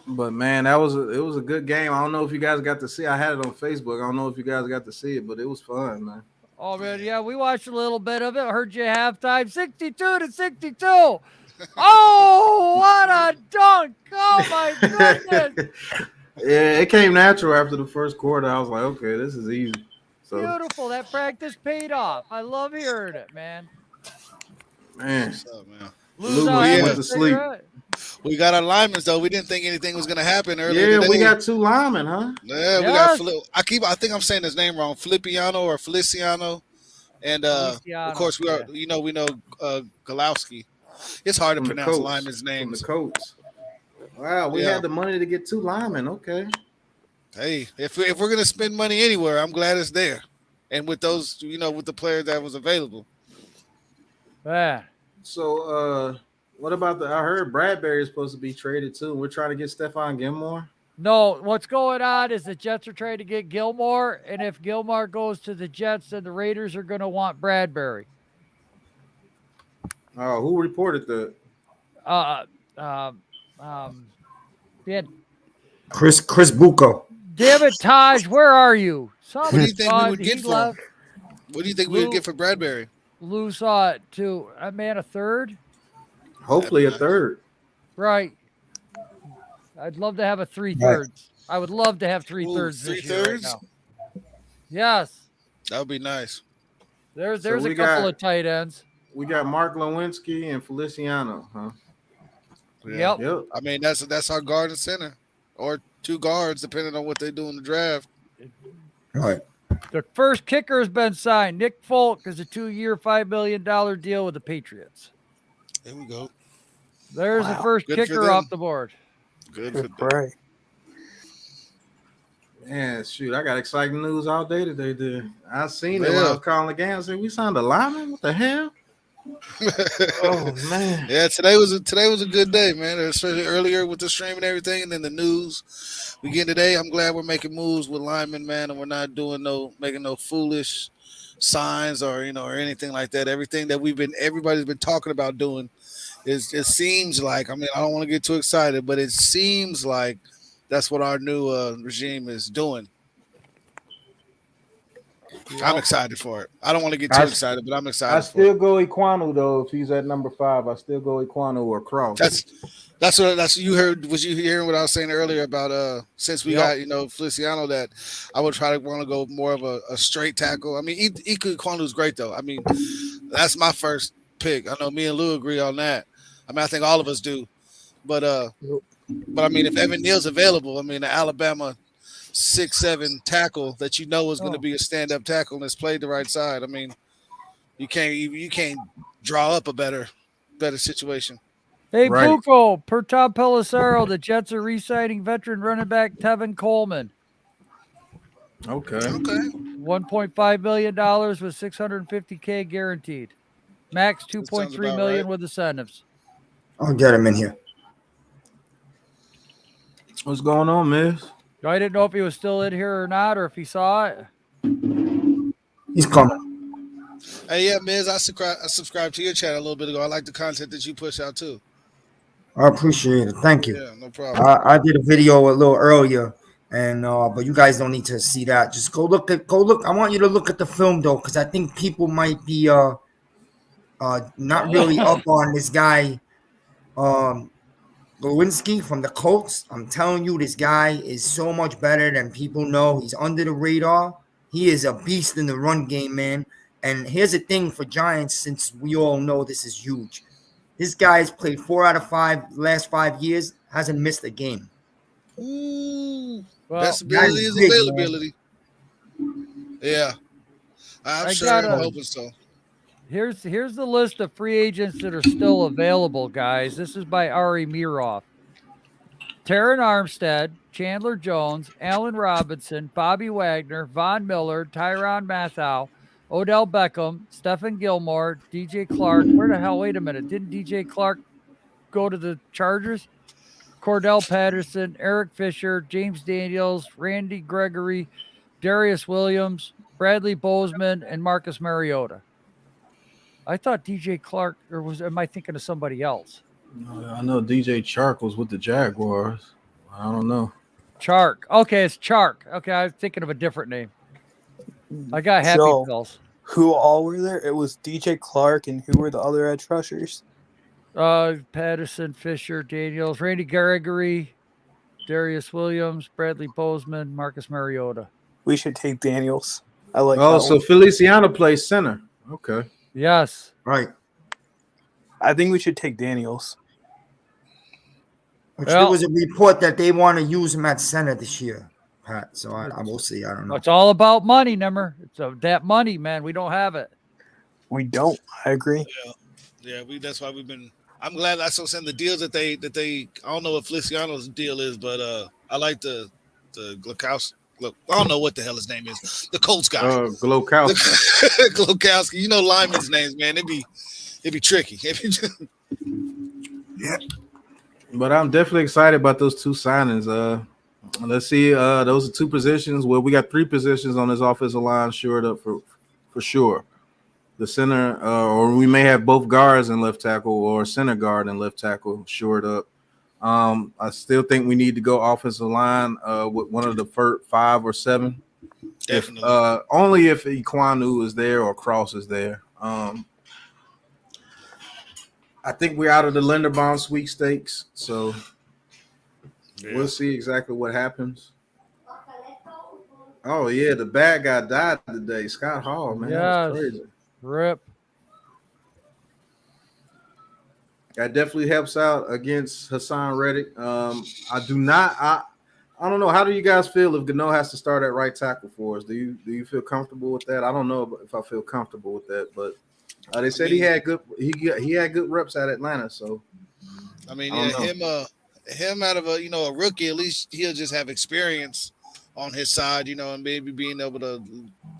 But man, it was a good game. I don't know if you guys got to see. I had it on Facebook. I don't know if you guys got to see it, but it was fun, man. Oh man, yeah, we watched a little bit of it. Heard you halftime, 62-62. Oh, what a dunk! Oh my goodness! Yeah, it came natural after the first quarter. I was like, okay, this is easy. So beautiful. That practice paid off. I love hearing it, man. Man, what's up, man? Luke went to sleep. We got our linemen though. We didn't think anything was gonna happen earlier. Yeah, today. we got two linemen, huh? Yeah, we got. I think I'm saying his name wrong. Filippiano or Feliciano, and of course we are. We know Galowski. It's hard to pronounce linemen's names. From the Colts. Wow, we had the money to get two linemen. Okay. Hey, if we're gonna spend money anywhere, I'm glad it's there, and with those, with the player that was available. Yeah. So, what about I heard Bradbury is supposed to be traded too. We're trying to get Stephon Gilmore. No, what's going on is the Jets are trying to get Gilmore, and if Gilmore goes to the Jets, then the Raiders are going to want Bradbury. Oh, who reported that? Yeah. Chris Bucco. Damn it, Taj, where are you? What do you think we Son, would get he for him? left. What do you think we would Lou, get for Bradbury? Lou saw it too. Man, a third? That'd be Hopefully a nice. third. Right. I'd love to have a three Right. thirds. I would love to have three Ooh, thirds three this year right thirds? now. Yes. That would be nice. There's So a we couple got of tight ends. we got Mark Lewinsky and Feliciano, huh? Yeah. Yep. Yep. I mean, that's our guard and center, or two guards, depending on what they do in the draft. Right. The first kicker has been signed. Nick Folk is a 2-year, $5 million deal with the Patriots. There we go. There's the Wow. first Good for kicker them. off the board. Good for Good them. Bray. Man, shoot, I got exciting news all day today, dude. I seen it when I Yeah. was calling the game. I said, we signed a lineman? What the hell? Oh man. Yeah, today was a good day, man. Especially earlier with the stream and everything, and then the news we get today. I'm glad we're making moves with linemen, man, and we're not making no foolish signs or or anything like that. Everything that everybody's been talking about doing is it seems like. I mean, I don't want to get too excited, but it seems like that's what our new regime is doing. I'm excited for it. I don't want to get too excited, but I'm excited. I for still it. go Iquanu though. If he's at number 5, I still go Iquanu or Cross. That's what you heard. Was you hearing what I was saying earlier about since we got Feliciano, that I would try to want to go more of a straight tackle. I mean, Iku Iquanu is great though. I mean, that's my first pick. I know me and Lou agree on that. I mean, I think all of us do. But I mean, if Evan Neal's available, I mean, the Alabama 6'7" tackle that is going to be a stand-up tackle and has played the right side. I mean, you can't draw up a better situation. Hey, Right. Bucco, per Tom Pelissero, the Jets are re-signing veteran running back Tevin Coleman. Okay. $1.5 million with $650K guaranteed. Max $2.3 million with incentives. I'll get him in here. What's going on, miss? I didn't know if he was still in here or not, or if he saw it. He's coming. Hey, yeah, Miz, I subscribed to your channel a little bit ago. I like the content that you push out too. I appreciate it. Thank you. Yeah, no problem. I did a video a little earlier, and but you guys don't need to see that. Just go look. I want you to look at the film though, because I think people might be not really up on this guy, Lewinsky from the Colts. I'm telling you, this guy is so much better than people know. He's under the radar. He is a beast in the run game, man. And here's the thing for Giants, since we all know this is huge. This guy's played 4 out of 5 last 5 years, hasn't missed a game. Ooh, Well, best ability is big, availability. Yeah, I'm I'm hoping so. Here's the list of free agents that are still available, guys. This is by Ari Miroff. Taron Armstead, Chandler Jones, Allen Robinson, Bobby Wagner, Von Miller, Tyron Matthau, Odell Beckham, Stephen Gilmore, DJ Clark. Where the hell? Wait a minute. Didn't DJ Clark go to the Chargers? Cordell Patterson, Eric Fisher, James Daniels, Randy Gregory, Darius Williams, Bradley Bozeman, and Marcus Mariota. I thought DJ Clark, or am I thinking of somebody else? I know DJ Chark was with the Jaguars. I don't know. Chark. Okay, it's Chark. Okay, I was thinking of a different name. I got Happy So, Pills. Who all were there? It was DJ Clark, and who were the other edge rushers? Patterson, Fisher, Daniels, Randy Gregory, Darius Williams, Bradley Bozeman, Marcus Mariota. We should take Daniels. I like Oh, that so one. Feliciano plays center. Okay. Yes. Right. I think we should take Daniels. Which there was a report that they want to use him at center this year, Pat. So I will see. I don't know. It's all about money, Nimmer. It's that money, man. We don't have it. We don't. I agree. Yeah. That's why we've been. I'm glad that's what saying the deals that they. I don't know what Feliciano's deal is, but I like the Glukowski. Look, I don't know what the hell his name is. The Colts guy. Glukowski. Glukowski. You know linemen's names, man. It'd be tricky. Yeah. But I'm definitely excited about those 2 signings. Let's see. Those are 2 positions. Well, we got 3 positions on this offensive line shored up for sure. The center, or we may have both guards and left tackle, or center guard and left tackle shored up. I still think we need to go offensive line with one of the first 5 or 7. If Definitely. only if Iquanu is there or Cross is there. I think we're out of the Linderbaum sweepstakes, so Yeah. we'll see exactly what happens. Oh yeah, the bad guy died today. Scott Hall, man, that was Yes. crazy. Rip. That definitely helps out against Hassan Reddick. I do not. I don't know. How do you guys feel if Gano has to start at right tackle for us? Do you feel comfortable with that? I don't know if I feel comfortable with that, but they said he had good. He had good reps at Atlanta, so I mean, I yeah, don't know. him out of a rookie, at least he'll just have experience on his side, and maybe being able to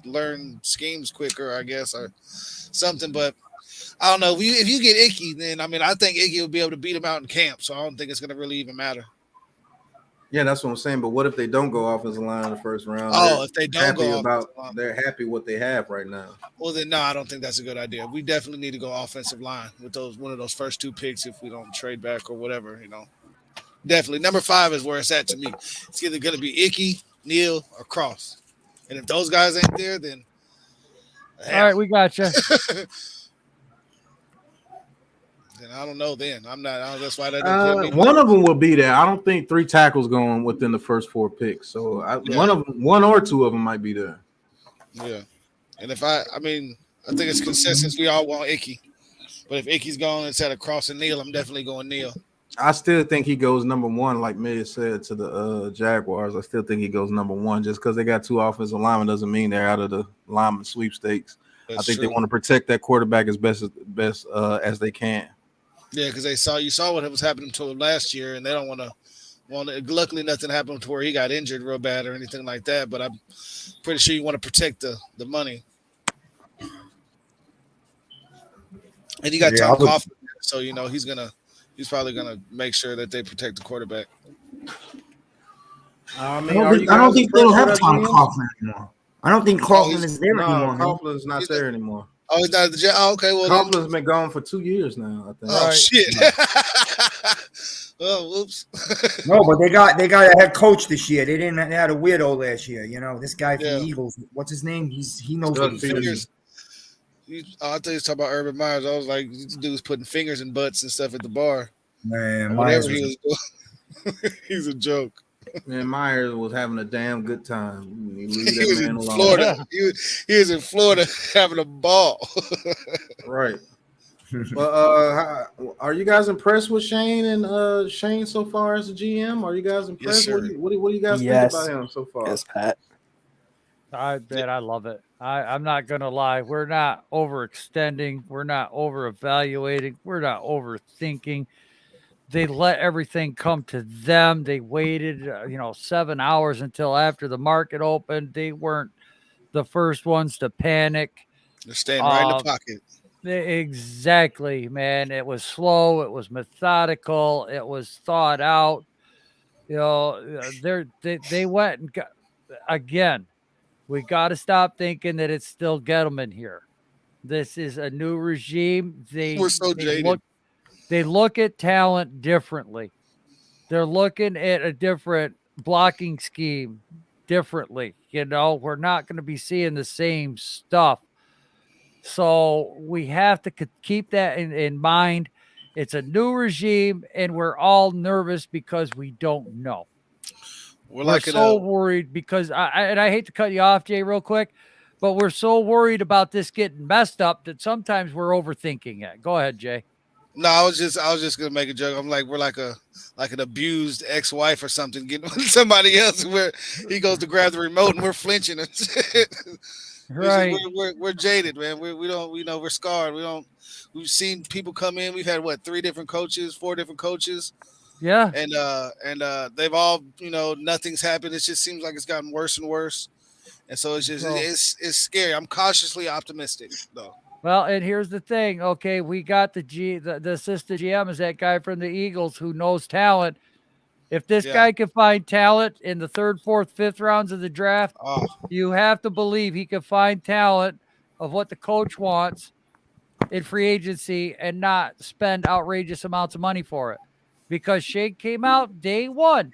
learn schemes quicker, I guess, or something. But I don't know. If you get Icky, then I mean, I think Icky will be able to beat him out in camp. So I don't think it's going to really even matter. Yeah, that's what I'm saying. But what if they don't go offensive line in the first round? Oh, if they don't go They're happy what they have right now. well, then no, I don't think that's a good idea. We definitely need to go offensive line with one of those first 2 picks if we don't trade back or whatever. Definitely number 5 is where it's at to me. It's either going to be Icky, Neal, or Cross, and if those guys ain't there, then All right, we got you. then I don't know. Then I'm not. That's why that didn't put me. One of them will be there. I don't think 3 tackles going within the first 4 picks. So one or 2 of them might be there. Yeah, and if I think it's consensus. We all want Icky, but if Icky's gone instead of Cross and Neal, I'm definitely going Neal. I still think he goes number 1, like Mid said to the Jaguars. I still think he goes number 1 just because they got 2 offensive linemen doesn't mean they're out of the lineman sweepstakes. I think they want to protect that quarterback as best as they can. Yeah, because you saw what was happening to him last year, and they don't want to. Luckily, nothing happened to where he got injured real bad or anything like that. But I'm pretty sure you want to protect the money. And you got Tom Coughlin, so he's probably gonna make sure that they protect the quarterback. I don't think they'll have Tom Coughlin anymore. I don't think Coughlin is there anymore. Coughlin's not there anymore. Oh, he's not. Oh, okay. Well, Coughlin's been gone for 2 years now, I think. Oh shit. Oh, whoops. No, but they got a head coach this year. They had a weirdo last year. This guy from the Eagles. What's his name? He knows what he's doing. I thought you was talking about Urban Myers. I was like, this dude's putting fingers in butts and stuff at the bar. Man, whatever he was doing. He's a joke. Man, Myers was having a damn good time. He was in Florida. He was in Florida having a ball. Right. But are you guys impressed with Shane and Shane so far as a GM? Are you guys impressed? Yes, what do you guys think about him so far? Yes, Pat. I love it. I'm not gonna lie. We're not overextending. We're not over evaluating. We're not overthinking. They let everything come to them. They waited, 7 hours until after the market opened. They weren't the first ones to panic. They're staying right in the pocket. Exactly, man. It was slow. It was methodical. It was thought out. They went and got, again. We got to stop thinking that it's still Gettleman here. This is a new regime. We're so jaded. They look at talent differently. They're looking at a different blocking scheme differently. We're not going to be seeing the same stuff. So we have to keep that in mind. It's a new regime, and we're all nervous because we don't know. We're so worried because I hate to cut you off, Jay, real quick, but we're so worried about this getting messed up that sometimes we're overthinking it. Go ahead, Jay. No, I was just gonna make a joke. I'm like, we're like an abused ex-wife or something, getting with somebody else where he goes to grab the remote and we're flinching. Right. We're jaded, man. We're scarred. We've seen people come in. We've had 4 different coaches. Yeah. And they've all, nothing's happened. It just seems like it's gotten worse and worse. And so it's just, it's scary. I'm cautiously optimistic though. Well, and here's the thing. Okay. We got the assistant GM is that guy from the Eagles who knows talent. If this guy can find talent in the 3rd, 4th, 5th rounds of the draft, you have to believe he can find talent of what the coach wants in free agency and not spend outrageous amounts of money for it. because Shake came out day one.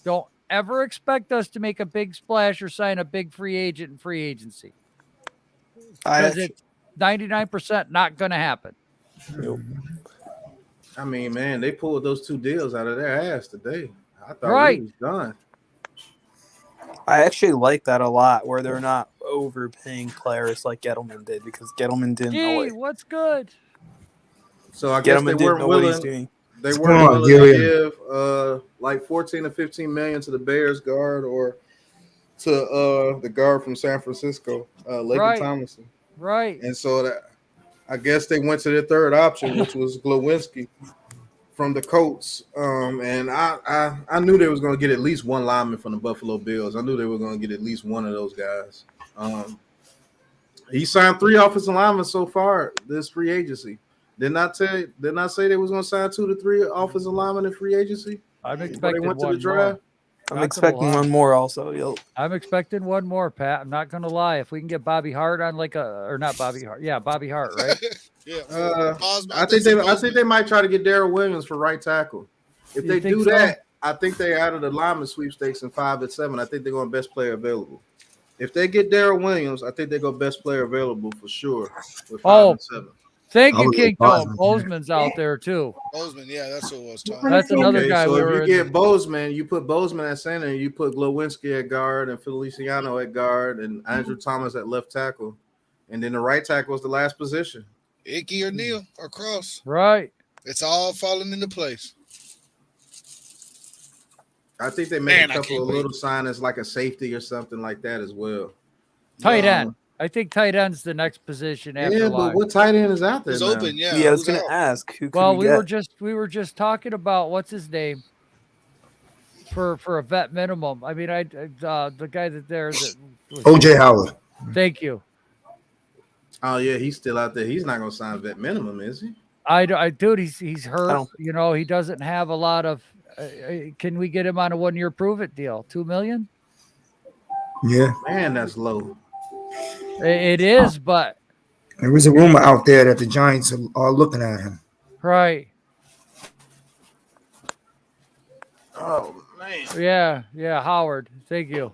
Don't ever expect us to make a big splash or sign a big free agent in free agency because it's 99% not going to happen. I mean, man, they pulled those 2 deals out of their ass today. I thought Right. we was done. I actually like that a lot, where they're not overpaying players like Gettleman did, because Gettleman didn't know Gee, what what's good? So I guess Gettleman didn't know what he's doing. They What's weren't going on, willing to Gillian? give like 14 to 15 million to the Bears guard or to the guard from San Francisco, Laken Right. Tomlinson. Right. And so that I guess they went to their third option, which was Glowinski from the Colts. And I knew they was going to get at least one lineman from the Buffalo Bills. I knew they were going to get at least one of those guys. He signed 3 offensive linemen so far this free agency. Didn't I say they was going to sign 2 to 3 offensive linemen in free agency? I'm Before expecting they went to the one draft. more. I'm Not expecting gonna lie. one more also. Yo, I'm expecting one more, Pat. I'm not going to lie. If we can get Bobby Hart on or not Bobby Hart. Yeah, Bobby Hart, right? Yeah. I think they might try to get Darrell Williams for right tackle. If You they think do so? that, I think they out of the lineman sweepstakes in 5 and 7. I think they're going best player available. If they get Darrell Williams, I think they go best player available for sure with 5 and 7. Thank I you, would King like Tone. Bozeman. Bozeman's out there too. Bozeman, yeah, that's what it was. Tom. That's another Okay, guy so we if were you in. get Bozeman, you put Bozeman at center, and you put Glowinski at guard, and Feliciano at guard, and Andrew Thomas at left tackle, and then the right tackle is the last position. Icky or Neal or Cross. Right. It's all falling into place. I think they make Man, a I couple can't of wait. little signings like a safety or something like that as well. Tight end. I think tight end's the next position after Yeah, but line. what tight end is out there Who's now? open? Yeah, I was who's gonna out? ask who could Well, we get? we were just talking about what's his name for a vet minimum. I mean, the guy that was OJ Howard. Thank you. Oh yeah, he's still out there. He's not gonna sign vet minimum, is he? Dude, he's hurt. You know, he doesn't have a lot of. Can we get him on a 1-year prove it deal? $2 million? Yeah. Man, that's low. It is, but There was a rumor out there that the Giants are looking at him. right. Oh man. Yeah, Howard. Thank you.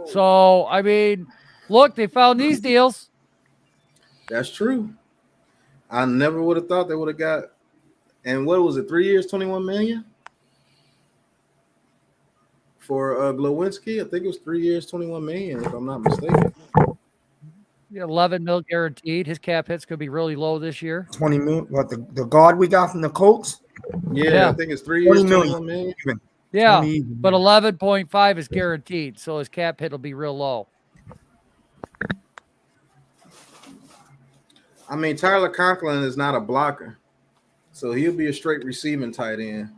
So I mean, look, they found these deals. That's true. I never would have thought they would have got. And what was it? 3 years, 21 million for Glowinski. I think it was 3 years, 21 million, if I'm not mistaken. 11 mil guaranteed. His cap hit's gonna be really low this year. 20 million. What the guard we got from the Colts? Yeah, I think it's 3 years, 20 million. 21 million. Even. Yeah, 20 even. but 11.5 is guaranteed, so his cap hit will be real low. I mean, Tyler Conklin is not a blocker, so he'll be a straight receiving tight end.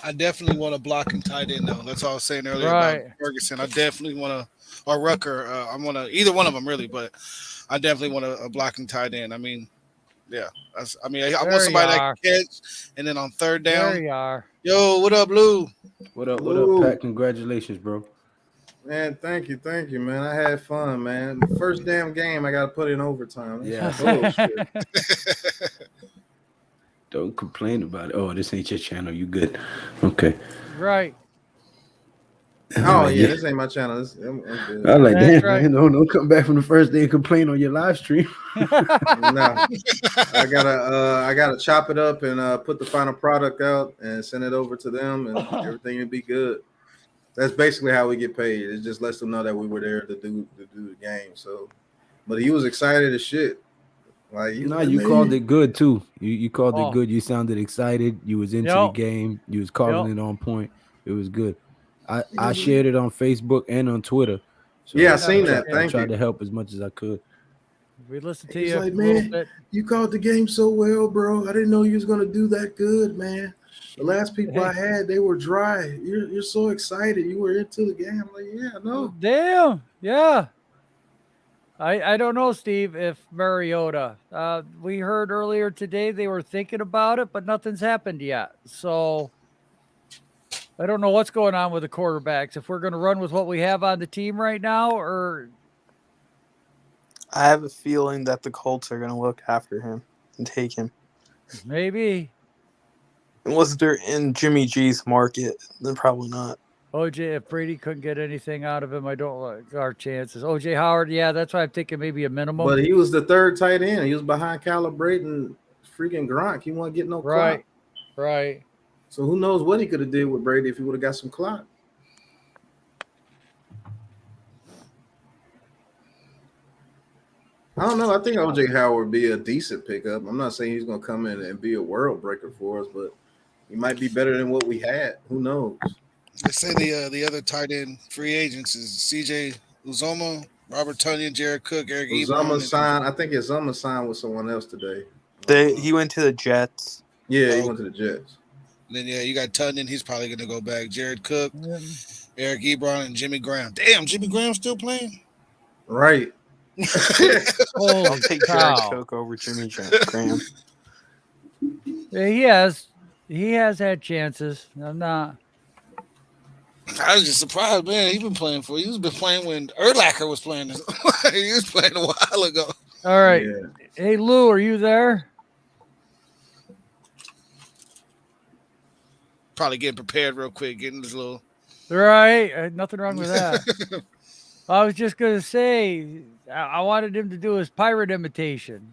I definitely want a blocking tight end though. That's all I was saying earlier Right. about Ferguson. I definitely want to, or Rucker. I want to either one of them really, but I definitely want a blocking tight end. I mean, yeah. I want There somebody you that are. can catch, and then on third There down, you are. yo, what up, Lou? What up, Ooh. Pat? Congratulations, bro. Man, thank you, man. I had fun, man. The first damn game, I got to put in overtime. Yeah. Bullshit. Don't complain about it. Oh, this ain't your channel. You good? Okay. Right. Oh yeah, this ain't my channel. I'm good. I like That's that. right. Man. Don't come back from the first day and complain on your live stream. No, I gotta chop it up and put the final product out and send it over to them, and everything will be good. That's basically how we get paid. It just lets them know that we were there to do the game. So, but he was excited as shit. Like No, you called it good too. You called Oh. it good. You sounded excited. You was into the game. You was calling it on point. It was good. I shared it on Facebook and on Twitter. So Yeah, I seen that. I Thank tried you. to help as much as I could. We listened to He's you like, a little man, bit. you called the game so well, bro. I didn't know you was gonna do that good, man. The last people I had, they were dry. You're so excited. You were into the game. I'm like, yeah, I know. Damn. Yeah. I don't know, Steve, if Mariota. We heard earlier today they were thinking about it, but nothing's happened yet. So I don't know what's going on with the quarterbacks. If we're going to run with what we have on the team right now, or I have a feeling that the Colts are going to look after him and take him. maybe. Unless they're in Jimmy G's market, then probably not. OJ, if Brady couldn't get anything out of him, I don't like our chances. OJ Howard, yeah, that's why I'm thinking maybe a minimum. But he was the third tight end. He was behind calibrating freaking Gronk. He wasn't getting no clock. Right. So who knows what he could have did with Brady if he would have got some clock. I don't know. I think OJ Howard would be a decent pickup. I'm not saying he's going to come in and be a world breaker for us, but he might be better than what we had. Who knows? They say the other tight end free agents is C.J. Uzoma, Robert Tonyan, Jared Cook, Eric Uzama Ebron. signed. I think Uzama signed with someone else today. He went to the Jets. Yeah, he went to the Jets. Then you got Tonyan. He's probably going to go back. Jared Cook, Eric Ebron, and Jimmy Graham. Damn, Jimmy Graham's still playing? Right. I'll take Jared Cook over Jimmy Graham. Yeah, he has had chances. I'm not. I was just surprised, man. He's been playing for you. He's been playing when Urlacher was playing. He was playing a while ago. All right. Yeah. Hey, Lou, are you there? Probably getting prepared real quick, getting this little. Right. Nothing wrong with that. I was just going to say, I wanted him to do his pirate imitation.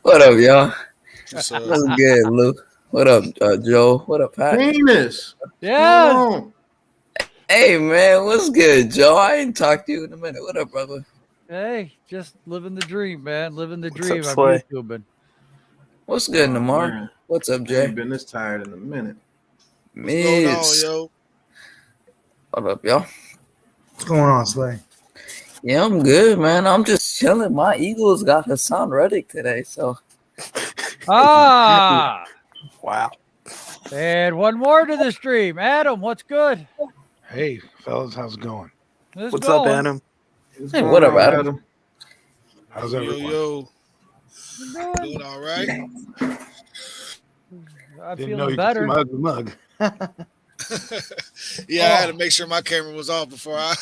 What up, y'all? What's good, Lou? What up, Joe? What up, Pat? Venus. Yeah. Hey, man, what's good, Joe? I ain't talked to you in a minute. What up, brother? Hey, just living the dream, man. Living the dream. What's up, I'm YouTubing. What's good, Namar? What's up, Jay? I ain't been this tired in a minute. What's going on, yo? What up, y'all? What's going on, Slay? Yeah, I'm good, man. I'm just chilling. My Eagles got Hassan Reddick today, so. Wow. And one more to the stream. Adam, what's good? Hey, fellas, how's it going? What's up, Adam? Hey, what up, Adam? How's everyone? Yo. Doing all right? I'm Didn't know feeling you better. could see my ugly mug. Yeah, I had to make sure my camera was off before I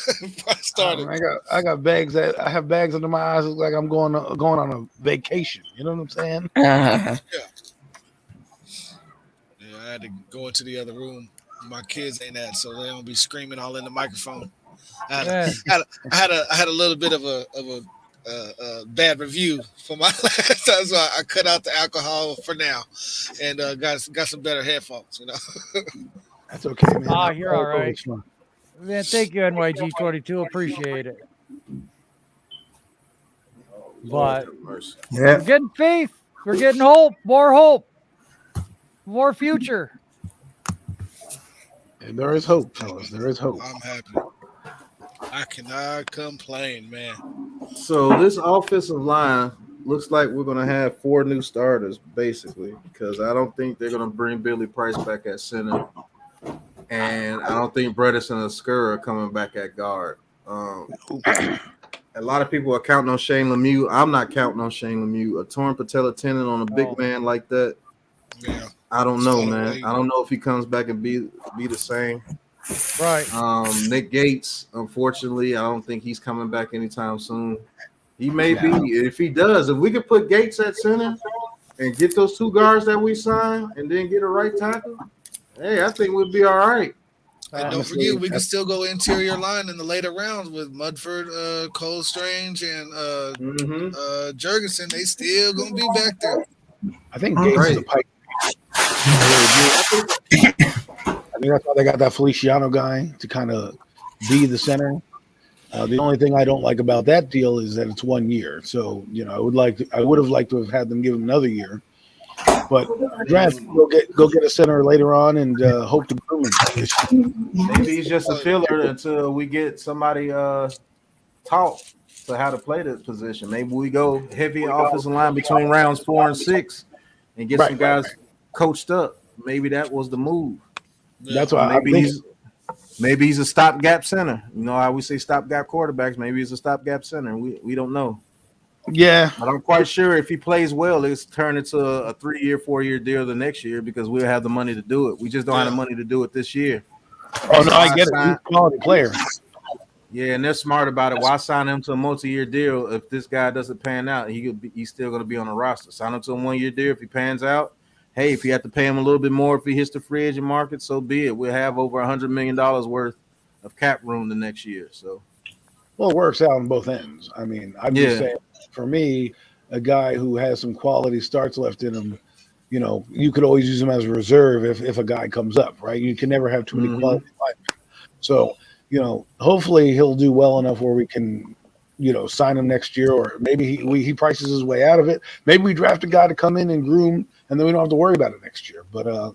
started. I got bags I have bags under my eyes. Look like I'm going on a vacation. You know what I'm saying? Yeah, I had to go into the other room. My kids ain't at, so they don't be screaming all in the microphone. I had a little bit of a bad review for my last time, so I cut out the alcohol for now, and got some better headphones. You know. That's okay, man. Ah, you're all right. Man, thank you, NYG22. Appreciate it. But we're getting faith. We're getting hope. More future. And there is hope, fellas. There is hope. I'm happy. I cannot complain, man. So this offensive line looks like we're going to have 4 new starters, basically, because I don't think they're going to bring Billy Price back at center. And I don't think Bredesen and Skura are coming back at guard. A lot of people are counting on Shane Lemieux. I'm not counting on Shane Lemieux. A torn patella tendon on a big man like that. Yeah. I don't know, man. I don't know if he comes back and be the same. Right. Nick Gates, unfortunately, I don't think he's coming back anytime soon. He may be. If he does, if we could put Gates at center and get those 2 guards that we signed and then get a right tackle, hey, I think we'll be all right. And don't forget, we can still go interior line in the later rounds with Mudford, Cole Strange, and Jurgensen. They still gonna be back there. I think Gates is a pipe. I think that's why they got that Feliciano guy to kind of be the center. The only thing I don't like about that deal is that it's 1 year. So I would have liked to have had them give him another year. But draft, go get a center later on and hope to groom him. Maybe he's just a filler until we get somebody taught to how to play this position. Maybe we go heavy offensive line between rounds 4 and 6 and get some guys coached up. Maybe that was the move. That's why maybe he's a stopgap center. You know how we say stopgap quarterbacks. Maybe he's a stopgap center. We don't know. Yeah, but I'm quite sure if he plays well, it's turned into a 3-year, 4-year deal the next year because we'll have the money to do it. We just don't have the money to do it this year. Oh no, I get it. He's a quality player. Yeah, and they're smart about it. Why sign him to a multi-year deal if this guy doesn't pan out? He's still going to be on the roster. Sign him to a 1-year deal. If he pans out, hey, if you have to pay him a little bit more if he hits the free agent market, so be it. We'll have over $100 million worth of cap room the next year. So, Well, it works out on both ends. I mean, I'm just yeah. saying, for me, a guy who has some quality starts left in him, you could always use him as a reserve if a guy comes up, right? You can never have too many quality linemen. So, hopefully he'll do well enough where we can, sign him next year, or maybe he prices his way out of it. Maybe we draft a guy to come in and groom, and then we don't have to worry about it next year. But I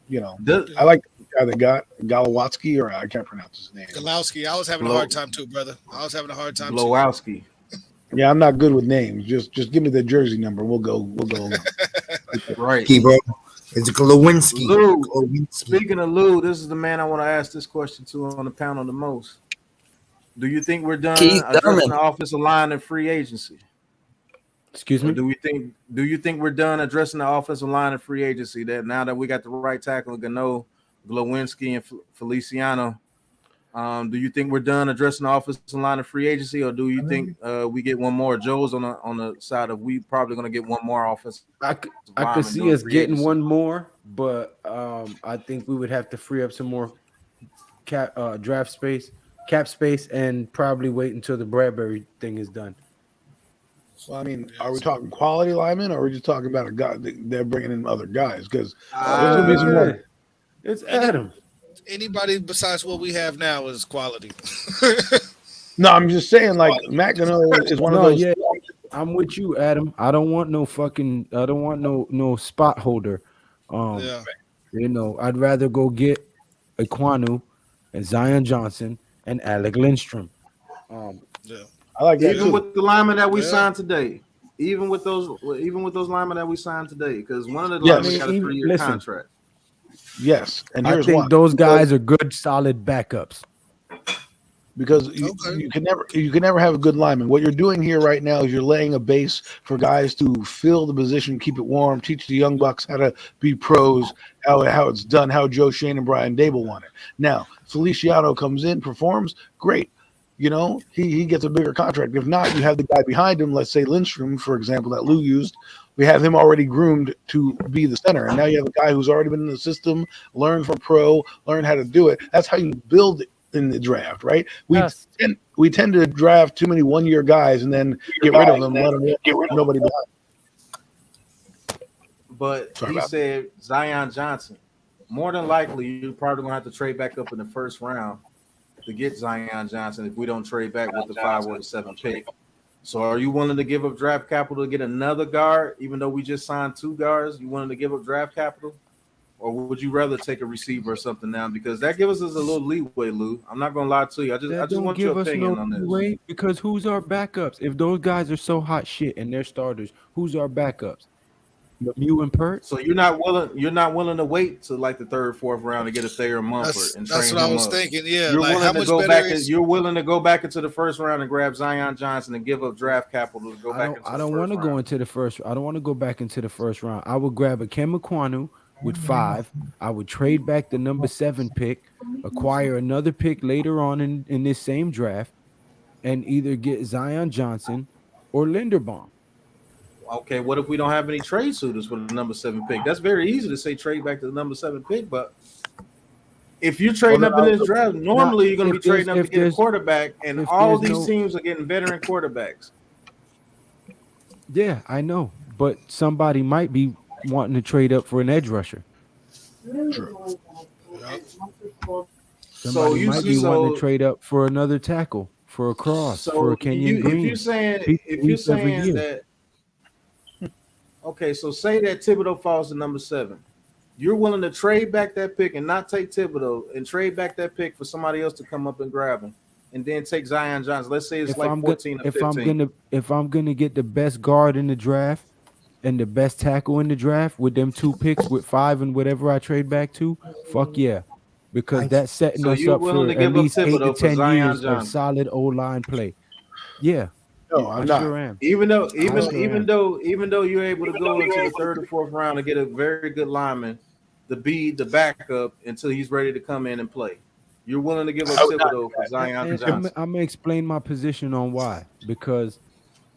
like the guy that got Galawatsky, or I can't pronounce his name. Galowski. I was having a hard time too, brother. I was having a hard time Blowowski. Yeah, I'm not good with names. Just give me the jersey number. We'll go. Right. Bro. It's Glowinski. Lou, speaking of Lou, this is the man I want to ask this question to on the panel the most. Do you think we're done addressing the offensive line and free agency? Excuse me? Or do you think we're done addressing the offensive line and free agency? That now that we got the right tackle, Gano, Glowinski, and Feliciano, do you think we're done addressing the offensive line and free agency, or do you think we get one more? Joe's on the side of we probably going to get one more offensive. I could see us getting one more, but I think we would have to free up some more cap space, and probably wait until the Bradbury thing is done. Well, I mean, are we talking quality linemen, or are we just talking about a guy? They're bringing in other guys because there's gonna be some more. It's Adam. Anybody besides what we have now is quality. No, I'm just saying, like Matt Gano is one of those. Yeah, I'm with you, Adam. I don't want no spot holder. I'd rather go get Iquanu and Zion Johnson and Alec Lindstrom. I like that even too. with the linemen that we signed today. Even with those linemen that we signed today, because one of the linemen got a 3-year contract. Yes, and I think those guys are good, solid backups. Because you can never have a good lineman. What you're doing here right now is you're laying a base for guys to fill the position, keep it warm, teach the young bucks how to be pros, how it's done, how Joe Shane and Brian Dable want it. Now, Feliciano comes in, performs, great. He gets a bigger contract. If not, you have the guy behind him, let's say Lindstrom, for example, that Lou used. We have him already groomed to be the center. And now you have a guy who's already been in the system, learned from pro, learned how to do it. That's how you build it in the draft, right? We tend to draft too many 1-year guys and then get rid of them, let them get rid of nobody behind. But he said Zion Johnson. More than likely, you're probably going to have to trade back up in the first round to get Zion Johnson if we don't trade back with the 5 or the 7 pick. So are you willing to give up draft capital to get another guard, even though we just signed 2 guards? You willing to give up draft capital? Or would you rather take a receiver or something now? Because that gives us a little leeway, Lou. I'm not going to lie to you. I just want your opinion on this. Because who's our backups? If those guys are so hot shit and they're starters, who's our backups? Lemieux and Pert. So you're not willing to wait to like the 3rd, 4th round to get a Thayer Mumford and train that's what him I was up. thinking. Yeah, you're like willing how to much go better back. You're willing to go back into the first round and grab Zion Johnson and give up draft capital to go back. I don't want to go into the first. I don't want to go back into the first round. I would grab a Ken McQuanu with 5. I would trade back the number 7 pick, acquire another pick later on in this same draft, and either get Zion Johnson or Linderbaum. Okay, what if we don't have any trade suitors for the number 7 pick? That's very easy to say trade back to the number 7 pick, but if you're trading up in this draft, normally you're going to be trading up to get a quarterback, and all these teams are getting veteran quarterbacks. Yeah, I know, but somebody might be wanting to trade up for an edge rusher. True. Somebody might be wanting to trade up for another tackle, for a cross, for a Kenyon Green. If you're saying that. Okay, so say that Thibodeau falls to number 7. You're willing to trade back that pick and not take Thibodeau and trade back that pick for somebody else to come up and grab him, and then take Zion Johnson. Let's say it's 14 or 15. If I'm gonna get the best guard in the draft and the best tackle in the draft with them 2 picks with 5 and whatever I trade back to, fuck yeah, because that's setting us up for at least 8 to 10 years of solid O-line play. Yeah. No, I'm not. Sure am. Even though you're able to go into the 3rd or 4th round and get a very good lineman to be the backup until he's ready to come in and play. You're willing to give up I would not Thibodeau do for that. Zion And Johnson. I'm gonna explain my position on why. Because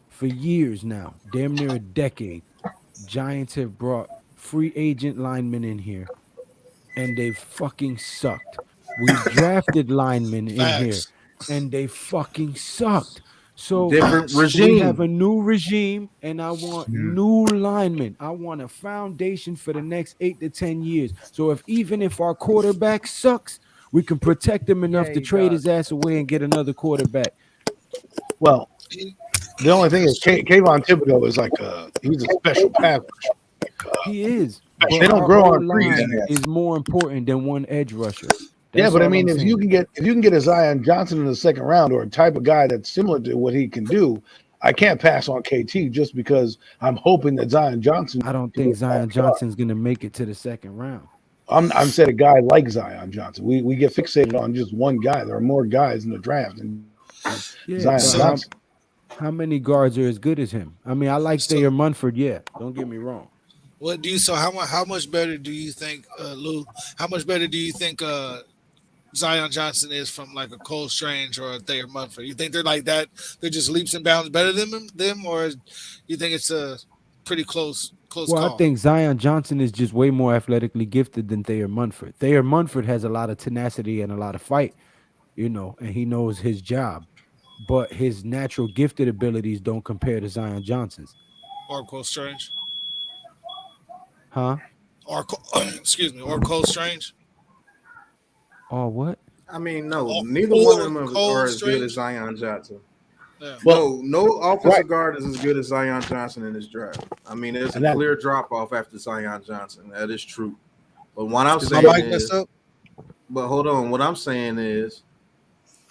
for years now, damn near a decade, Giants have brought free agent linemen in here, and they've fucking sucked. We've drafted linemen in here, Facts. and they fucking sucked. So Different we have a regime. new regime, and I want new linemen. I want a foundation for the next 8 to 10 years. So even if our quarterback sucks, we can protect him enough Yeah, to he trade does. his ass away and get another quarterback. Well, the only thing is, Kayvon Thibodeau is like he's a special pass rusher. He is, They but don't our grow O on trees. line is more important than one edge rusher. Yeah, That's but I all mean, I'm if you saying. can get a Zion Johnson in the second round or a type of guy that's similar to what he can do, I can't pass on KT just because I'm hoping that Zion Johnson. I don't think Zion Johnson's gonna make it to the second round. I'm saying a guy like Zion Johnson. We get fixated on just one guy. There are more guys in the draft than Yeah, Zion but Johnson. how many guards are as good as him? I mean, I like So Thayer Munford. Yeah, don't get me wrong. what do you? So how much better do you think, Lou? How much better do you think Zion Johnson is from like a Cole Strange or a Thayer Munford? You think they're like that? They're just leaps and bounds better than them, or you think it's a pretty close Well, I call? think Zion Johnson is just way more athletically gifted than Thayer Munford. Thayer Munford has a lot of tenacity and a lot of fight, and he knows his job. But his natural gifted abilities don't compare to Zion Johnson's. Or Cole Strange? Huh? Or excuse me, or Cole Strange? Or what? I mean, no, Or, neither one of or them are Cole as good as Strange? Zion Johnson. Yeah. Well, No offensive right. guard is as good as Zion Johnson in this draft. I mean, there's a And that- clear drop off after Zion Johnson. That is true. But what I'm Is my saying mic messed is, up? but hold on. What I'm saying is,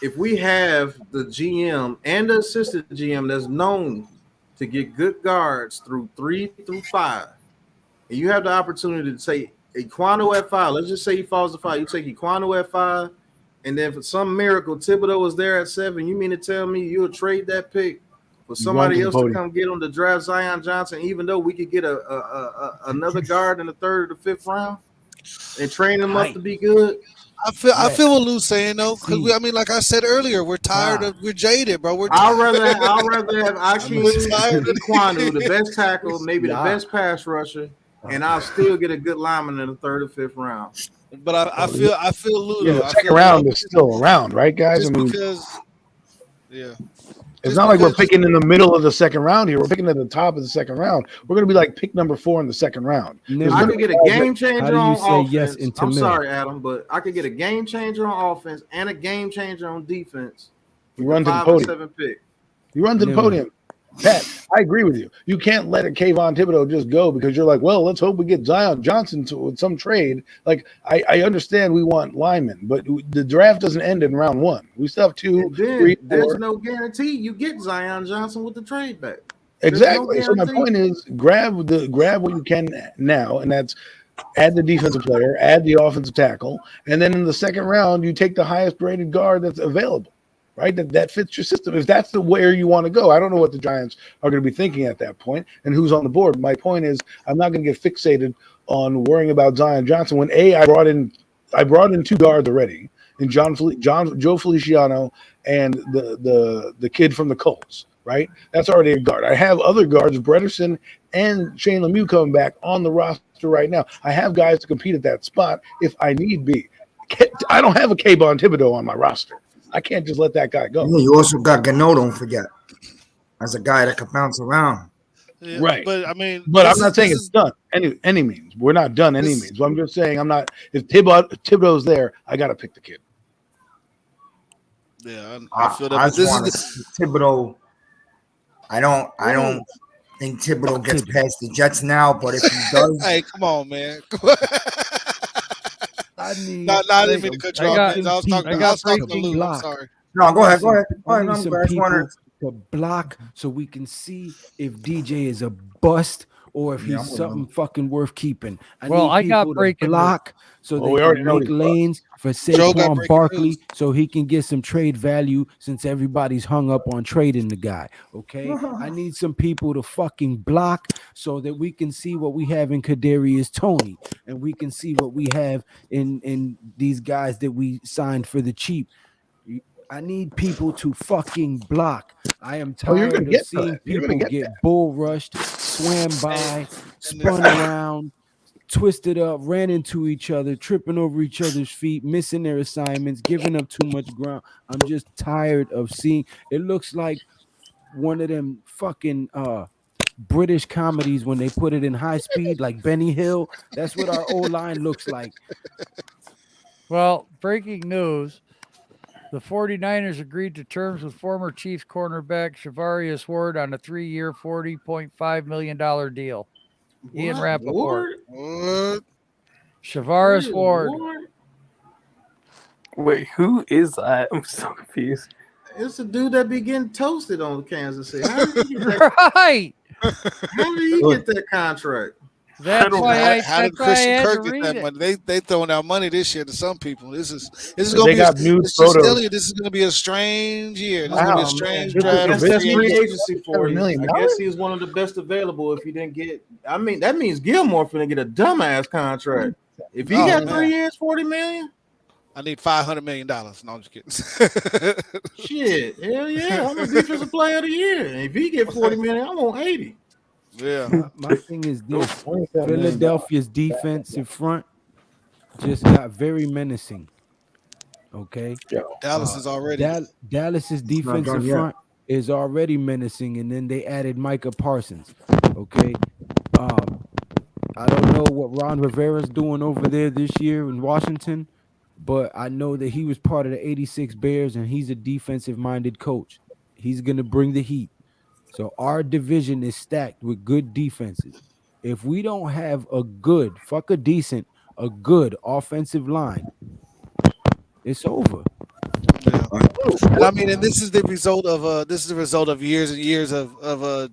if we have the GM and the assistant GM that's known to get good guards through 3 through 5, and you have the opportunity to take Equano at 5, let's just say he falls to 5, you take Equano at 5, and then for some miracle Thibodeau is there at 7, you mean to tell me you'll trade that pick for somebody else to come get on the draft Zion Johnson, even though we could get another guard in the 3rd or the 5th round and train him up to be good? I feel what Lou's saying though, because I mean, like I said earlier, we're tired we're jaded, bro. I'd rather have Akeem tired of Equanu, the best tackle, maybe the best pass rusher, and I'll still get a good lineman in the 3rd or 5th round. But I feel Lou. Yeah, though. the I second feel round is still around, right, guys? just I mean, because, yeah. it's Just not like we're because- picking in the middle of the second round here. We're picking at the top of the second round. We're going to be like pick number 4 in the second round. I could get a game changer How do you on say offense. yes into I'm Mill? sorry, Adam, but I could get a game changer on offense and a game changer on defense. You run to the 5 and podium. 7 pick. You run to the podium. Pat, I agree with you. You can't let a Kayvon Thibodeau just go because you're like, well, let's hope we get Zion Johnson with some trade. Like, I understand we want linemen, but the draft doesn't end in round 1. We still have 2, And then 3, 4. there's no guarantee you get Zion Johnson with the trade back. Exactly. No So my guarantee. point is, grab what you can now, and that's add the defensive player, add the offensive tackle, and then in the second round, you take the highest rated guard that's available. Right, that fits your system. If that's the where you want to go, I don't know what the Giants are going to be thinking at that point, and who's on the board. My point is, I'm not going to get fixated on worrying about Zion Johnson when I brought in 2 guards already, in Joe Feliciano and the kid from the Colts. Right, that's already a guard. I have other guards, Bredesen and Shane Lemieux, coming back on the roster right now. I have guys to compete at that spot if I need be. I don't have a Kayvon Thibodeau on my roster. I can't just let that guy go. Yeah, you also got Gano, don't forget, as a guy that can bounce around. Yeah, Right. But I mean, But I'm not saying it's done any means. We're not done any means. But I'm just saying I'm not. If Thibodeau's there, I got to pick the kid. Yeah, I feel that. I But this want is Thibodeau. I don't think Thibodeau gets past the Jets now, but if he does, hey, come on, man. I need. I didn't mean to cut you off, man. I was talking to breaking Lou. I'm block. sorry. no, go ahead. I I'm need some glad you people wanted. to block so we can see if DJ is a bust or if Yeah, he's I'm with something him. fucking worth keeping. I Well, need I got people to breaking news. block so Well, they we already can know make he's lanes for Joe got Saquon breaking Barkley news. so he can get some trade value since everybody's hung up on trading the guy. Okay. I need some people to fucking block so that we can see what we have in Kadarius Toney and we can see what we have in these guys that we signed for the cheap. I need people to fucking block. I am Oh, you're gonna tired of get to seeing that. You're gonna people get get that. bull rushed, swam by, And spun around, twisted up, ran into each other, tripping over each other's feet, missing their assignments, giving up too much ground. I'm just tired of seeing. It looks like one of them fucking British comedies when they put it in high speed, like Benny Hill. That's what our old line looks like. Well, breaking news. The 49ers agreed to terms with former Chiefs cornerback Shavarius Ward on a 3-year, $40.5 million deal. Ian What? Rappaport. Ward? what? Shavarius Ward. Ward? Wait, who is that? I'm so confused. It's the dude that be getting toasted on Kansas City. How did he get that? Right. How did he get that contract? That's why How did that's why I Christian had to Kirk get read that it. money? They throwing out money this year to some people. This is So gonna they be. got nude It's just photos. Elliot. This is gonna be a strange year. This is gonna be a Wow, strange man. I draft. guess This that's is free $7 agency for you. million. I guess he's one of the best available if he didn't get. I mean, that means Gilmore finna get a dumbass contract. If he Oh, got man. 3 years, 40 million, I need $500 million. No, I'm just kidding. shit, hell yeah, I'm a defensive player of the year. And if he get 40 million, I want 80. Yeah. My thing is this: $27 million. Philadelphia's defensive front just got very menacing. Okay, Dallas is already. Dallas's not defensive done yet. front is already menacing, and then they added Micah Parsons. Okay, I don't know what Ron Rivera's doing over there this year in Washington, but I know that he was part of the '86 Bears, and he's a defensive-minded coach. He's gonna bring the heat. So our division is stacked with good defenses. If we don't have a good, a good offensive line, it's over. Yeah. And I mean, and this is the result of years and years of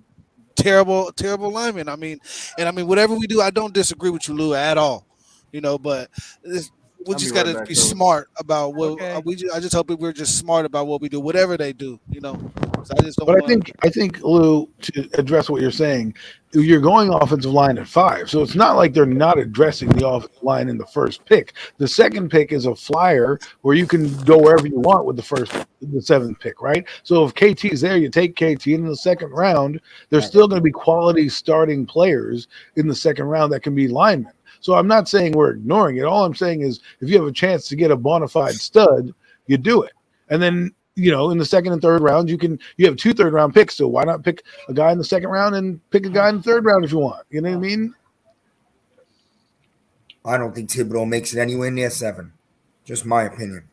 terrible linemen. I mean, whatever we do, I don't disagree with you, Lou, at all. But we I'll just be right got to back, be fellas. smart about what Okay. I just hope that we're just smart about what we do, whatever they do. So I just don't. But want I think Lou, to address what you're saying, you're going offensive line at 5, so it's not like they're not addressing the offensive line in the first pick. The second pick is a flyer where you can go wherever you want with the 7th pick, right? So if KT is there, you take KT in the second round. There's still going to be quality starting players in the second round that can be linemen. So I'm not saying we're ignoring it. All I'm saying is if you have a chance to get a bona fide stud, you do it, and then. In the second and third round, you have 2 third-round picks. So why not pick a guy in the second round and pick a guy in the third round if you want? You know what I mean? I don't think Thibodeau makes it anywhere near 7. Just my opinion.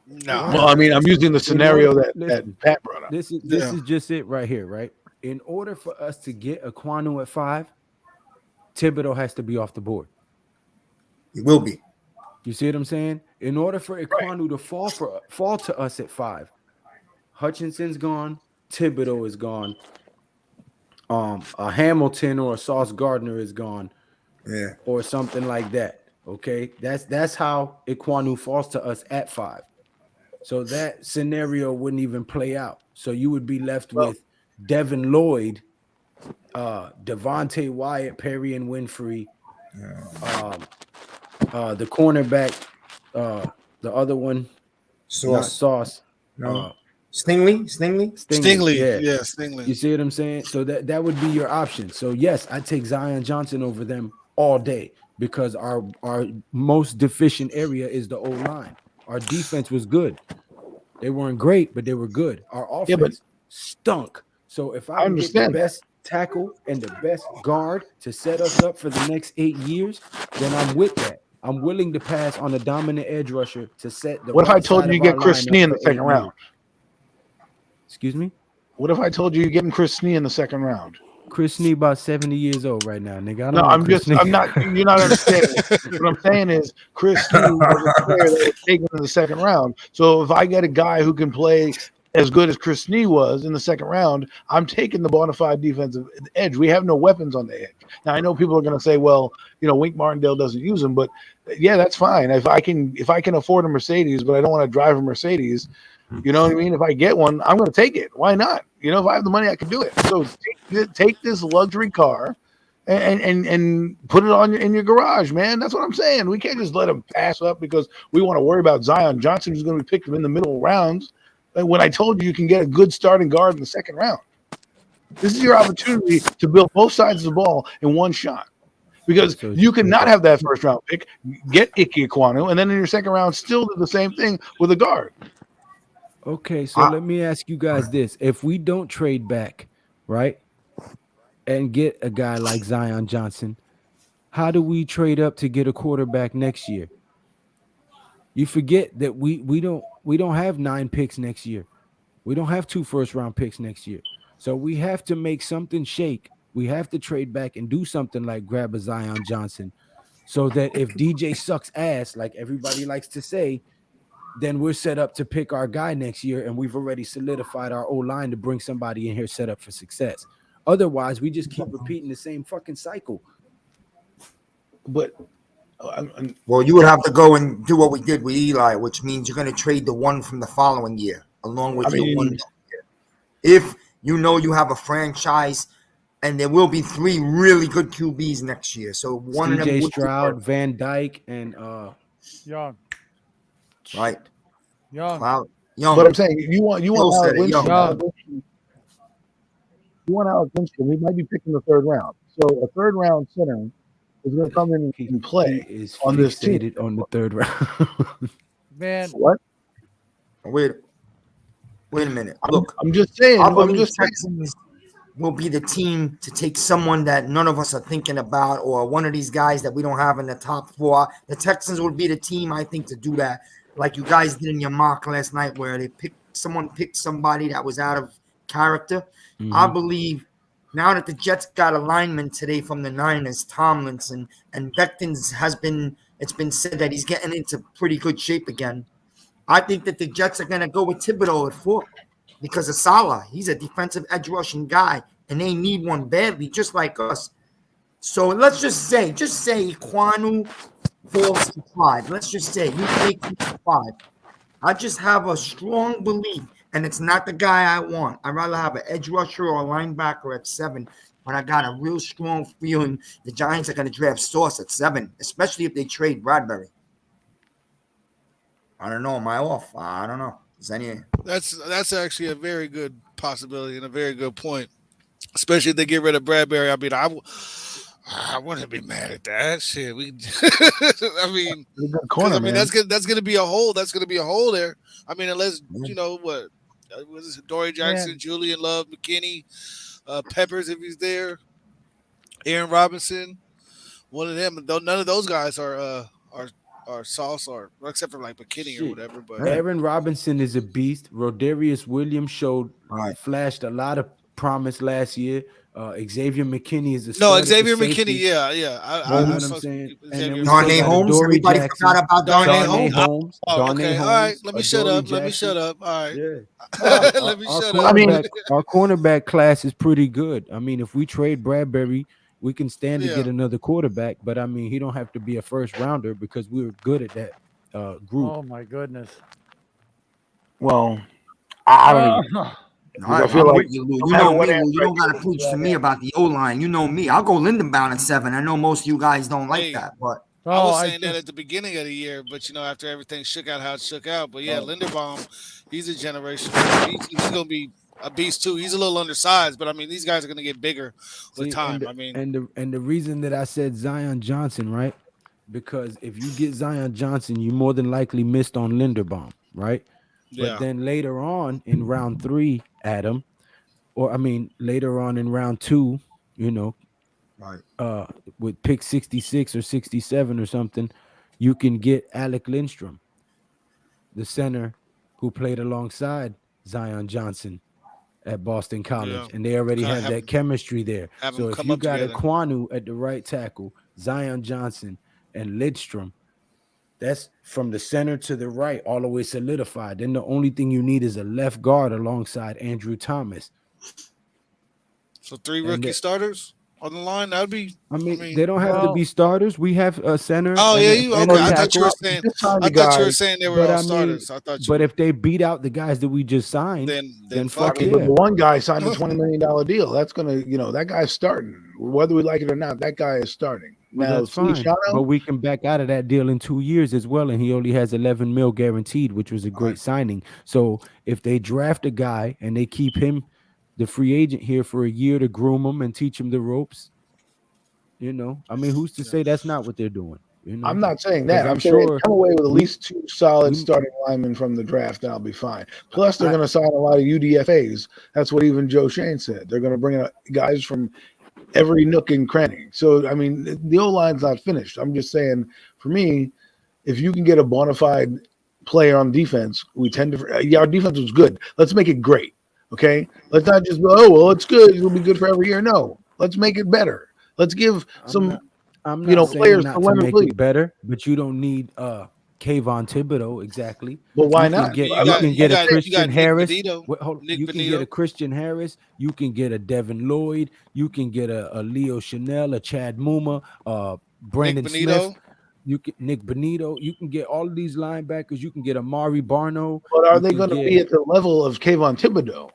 No. Well, I mean, I'm using the scenario that Pat brought up. This is just it right here, right? In order for us to get Aquanu at 5, Thibodeau has to be off the board. He will be. You see what I'm saying? In order for Aquanu to fall to us at 5, Hutchinson's gone, Thibodeau is gone, a Hamilton or a Sauce Gardner is gone, or something like that. Okay, that's how Aquanu falls to us at 5. So that scenario wouldn't even play out. So you would be left with Devin Lloyd, Devontae Wyatt, Perry and Winfrey, the cornerback, the other one, not Sauce. No. Stingley? Stingley. Yeah. Stingley. You see what I'm saying? So that would be your option. So yes, I take Zion Johnson over them all day because our most deficient area is the O-line. Our defense was good. They weren't great, but they were good. Our offense stunk. So if I can get the best tackle and the best guard to set us up for the next 8 years, then I'm with that. I'm willing to pass on a dominant edge rusher to set the. What if I told you get Chris Snee in the second round? Excuse me? What if I told you you're getting Chris Snee in the second round? Chris Snee about 70 years old right now, nigga. I'm not. You're not understanding. What I'm saying is Chris Snee was a player that was taken in the second round. So if I get a guy who can play as good as Chris Snee was in the second round, I'm taking the bona fide defensive edge. We have no weapons on the edge. Now I know people are going to say, well, Wink Martindale doesn't use them, but yeah, that's fine. If I can afford a Mercedes, but I don't want to drive a Mercedes, you know what I mean? If I get one, I'm going to take it. Why not? If I have the money, I can do it. So take this luxury car and put it on in your garage, man. That's what I'm saying. We can't just let him pass up because we want to worry about Zion Johnson, who's going to be picked in the middle rounds. When I told you can get a good starting guard in the second round, this is your opportunity to build both sides of the ball in one shot. Because you cannot have that first round pick, get Ike Ekwonu, and then in your second round still do the same thing with a guard. Okay, so let me ask you guys this. If we don't trade back, right, and get a guy like Zion Johnson, how do we trade up to get a quarterback next year? You forget that we don't have 9 picks next year. We don't have 2 first-round picks next year. So we have to make something shake. We have to trade back and do something like grab a Zion Johnson so that if DJ sucks ass, like everybody likes to say, then we're set up to pick our guy next year, and we've already solidified our O-line to bring somebody in here set up for success. Otherwise, we just keep repeating the same fucking cycle. But well, you would have to go and do what we did with Eli, which means you're going to trade the one from the following year along with your one. If you have a franchise, and there will be 3 really good QBs next year, so one of them CJ Stroud, Van Dyke, and Young. Right. Young. Wow. Young. But I'm saying you want Alex Lindstrom. Young. You want Alex Lindstrom. He might be picking the 3rd round. So a 3rd round center is going to come in and play is on this team on the 3rd round. Man, what? Wait a minute. Look, I'm just saying. I believe Texans will be the team to take someone that none of us are thinking about, or one of these guys that we don't have in the top 4. The Texans would be the team, I think, to do that, like you guys did in your mock last night, where they picked somebody that was out of character. Mm-hmm. I believe now that the Jets got a lineman today from the Niners, Tomlinson, and Becton's it's been said that he's getting into pretty good shape again. I think that the Jets are going to go with Thibodeau at 4 because of Salah. He's a defensive edge rushing guy, and they need one badly, just like us. So let's just say Ekwonu falls to 5. Let's just say you take him to 5. I just have a strong belief, and it's not the guy I want. I'd rather have an edge rusher or a linebacker at 7, but I got a real strong feeling the Giants are going to draft Sauce at 7, especially if they trade Bradbury. I don't know. Am I off? I don't know. That's actually a very good possibility and a very good point, especially if they get rid of Bradbury. I mean, I wouldn't be mad at that shit. I mean, that's gonna be a hole. That's gonna be a hole there. I mean, unless what was it? Dory Jackson, Julian Love, McKinney, Peppers if he's there, Aaron Robinson, one of them. None of those guys are Sauce or except for like McKinney or whatever. But Aaron Robinson is a beast. Rodarius Williams flashed a lot of promise last year. Xavier McKinney is a Xavier McKinney, yeah. You know what I'm saying? And then we Darnay Holmes. Everybody forgot about Darnay Holmes. Okay, all right. Let me shut up. All right. Yeah. Let me shut up. Our cornerback class is pretty good. I mean, if we trade Bradbury, we can stand to get another quarterback, but I mean, he don't have to be a first rounder because we were good at that group. Oh my goodness. Well, I don't know. I feel like you know me, Lou. You don't got to preach to me about the O-line. You know me. I'll go Lindenbaum at 7. I know most of you guys don't like that, but I was saying that at the beginning of the year, but after everything shook out how it shook out. But yeah, Linderbaum, he's a generation. He's going to be a beast too. He's a little undersized, but I mean, these guys are going to get bigger with time. And the reason that I said Zion Johnson, right? Because if you get Zion Johnson, you more than likely missed on Linderbaum, right? Yeah. But then later on in round 3, Adam, later on in round 2, right, with pick 66 or 67 or something, you can get Alec Lindstrom, the center who played alongside Zion Johnson at Boston College, and they already have that chemistry there. So if you got Ekwonu at the right tackle, Zion Johnson and Lindstrom, That's from the center to the right, all the way solidified. Then the only thing you need is a left guard alongside Andrew Thomas. So 3 And rookie that- starters on the line. That'd be. I mean, I they mean, don't have to Well, be starters. We have a center oh and yeah, a, you and okay? a I thought you were tackle. saying. Just signed I the thought you guy. were saying they were But all I mean, starters. I thought you. but if they beat out the guys that we just signed, then then I fuck mean, yeah. but the one guy signed a $20 million deal. That's gonna, that guy's starting. Whether we like it or not, that guy is starting. Well, Now, that's fine. But Feliciano, we can back out of that deal in 2 years as well. And he only has 11 mil guaranteed, which was a great signing. So if they draft a guy and they keep him, the free agent, here for a year to groom him and teach him the ropes, I mean, who's to say that's not what they're doing? I'm not saying Because that. I'm I'm saying sure come away with at we- least 2 solid we- starting linemen from the draft, and I'll be fine. Plus, they're going to sign a lot of UDFAs. That's what even Joe Shane said. They're going to bring in guys from every nook and cranny. So, I mean, the O-line's not finished. I'm just saying, for me, if you can get a bona fide player on defense, we tend to. Our defense was good. Let's make it great. Okay, let's not just go. Oh well, it's good. It'll be good for every year. No, let's make it better. Let's give some. I'm not saying players not to to lemon make please. it better, but you don't need Kayvon Thibodeau exactly. But why You can not? get, You you got- can you get got- a you Christian got Nick Harris. Benito. Wait, hold on. Nick You can get Benito. a Christian Harris. You can get a Devin Lloyd. You can get a Leo Chanel, a Chad Muma, Brandon Nick Benito. Smith. You can Nick Benito. You can get all of these linebackers. You can get Amari Barno. But are You they can going to get- be at the level of Kayvon Thibodeau?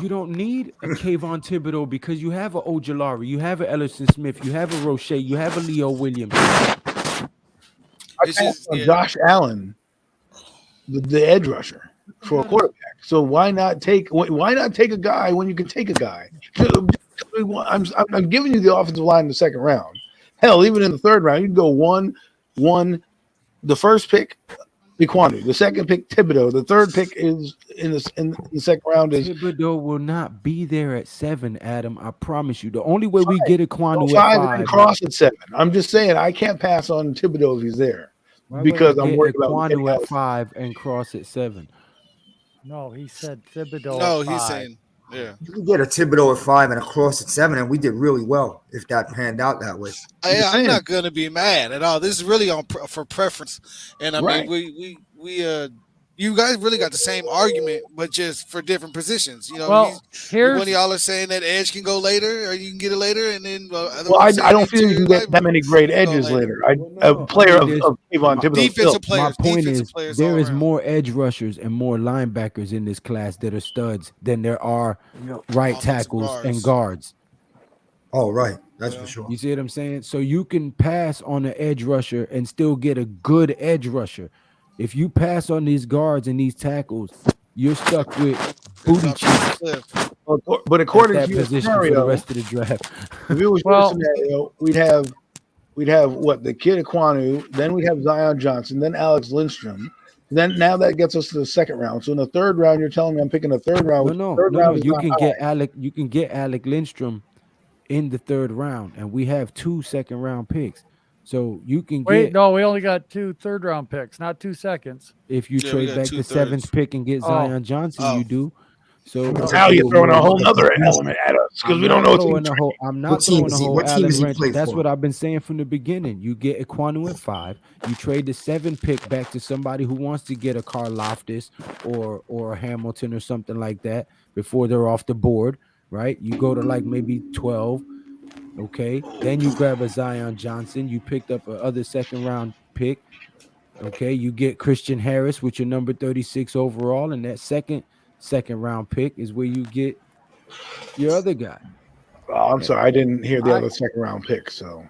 You don't need a Kayvon Thibodeau because you have a Ojolari, you have a Ellison Smith, you have a Roche, you have a Leo Williams. I It's passed just- on yeah. Josh Allen, the edge rusher, for a quarterback. So why not take a guy when you can take a guy? I'm giving you the offensive line in the second round. Hell, even in the third round, you can go one. The first pick, Iquanu. The second pick, Thibodeau. The third pick is in the second round is Thibodeau will not be there at 7, Adam. I promise you. The only way we get Aquanu at 5 5, and cross at 7. I'm just saying I can't pass on Thibodeau if he's there because I'm worried about Aquanu getting at 5 and Cross at 7. No, he said Thibodeau. No, at he's 5. saying. Yeah. You can get a Thibodeau at 5 and a Cross at 7, and we did really well if that panned out that way. I'm not gonna be mad at all. This is really for preference, and I Right. mean we you guys really got the same argument, but just for different positions. Well, one here's of y'all are saying that edge can go later, or you can get it later, and then Well, I don't feel you can get that many great edges later. A player of Kayvon Thibodeau. defensive players. My point defensive is, players there all is around. more edge rushers and more linebackers in this class that are studs than there are right Offensive tackles guards. and guards. Oh, right. That's for sure. You see what I'm saying? So you can pass on an edge rusher and still get a good edge rusher. If you pass on these guards and these tackles, you're stuck with booty Drop cheeks the cliff. But at according that to your position for the scenario, rest of the draft. if it was Well- your scenario, we'd have what, the kid Aquanu, then we'd have Zion Johnson, then Alex Lindstrom. Then now that gets us to the second round. So in the third round, you're telling me I'm picking the third round. No, third round is you not can high. get Alec Lindstrom in the third round, and we have 2 second-round picks. So you can Wait, get no, we only got 2 third-round picks, not 2 seconds. if you Yeah, we trade got back 2 the 7th thirds. pick and get Oh. Zion Johnson, Oh. you do. So Now you're throwing a whole nother element at us because we don't know what's throwing a whole. I'm not What team throwing is a he- whole what team Allen does he wrench. play That's for? what I've been saying from the beginning. You get Aquanu at 5. You trade the 7 pick back to somebody who wants to get a Karlaftis or a Hamilton or something like that before they're off the board, right? You go to like maybe 12. Okay, then you grab a Zion Johnson. You picked up a other second-round pick. Okay, you get Christian Harris with your number 36 overall, and that second-round pick is where you get your other guy. Oh, I'm sorry, I didn't hear the other second round pick. So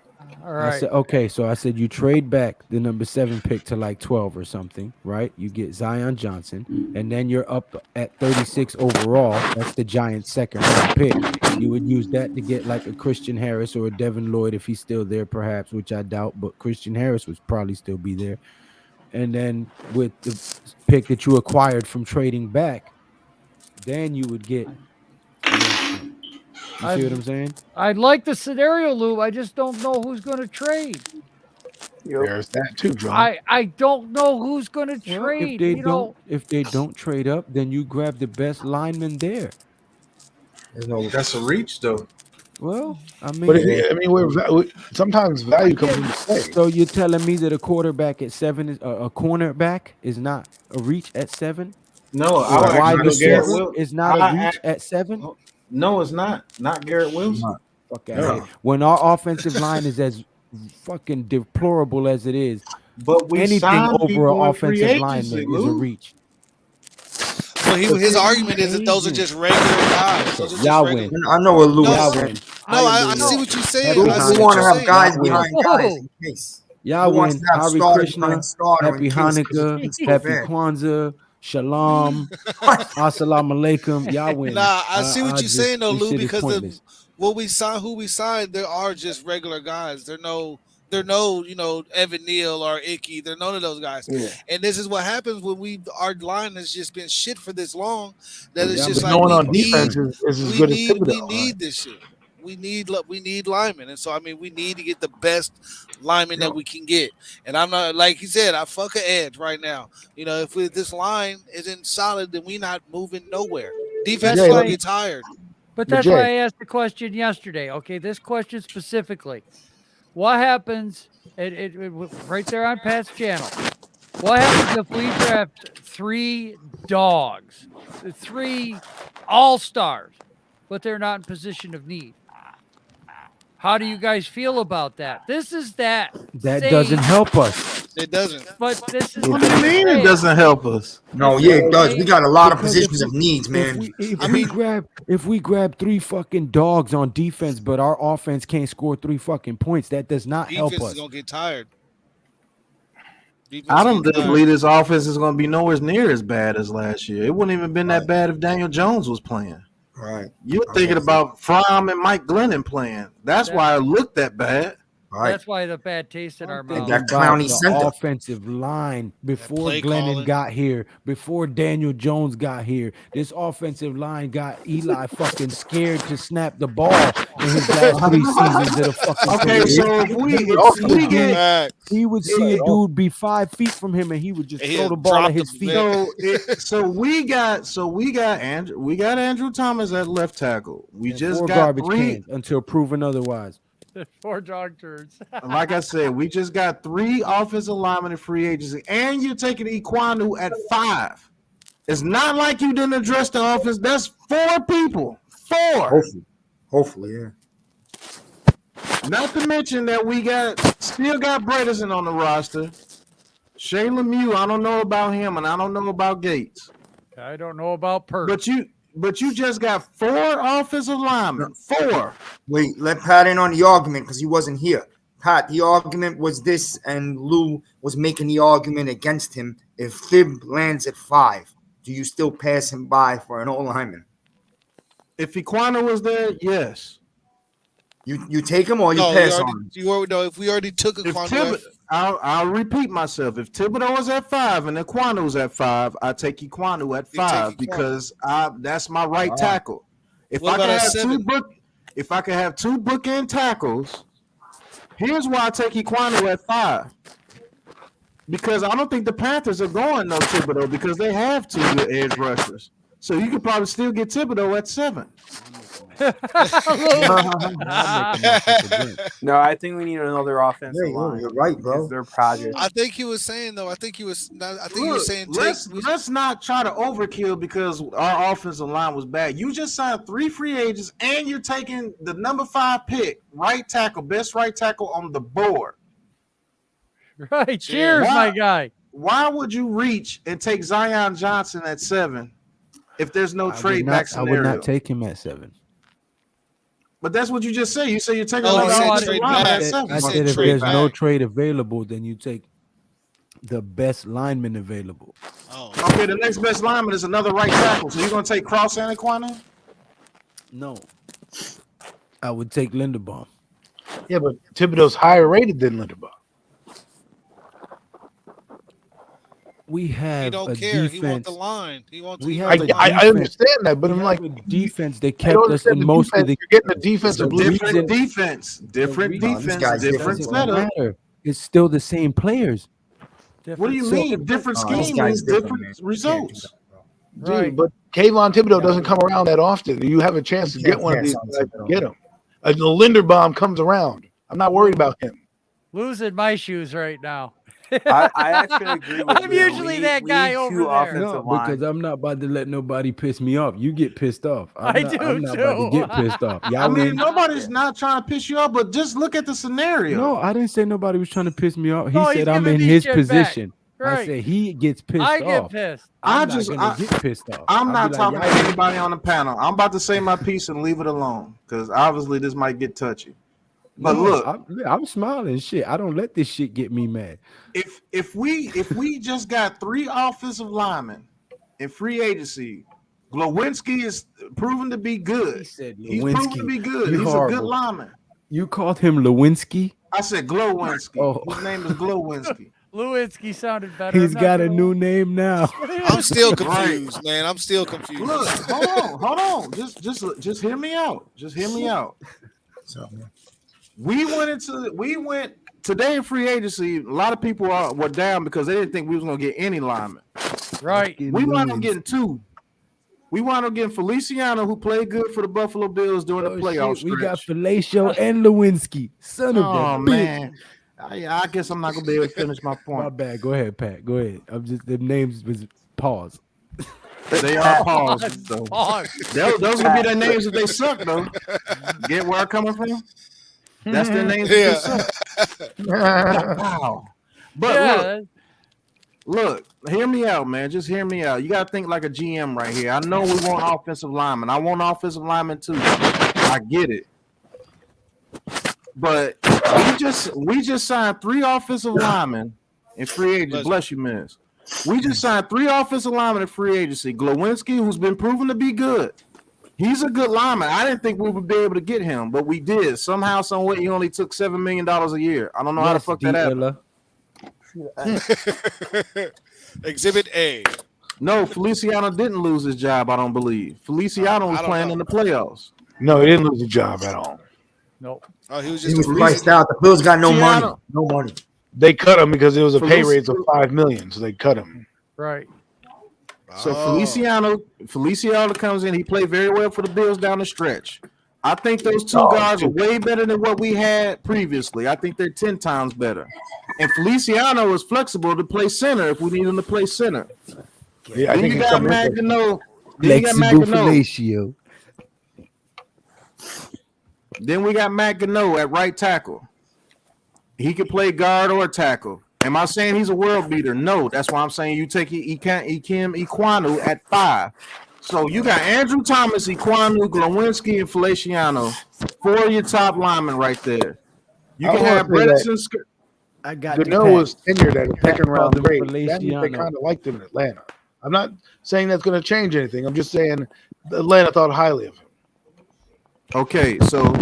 All I right. said, okay, so I said you trade back the number 7 pick to like 12 or something, right? You get Zion Johnson, and then you're up at 36 overall. That's the Giants' second-round pick. You would use that to get like a Christian Harris or a Devin Lloyd if he's still there, perhaps, which I doubt, but Christian Harris would probably still be there. And then with the pick that you acquired from trading back, then you would get Lindstrom. You see what I'm saying? I'd like the scenario, Lou. I just don't know who's going to trade. there's that too, John. I don't know who's going to Well, trade. if they don't trade up, then you grab the best lineman there. There's no That's a reach, though. Well, I But mean, I mean, sometimes value comes into play. so you're telling me that a quarterback at 7 is a cornerback is not a reach at 7? No, Or I a would wide actually go Garrett receiver Will. is not a I reach act, at 7? no, it's not. Not Garrett Wilson. Fuck out No. here. When our offensive line is as fucking deplorable as it is, But we anything signed over an people in free offensive agency, lineman is a Lou. reach. But his Free argument is that those are agent. just regular guys. Those are just Y'all regular. win. I know what Lou No, is Y'all saying. win. no, I Hallelujah. see what you're saying. Happy Lou, I Lou see what want to you're have saying. guys Y'all win. behind guys in case. Y'all Lou wants win. to have Hare starter Krishna, behind starter Happy in case because Hanukkah, he's so Happy bad. Kwanzaa, Shalom, What? Assalamu alaikum. Y'all win. Nah, I see what you're saying though, This Lou, shit is because pointless. who we signed, there are just regular guys. They're no, Evan Neal or Icky. They're none of those guys. Yeah. And this is what happens when our line has just been shit for this long that it's Yeah, just But like no one we on defense need, is as we good as need, Thibodeau. we need this shit. We need linemen, and so I mean we need to get the best linemen that we can get. And I'm not like he said, I fuck an edge right now. If this line isn't solid, then we not moving nowhere. Defense That's is gonna why. get tired. But But that's why I Jay, asked the question yesterday. Okay, this question specifically: what happens? Right there on Pat's channel. What happens if we draft 3 dogs, 3 all-stars, but they're not in position of need? How do you guys feel about that? This is that That doesn't same, help us. It doesn't. but this is What the do you mean it same. doesn't help us? No, It's yeah, the it does. We same. got a lot of Because if positions of needs, man. if we grab 3 fucking dogs on defense, but our offense can't score 3 fucking points, that does not help Defense us. is gonna get tired. I don't believe this offense is going to be nowhere near as bad as last year. It wouldn't even been that bad if Daniel Jones was playing. Right. You're thinking about Fromm and Mike Glennon playing. That's why it looked that bad. That's why the bad taste in our mouth. that About clowny the center. offensive line before play Glennon calling. got here, before Daniel Jones got here. This offensive line got Eli fucking scared to snap the ball in his last 3 seasons of the fucking Okay, career. so if He would see a dude be 5 feet from him, and he would just throw the ball at his feet. So we got Andrew Thomas at left tackle. We And just 4 got garbage 3. cans until proven otherwise. 4 dog turds. Like I said, we just got 3 offensive linemen in free agency, and you're taking Iquanu at 5. It's not like you didn't address the offense. That's 4 people. 4. Hopefully, yeah. Not to mention that we still got Bredesen on the roster. Shea Lemieux, I don't know about him, and I don't know about Gates. I don't know about Perk. But you just got 4 offensive linemen. 4. Wait, let Pat in on the argument because he wasn't here. Pat, the argument was this, and Lou was making the argument against him. If Thib lands at 5, do you still pass him by for an old lineman? If Iquanu was there, yes. You take him or you pass on him? If we already took Iquanu, I'll repeat myself. If Thibodeau is at 5 and Iquanu's at 5, I take Iquanu at 5 because that's my right tackle. If I could have 2 bookend tackles, here's why I take Iquanu at 5. Because I don't think the Panthers are going no Thibodeau because they have 2 good edge rushers. So you could probably still get Thibodeau at 7. No, I think we need another offensive line. You're right, bro. They're projects. I think he was saying though. I think he was saying let's not try to overkill because our offensive line was bad. You just signed 3 free agents and you're taking the number 5 pick, right tackle, best right tackle on the board. Right. Cheers, my guy. Why would you reach and take Zion Johnson at 7 if there's no trade back scenario? I would not take him at 7. But that's what you just said. You say you're taking Oh, another he said offensive trade lineman back. at 7. I said if there's no trade available, then you take the best lineman available. Oh. Okay, the next best lineman is another right tackle. So you're going to take Cross and Iquanu? No. I would take Linderbaum. Yeah, but Thibodeau's higher rated than Linderbaum. We have He don't a care. defense. He wants the line. He wants. We have I a defense. I understand that, but I'm like defense. They I kept don't us understand in the most of defense. the You're getting a defensive Different defense. Different defense. Different doesn't setup. matter. It's still the same players. What do you mean? Different scheme means different results. Dude, but Kayvon Thibodeau doesn't come around that often. You have a chance to get one of these guys to get him. Linderbaum comes around. I'm not worried about him. Losing my shoes right now. I actually agree with I'm Lou. usually We that we guy need over two there. offensive No, line. because I'm not about to let nobody piss me off. You get pissed off. I do I'm not about to too. get pissed off. Y'all I mean, win. nobody's not trying to piss you off, but just look at the scenario. No, I didn't say nobody was trying to piss me off. He No, he's said I'm giving in me his shit back. position. I Right. said he gets pissed I get off. pissed. I'm not gonna get pissed off. I'm I'll not be like, talking to y'all win. anybody on the panel. I'm about to say my piece and leave it alone because obviously this might get touchy. But No, look, I'm smiling. Shit, I don't let this shit get me mad. if we just got 3 offensive linemen in free agency, Glowinski is proven to be good. He said He's proven to Lewinsky. be good. You He's a horrible. good lineman. You called him Lewinsky? I said Glowinski. Oh. His name is Glowinski. Lewinsky sounded better. He's got a new name now. I'm still confused, man. I'm still confused. Look, hold on. Just hear me out. Just hear me out. So, We went today in free agency. A lot of people were down because they didn't think we was gonna get any linemen. Right. We wound up getting 2. We wound up getting Feliciano, who played good for the Buffalo Bills during the playoff Shit, we got stretch. Fellatio and Lewinsky. Son of Oh a bitch. man, I guess I'm not gonna be able to finish my My point. bad. Go ahead, Pat. Go ahead. I'm just the names was pause. They are paused. So. Pause. Those gonna be their names if they suck, though. Get where I'm coming from? That's their names if they suck. Wow. But Yeah. look, hear me out, man. Just hear me out. You gotta think like a GM right here. I know we want offensive linemen. I want offensive linemen too. I get it. But we just signed 3 offensive linemen in free agency. Bless you, miss. We just signed 3 offensive linemen in free agency. Glowinski, who's been proven to be good. He's a good lineman. I didn't think we would be able to get him, but we did. Somehow, some way, he only took $7 million a year. I don't know how the fuck that happened. Exhibit A. No, Feliciano didn't lose his job, I don't believe. Feliciano was playing in the playoffs. No, he didn't lose a job at all. Nope. Oh, he was he just was a priced out. The Bills got no money. Feliciano. No money. They cut him because it was a pay Felici- raise of $5 million, so they cut him. Right. So Oh. Feliciano comes in. He played very well for the Bills down the stretch. I think those 2 guards are way better than what we had previously. I think they're 10 times better. And Feliciano is flexible to play center if we need him to play center. Yeah, I Then think you he's got coming in. Magano. Flexible fellatio. Then we got Matt Gano at right tackle. He can play guard or tackle. Am I saying he's a world beater? No. That's why I'm saying you take Ikem Iquanu at 5. So you got Andrew Thomas, Iquanu, Glowinski, and Feliciano. 4 of your top linemen right there. You I can wanna have say that- Bredesen. I got Gano was tenured at a second round called him grade. That means they Feliciano. kind of liked him in Atlanta. I'm not saying that's going to change anything. I'm just saying Atlanta thought highly of him. Okay, so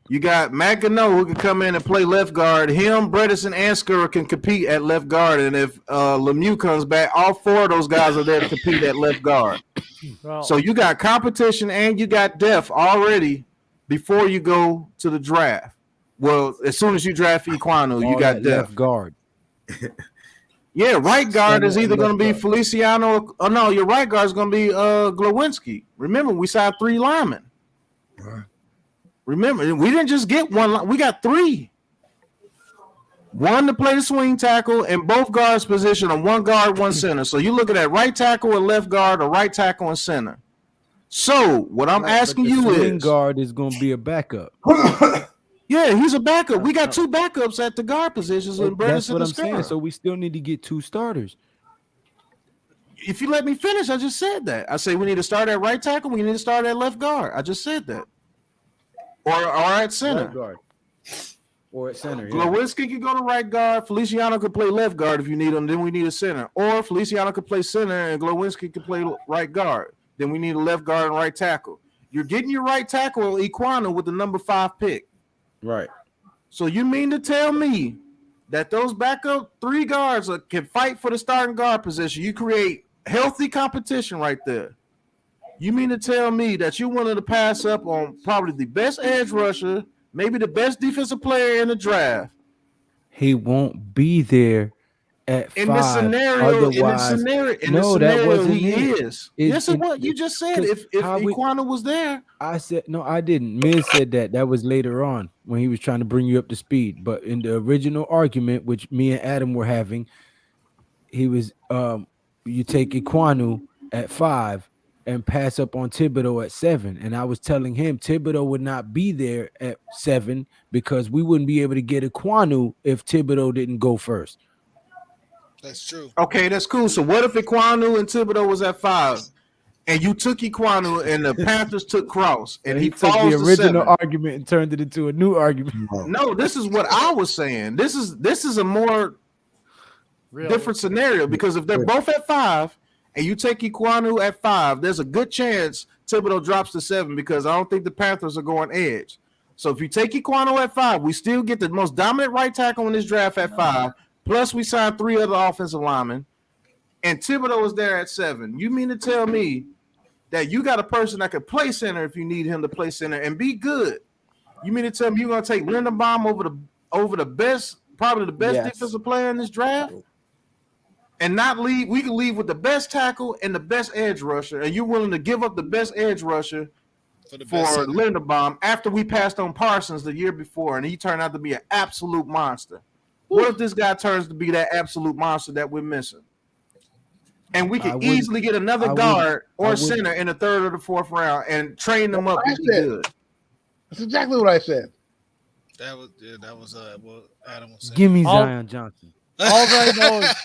you got Matt Gano who can come in and play left guard. Him, Bredesen, and Skura can compete at left guard. And if Lemieux comes back, all 4 of those guys are there to compete at left guard. Well, So you got competition and you got depth already before you go to the draft. Well, as soon as you draft Iquanu, you All got that depth. left guard. Yeah, right guard is Center either and going to be left guard. Feliciano. Oh no, your right guard is going to be Glowinski. Remember, we signed 3 linemen. Remember, we didn't just get 1. We got 3. 1 to play the swing tackle, and both guards position on 1 guard, 1 center. So you looking at right tackle and left guard, or right tackle and center. So what I'm asking But the you swing is, guard is going to be a backup. yeah, he's a backup. We got 2 backups at the guard positions in That's Bredesen what I'm and saying. Skura. So we still need to get 2 starters. If you let me finish, I just said that. I say we need to start at right tackle. We need to start at left guard. I just said that. Or at center. Right guard. Or at center. Yeah. Glowinski can go to right guard. Feliciano could play left guard if you need him. Then we need a center. Or Feliciano could play center and Glowinski could play right guard. Then we need a left guard and right tackle. You're getting your right tackle, Iquanu, with the number 5 pick. Right. So you mean to tell me that those backup 3 guards can fight for the starting guard position? You create healthy competition right there. You mean to tell me that you wanted to pass up on probably the best edge rusher, maybe the best defensive player in the draft? He won't be there at In 5. this scenario, Otherwise, no, that wasn't he it. is. Yes, it was. You just said if Equano was there. I said no, I didn't. Miz said that. That was later on when he was trying to bring you up to speed. But in the original argument, which me and Adam were having, he was you take Equanu at 5 and pass up on Thibodeau at 7. And I was telling him Thibodeau would not be there at 7 because we wouldn't be able to get Equanu if Thibodeau didn't go first. That's true. Okay, that's cool. So what if Equanu and Thibodeau was at 5, and you took Equanu and the Panthers took Cross, and he took falls the to original 7? argument and turned it into a new argument. No, this is what I was saying. This is a more different scenario because if they're both at 5 and you take Equanu at 5, there's a good chance Thibodeau drops to 7 because I don't think the Panthers are going edge. So if you take Equanu at 5, we still get the most dominant right tackle in this draft at 5. Plus, we signed 3 other offensive linemen, and Thibodeau is there at 7. You mean to tell me that you got a person that could play center if you need him to play center and be good? You mean to tell me you're going to take Linderbaum over the best, probably the best defensive player in this draft, and not leave? We can leave with the best tackle and the best edge rusher, and you're willing to give up the best edge rusher for Linderbaum after we passed on Parsons the year before, and he turned out to be an absolute monster. What if this guy turns to be that absolute monster that we're missing? And we can easily get another guard or center in the 3rd or the 4th round and train them up to be good. That's exactly what I said. That was what Adam was saying. Give me Zion Johnson. All I know is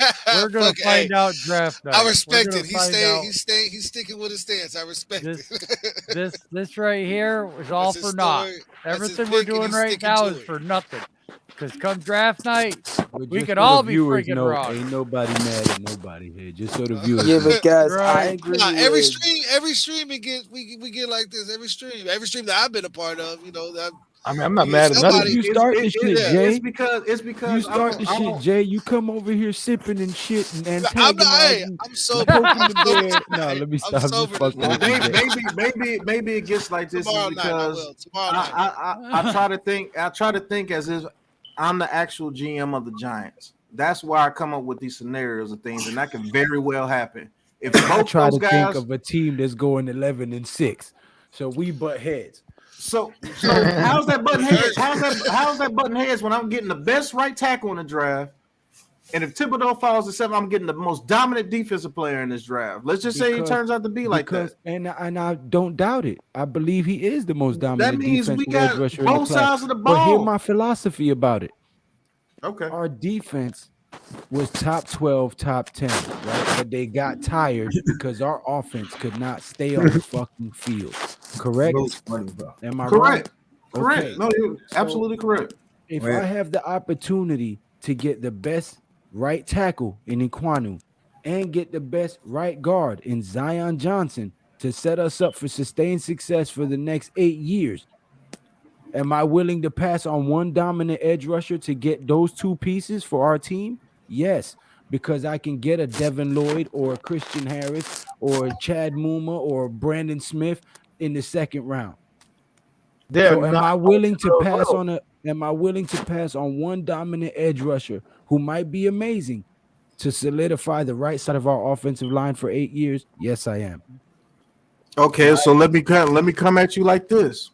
we're gonna find out draft night. I respect it. He's sticking with his stance. I respect it. This right here is all for naught. Everything we're doing right now is for nothing. Because come draft night, we could all be freaking wrong. Ain't nobody mad at nobody here. Just so the viewers. Yeah, but guys, I agree. Every stream we get like this. Every stream that I've been a part of, that. I mean, I'm not mad at nothing. You start the shit, Jay. It's because you start the shit, Jay. You come over here sipping and shit and antagonizing. I'm sober. No, let me stop. Maybe it gets like this because I try to think. I try to think as if I'm the actual GM of the Giants. That's why I come up with these scenarios and things, and that can very well happen. If both I try those to guys, think of a team that's going 11-6, so we butt heads. So how's that button heads? How's that button heads when I'm getting the best right tackle in the draft? And if Thibodeau falls to 7, I'm getting the most dominant defensive player in this draft. Let's just say he turns out to be like that. And I don't doubt it. I believe he is the most dominant. That means we got both sides of the ball. But hear my philosophy about it. Okay. Our defense was top 12, top 10, right? But they got tired because our offense could not stay on the fucking field. Correct? Am I correct? Right? Correct. Okay. No, you're absolutely correct. If I have the opportunity to get the best right tackle in Equanu and get the best right guard in Zion Johnson to set us up for sustained success for the next 8 years, am I willing to pass on one dominant edge rusher to get those 2 pieces for our team? Yes, because I can get a Devin Lloyd or a Christian Harris or Chad Muma or Brandon Smith in the 2nd round. So am I willing to pass on Am I willing to pass on one dominant edge rusher who might be amazing to solidify the right side of our offensive line for 8 years? Yes, I am. Okay, so let me come at you like this.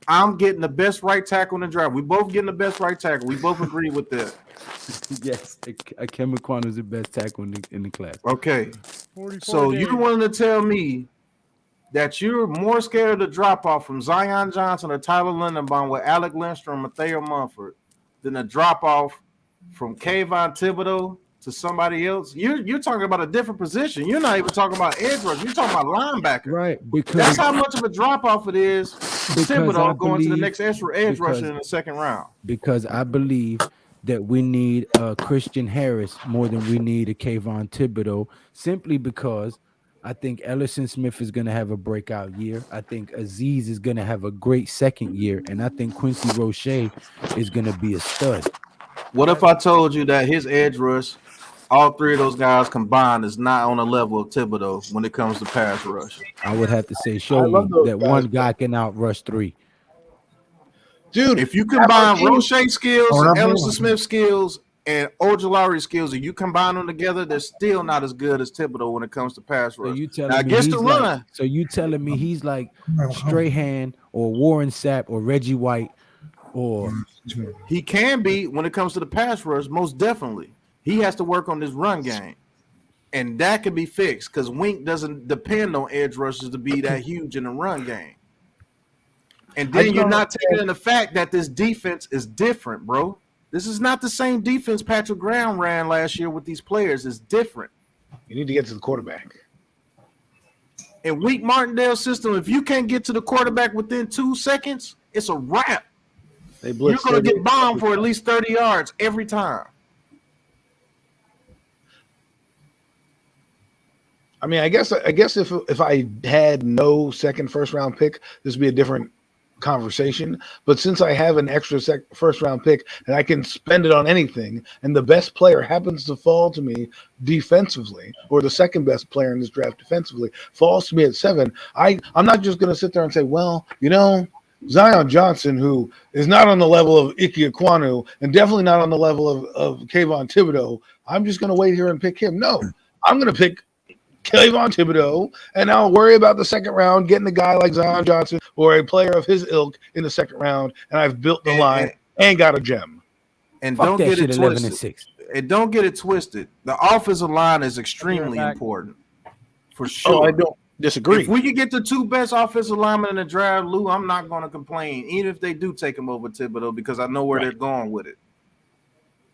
I'm getting the best right tackle in the draft. We both getting the best right tackle. We both agree with that. Yes, Akem Ekwonu is the best tackle in the class. Okay, so you wanted to tell me that you're more scared of the drop off from Zion Johnson or Tyler Linderbaum with Alec Lindstrom or Thayer Munford than the drop off from Kayvon Thibodeau to somebody else? You're talking about a different position. You're not even talking about edge rush. You're talking about linebacker. Right. Because that's how much of a drop off it is. Thibodeau going to the next edge rusher in the 2nd round. Because I believe that we need Christian Harris more than we need a Kayvon Thibodeau, simply because I think Ellison Smith is going to have a breakout year. I think Azeez is going to have a great 2nd year. And I think Quincy Roche is going to be a stud. What if I told you that his edge rush, all 3 of those guys combined, is not on the level of Thibodeau when it comes to pass rush? I would have to say, show me that one guy can outrush 3. Dude, if you combine Roche skills, Ellison Smith skills, and Ojulari's skills, if you combine them together, they're still not as good as Thibodeau when it comes to pass So rush. you Now telling me against the he's like? run, So you telling me he's like Strahan or Warren Sapp or Reggie White or he can be when it comes to the pass rush, most definitely. He has to work on this run game. And that can be fixed because Wink doesn't depend on edge rushers to be that huge in the run game. And then you're not taking in the fact that this defense is different, bro. This is not the same defense Patrick Graham ran last year with these players. It's different. You need to get to the quarterback. In Wink Martindale's system, if you can't get to the quarterback within 2 seconds, it's a wrap. You're going to get bombed for at least 30 yards every time. I mean, I guess if I had no first round pick, this would be a different conversation. But since I have an extra first round pick and I can spend it on anything, and the best player happens to fall to me defensively, or the second best player in this draft defensively falls to me at 7, I'm not just going to sit there and say, well, Zion Johnson, who is not on the level of Ike Ekwonu and definitely not on the level of Kayvon Thibodeau, I'm just going to wait here and pick him. No, I'm going to pick Kayvon Thibodeau, and I'll worry about the second round, getting a guy like Zion Johnson or a player of his ilk in the second round, and I've built the line and got a gem. And fuck don't that get shit it 11 twisted. and 6. And don't get it twisted. The offensive line is extremely important, for sure. Oh, I don't disagree. If we could get the 2 best offensive linemen in the draft, Lou, I'm not going to complain, even if they do take him over Thibodeau, because I know where they're going with it.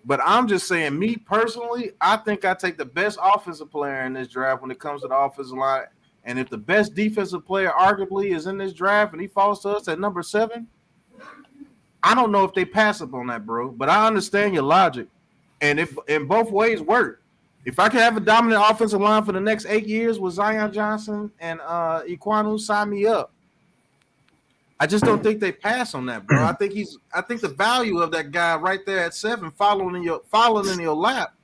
But I'm just saying, me personally, I think I take the best offensive player in this draft when it comes to the offensive line. And if the best defensive player arguably is in this draft and he falls to us at number 7, I don't know if they pass up on that, bro. But I understand your logic. And if in both ways work. If I can have a dominant offensive line for the next 8 years with Zion Johnson and Ekwonu, sign me up. I just don't think they pass on that, bro. I think the value of that guy right there at 7, following in your lap,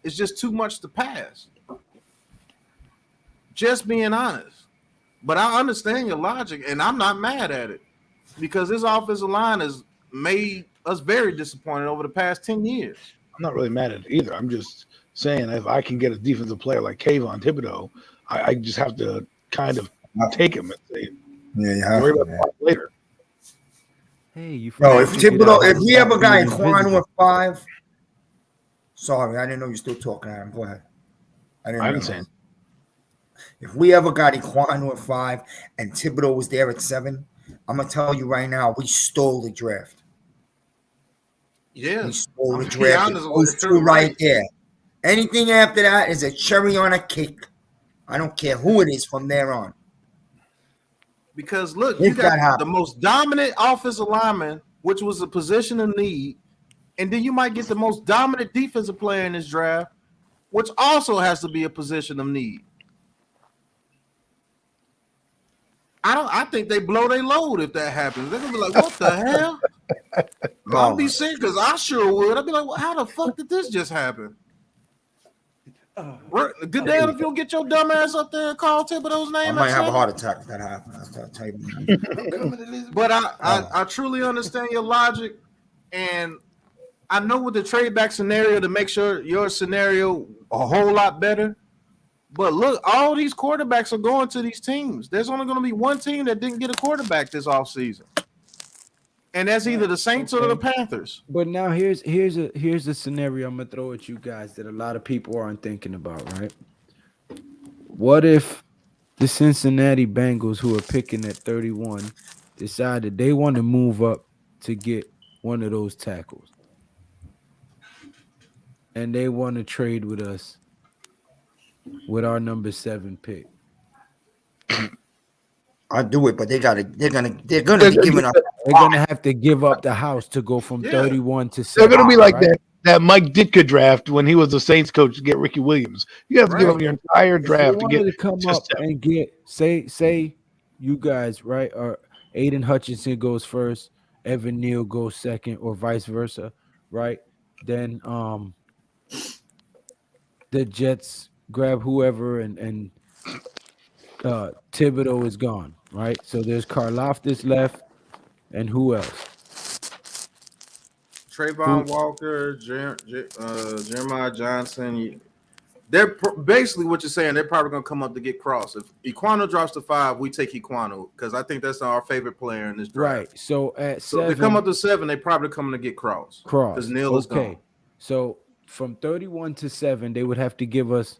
is just too much to pass. Just being honest. But I understand your logic, and I'm not mad at it because this offensive line has made us very disappointed over the past 10 years. I'm not really mad at it either. I'm just saying if I can get a defensive player like Kayvon Thibodeau, I just have to kind of take him and say, yeah, you have worry to, about that later. Hey, you Bro, if we have a guy Quan with 5, sorry, I didn't know you're still talking, Adam. Go ahead. I didn't say. If we ever got Ekwonu at 5 and Thibodeau was there at 7, I'm gonna tell you right now, we stole the draft. Yeah, we stole the draft. Those 2 right there. Anything after that is a cherry on a cake. I don't care who it is from there on. Because look, you got the most dominant offensive lineman, which was a position of need, and then you might get the most dominant defensive player in this draft, which also has to be a position of need. I think they blow their load if that happens. They're gonna be like, "What the hell?" I'll be sick because I sure would. I'd be like, "Well, how the fuck did this just happen?" Good damn if you'll get your dumb ass up there and call Thibodeau's name. I might have a heart attack if that happens. I'll tell you. But I truly understand your logic, and I know with the trade back scenario to make sure your scenario a whole lot better. But look, all these quarterbacks are going to these teams. There's only going to be one team that didn't get a quarterback this offseason. And that's either the Saints or the Panthers. But now here's a scenario I'm gonna throw at you guys that a lot of people aren't thinking about, right? What if the Cincinnati Bengals, who are picking at 31, decide that they want to move up to get one of those tackles, and they want to trade with us with our number 7 pick? I'll do it, but they're gonna be giving up. They're gonna have to give up the house to go from 31 to 7. They're gonna be like that Mike Ditka draft when he was the Saints coach to get Ricky Williams. You have to give up your entire draft to get to come up and get say you guys, right? Or Aiden Hutchinson goes first, Evan Neal goes second, or vice versa, right? Then the Jets grab whoever and Thibodeau is gone, right? So there's Karlaftis left, and who else? Trayvon Walker, Jeremiah Johnson. They're basically what you're saying. They're probably going to come up to get Cross. If Equano drops to 5, we take Equano because I think that's our favorite player in this draft. Right. So at So 7, if they come up to 7, they probably coming to get Cross. Because Neil is gone. So from 31 to 7, they would have to give us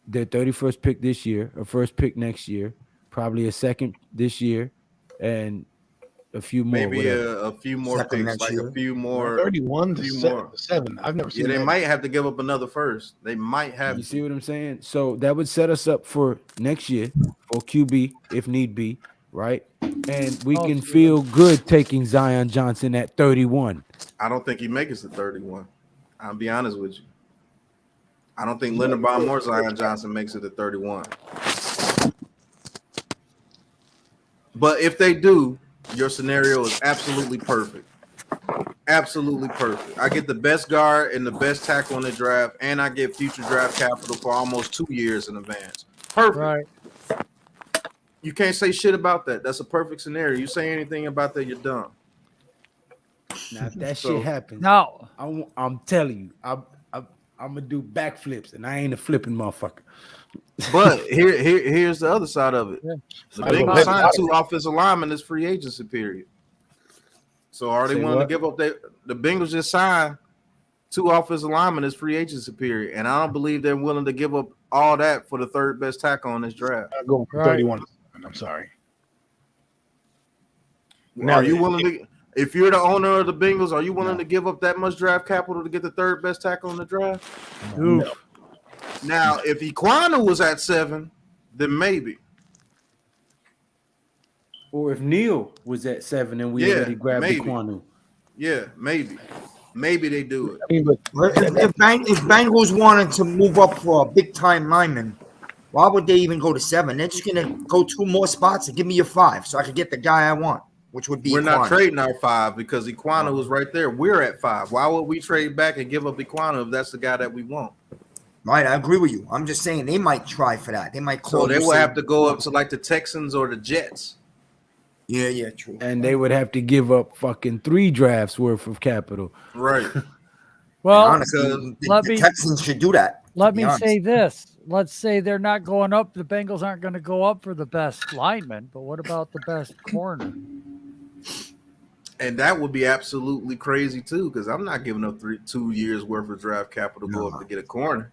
their 31st pick this year, a first pick next year, probably a second this year, and a few more. Maybe a few more Second picks, like year. a few more. 31 to 7. I've never seen Yeah, they that. might have to give up another first. They might have. You see what I'm saying? So that would set us up for next year for QB if need be, right? And we can feel good taking Zion Johnson at 31. I don't think he makes it to 31. I'll be honest with you. I don't think Linderbaum or Zion Johnson makes it to 31. But if they do, your scenario is absolutely perfect. Absolutely perfect. I get the best guard and the best tackle in the draft, and I get future draft capital for almost 2 years in advance. Perfect. Right. You can't say shit about that. That's a perfect scenario. You say anything about that, you're dumb. Now, if that shit happens, no, I'm telling you, I'm gonna do backflips, and I ain't a flipping motherfucker. But here's the other side of it. The Bengals signed 2 offensive linemen this free agency period. So are they willing to give up the Bengals just signed 2 offensive linemen this free agency period, and I don't believe they're willing to give up all that for the third best tackle on this draft. I'm going for 31. I'm sorry. Are you willing to? If you're the owner of the Bengals, are you willing to give up that much draft capital to get the third best tackle in the draft? No. Now, if Equano was at 7, then maybe. Or if Neil was at 7 and we already grabbed Equano. Yeah, maybe. Maybe they do it. I mean, but if Bengals wanted to move up for a big time lineman, why would they even go to 7? They're just gonna go 2 more spots and give me your 5 so I can get the guy I want, which would be We're not Equano. trading our 5 because Equano was right there. We're at 5. Why would we trade back and give up Equano if that's the guy that we want? Right, I agree with you. I'm just saying they might try for that. They might call. So they will have to go up to like the Texans or the Jets. Yeah, true. And they would have to give up fucking 3 drafts worth of capital. Right. Well, honestly, the Texans should do that. Let me say this. Let's say they're not going up. The Bengals aren't going to go up for the best lineman, but what about the best corner? And that would be absolutely crazy too, because I'm not giving up 2 years worth of draft capital to go up to get a corner.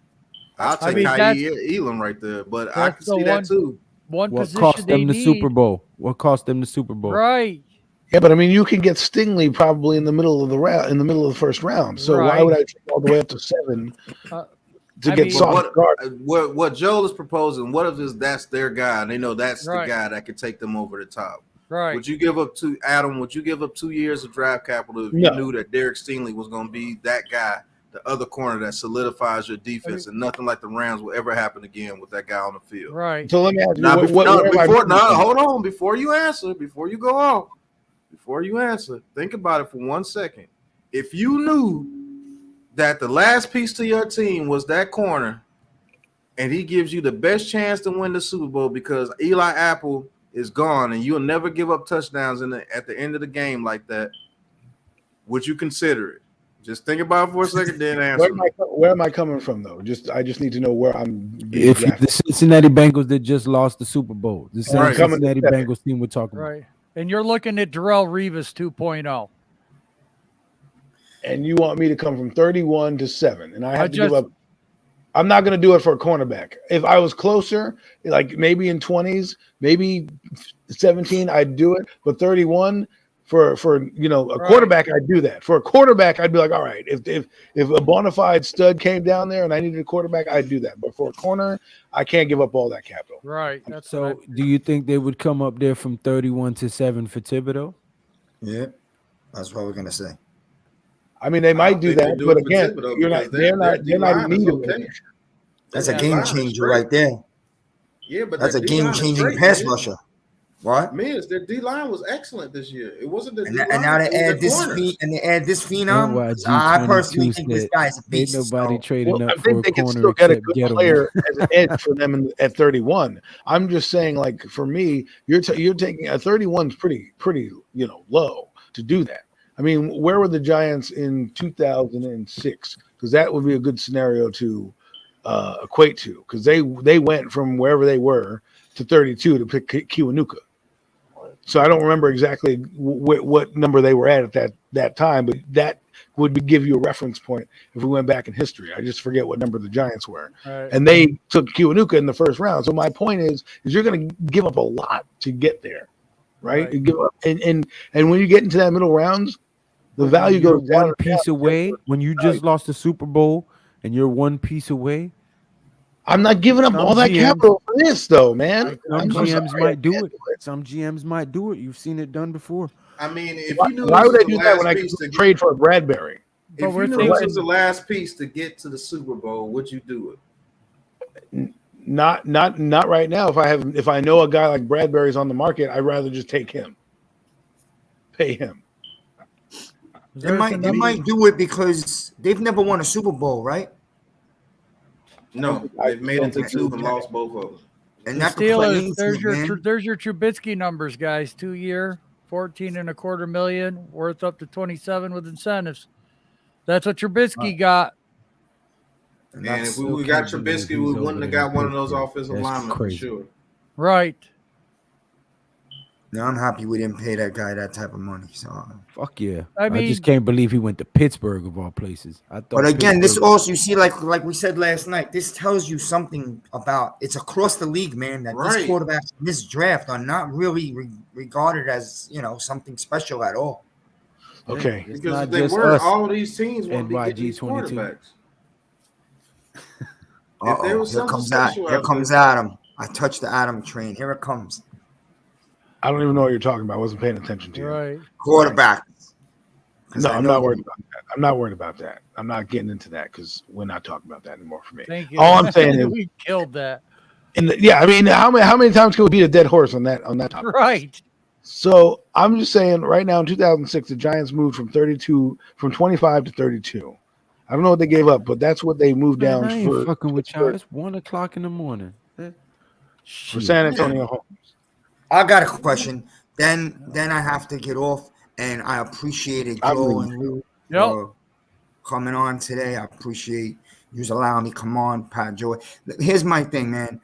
I'll take Elam right there, but I can see that too. What cost them the Super Bowl? What cost them the Super Bowl? Right. Yeah, but I mean, you can get Stingley probably in the middle of the round, in the middle of the first round. So why would I take all the way up to 7 to get soft guard? What Joel is proposing? What if that's their guy? And they know that's the guy that could take them over the top. Right. Would you give up Adam? Would you give up 2 years of draft capital if you knew that Derek Stingley was going to be that guy, the other corner that solidifies your defense, and nothing like the Rams will ever happen again with that guy on the field? Right. So let me ask you, now, hold on, before you answer, before you go off, before you answer, think about it for 1 second. If you knew that the last piece to your team was that corner, and he gives you the best chance to win the Super Bowl because Eli Apple is gone, and you'll never give up touchdowns at the end of the game like that, would you consider it? Just think about it for a second, then answer. Where am I coming from, though? I just need to know where I'm. If the Cincinnati Bengals that just lost the Super Bowl, the Cincinnati Bengals team we're talking about. Right. And you're looking at Darrelle Revis 2.0. And you want me to come from 31 to 7, and I have to give up. I'm not going to do it for a cornerback. If I was closer, like maybe in 20s, maybe 17, I'd do it. But 31 for a quarterback, I'd do that. For a quarterback, I'd be like, all right, if a bona fide stud came down there and I needed a quarterback, I'd do that. But for a corner, I can't give up all that capital. Right. So do you think they would come up there from 31 to 7 for Thibodeau? Yeah, that's what we're gonna say. I mean, they might do that, but again, they're not in need of it. That's a game changer right there. Yeah, but that's a game-changing pass rusher. What? Their D line was excellent this year. It wasn't the and now they add this phenom. I personally think this guy's a beast. Ain't nobody trading up I think they can still get a good player as an edge for them at 31. I'm just saying, like for me, you're taking a 31 is pretty low to do that. I mean, where were the Giants in 2006? Because that would be a good scenario to equate to. Because they went from wherever they were to 32 to pick Kiwanuka. So I don't remember exactly what number they were at that time, but that would give you a reference point if we went back in history. I just forget what number the Giants were, Right. and they took Kiwanuka in the first round. So my point is you're going to give up a lot to get there, right? Right. You give up, and when you get into that middle rounds, the value You're goes down. one piece away. When you just lost the Super Bowl and you're one piece away. I'm not giving up Some all that GMs capital for this, though, man. Some I'm GMs sorry, might do it. Some GMs might do it. You've seen it done before. I mean, if Why, you knew why this would was I the do that when last I piece could to trade for a Bradbury? But if we're you knew this thinking was the last piece to get to the Super Bowl, would you do it? Not right now. If I know a guy like Bradbury's on the market, I'd rather just take him, pay him. They might do it because they've never won a Super Bowl, right? No, I they've made don't it to think two so. and lost both of them. And the that could play Steelers. into it, man. There's your Trubisky numbers, guys. 2 year, 14.25 million, worth up to 27 with incentives. That's what Trubisky got. And And if that's we got Trubisky, we wouldn't have got one of those offensive linemen for sure. Right. no, I'm happy we didn't pay that guy that type of money. So, Fuck yeah. I I mean- just can't believe he went to Pittsburgh of all places. I thought but again, this Pittsburgh- also you see, like we said last night, this tells you something about it's across the league, man. That these Right. quarterbacks in this draft are not really regarded as something special at all. Okay. It's Because not if they just were, us. all these teams want to be getting NYG these 22. quarterbacks. Uh-oh, there was here something comes special Here out comes there. Adam. I touched the Adam train. Here it comes. I don't even know what you're talking about. I wasn't paying attention to you. Right. Quarterback. No, I'm not worried about that. I'm not worried about that. I'm not getting into that because we're not talking about that anymore for me. Thank you. All I'm saying is, we killed that. I mean, how many times can we beat a dead horse on that topic? Right. So I'm just saying, right now in 2006, the Giants moved from 25 to 32. I don't know what they gave up, but that's what they moved Man, down I ain't for fucking with y'all. It's 1 o'clock in the morning. for San Antonio Holmes. I got a question. Then I have to get off, and I appreciated Joe and Lou for coming on today. I appreciate you allowing me to come on, Pat Joy. Here's my thing, man.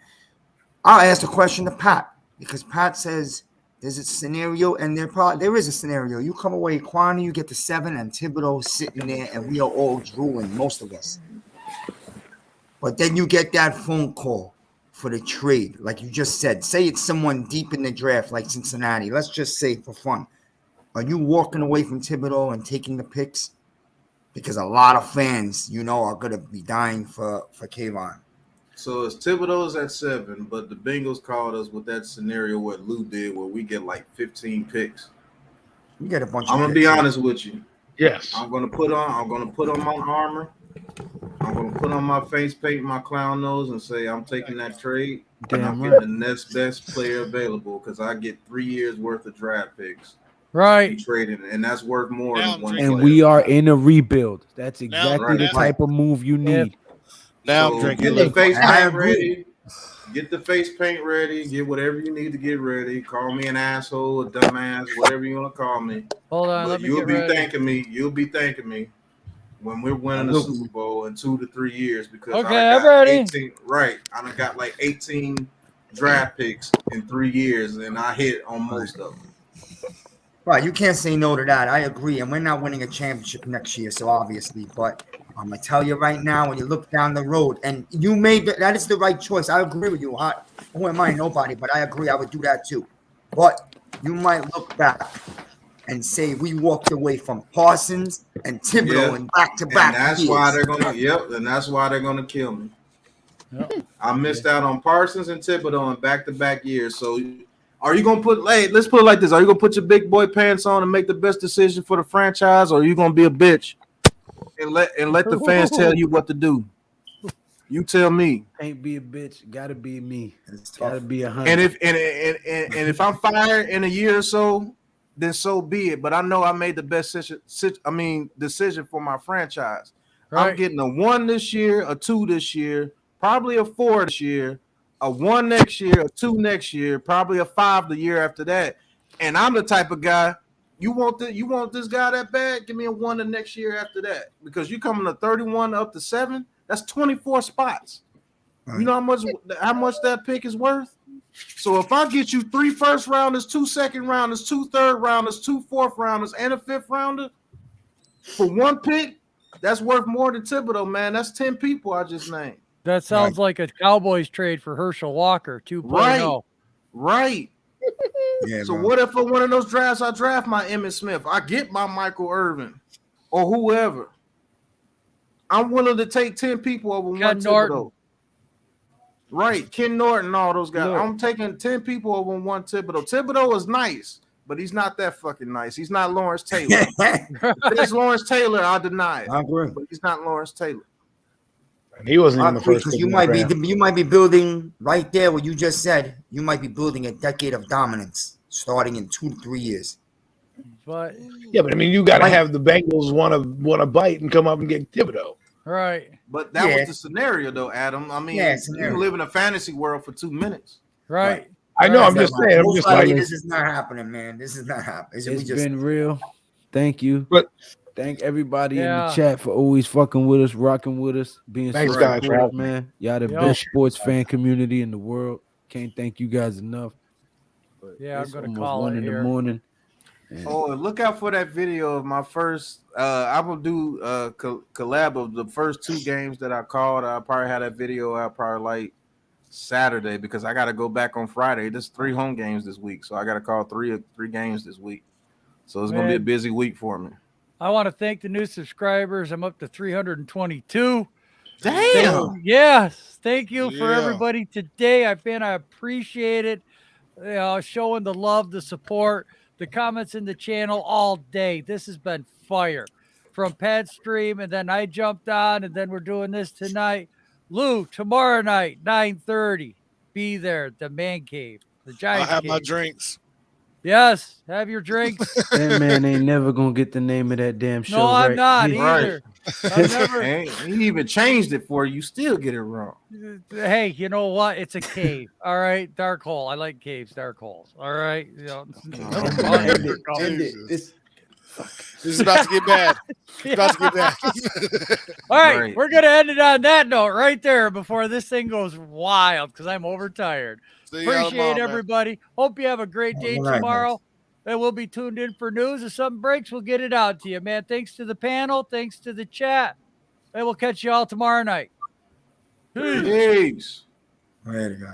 I'll ask the question to Pat because Pat says there's a scenario, and there is a scenario. You come away, Kwani, you get the 7, and Thibodeau sitting there, and we are all drooling, most of us. But then you get that phone call for the trade, like you just said. Say it's someone deep in the draft, like Cincinnati. Let's just say for fun. Are you walking away from Thibodeau and taking the picks? Because a lot of fans, are going to be dying for Kayvon. So it's Thibodeau's at 7, but the Bengals called us with that scenario what Lou did, where we get like 15 picks. You get a bunch. I'm gonna be honest with you. Yes. I'm gonna put on my armor. I'm gonna put on my face paint, my clown nose, and say I'm taking that trade. And I'm getting the next best player available because I get 3 years worth of draft picks. Right. Trading, and that's worth more than one. And player. we are in a rebuild. That's exactly the type of move you need. Now So I'm drinking. get the face I paint agree. ready. Get the face paint ready. Get whatever you need to get ready. Call me an asshole, a dumbass, whatever you want to call me. Hold on. But Let me you'll get be ready. thanking me. You'll be thanking me when we're winning the Super Bowl in 2 to 3 years because Okay, I I'm got ready. 18. Right, I done got like 18 draft picks in 3 years, and I hit on most of them. Right, you can't say no to that. I agree, and we're not winning a championship next year, so obviously. But I'm gonna tell you right now, when you look down the road, and you made that is the right choice. I agree with you. Who am I? Nobody, but I agree. I would do that too. But you might look back and say we walked away from Parsons and Thibodeau in back-to-back And that's years. why they're gonna. Yep, and that's why they're gonna kill me. I missed out on Parsons and Thibodeau in back-to-back years. So, are you gonna put? Hey, let's put it like this: are you gonna put your big boy pants on and make the best decision for the franchise, or are you gonna be a bitch and let the fans tell you what to do? You tell me. Can't be a bitch. Gotta be me. Gotta be 100. And if I'm fired in a year or so, then so be it. But I know I made the best decision for my franchise. Right. I'm getting a 1 this year, a 2 this year, probably a 4 this year, a 1 next year, a 2 next year, probably a 5 the year after that. And I'm the type of guy You want this guy that bad? Give me a 1 the next year after that, because you coming to 31 up to 7. That's 24 spots. Right. You know how much that pick is worth. So if I get you 3 first rounders, 2 second rounders, 2 third rounders, 2 fourth rounders, and a 5th rounder for 1 pick, that's worth more than Thibodeau, man. That's 10 people I just named. That sounds like a Cowboys trade for Herschel Walker 2.0. Right. Yeah, So bro. what if for one of those drafts I draft my Emmitt Smith, I get my Michael Irvin or whoever? I'm willing to take 10 people over Ken one Norton. Thibodeau. Right, Ken Norton, all those guys. Look. I'm taking 10 people over one Thibodeau. Thibodeau is nice, but he's not that fucking nice. He's not Lawrence Taylor. If it's Lawrence Taylor, I'll deny it. I agree. But he's not Lawrence Taylor. And he wasn't even the first. Because pick in the draft. you might be building right there what you just said. You might be building a decade of dominance starting in 2 to 3 years. But Yeah, but I mean, you got to Right. have the Bengals want to bite and come up and get Thibodeau. right. But that Yeah. was the scenario, though, Adam. I mean, Yeah, you scenario. can live in a fantasy world for 2 minutes. Right. I know. I'm That's just not- saying. I'm most just likely like, this is not happening, man. This is not happening. It's been real. Thank you. But- thank everybody in Yeah. the chat for always fucking with us, rocking with us, being Thanks, so guys, for supportive, having me. man. Y'all the Yo. best sports fan community in the world. Can't thank you guys enough. But Yeah, I'm it's gonna almost call 1 it in here. the morning. And Oh, and look out for that video of my first. I'm gonna do a collab of the first 2 games that I called. I'll probably have that video out probably like Saturday, because I got to go back on Friday. There's 3 home games this week, so I got to call three games this week. So it's gonna be a Man. busy week for me. I want to thank the new subscribers. I'm up to 322. Damn. Yes. Thank you for Yeah. everybody today. I appreciate it. Showing the love, the support, the comments in the channel all day. This has been fire. From Pat's stream, and then I jumped on, and then we're doing this tonight. Lou, tomorrow night, 9:30. Be there at the man cave, the I'll Giants have cave. my drinks. Yes, have your drinks. that man ain't never gonna get the name of that damn show No, I'm right. not He- either. I'm never. And he even changed it for you. Still get it wrong. Hey, you know what? It's a cave. All right, dark hole. I like caves, dark holes. All right, you know. End it, end it. This is about to get bad. It's about to get bad. All right, Right. we're gonna end it on that note right there before this thing goes wild because I'm overtired. See y'all Appreciate tomorrow, man. everybody. Hope you have a great day Good night, tomorrow. And we'll be tuned in for news. If something breaks, we'll get it out to you, man. Thanks to the panel. Thanks to the chat. And we'll catch you all tomorrow night. Peace. Peace. Later, guys.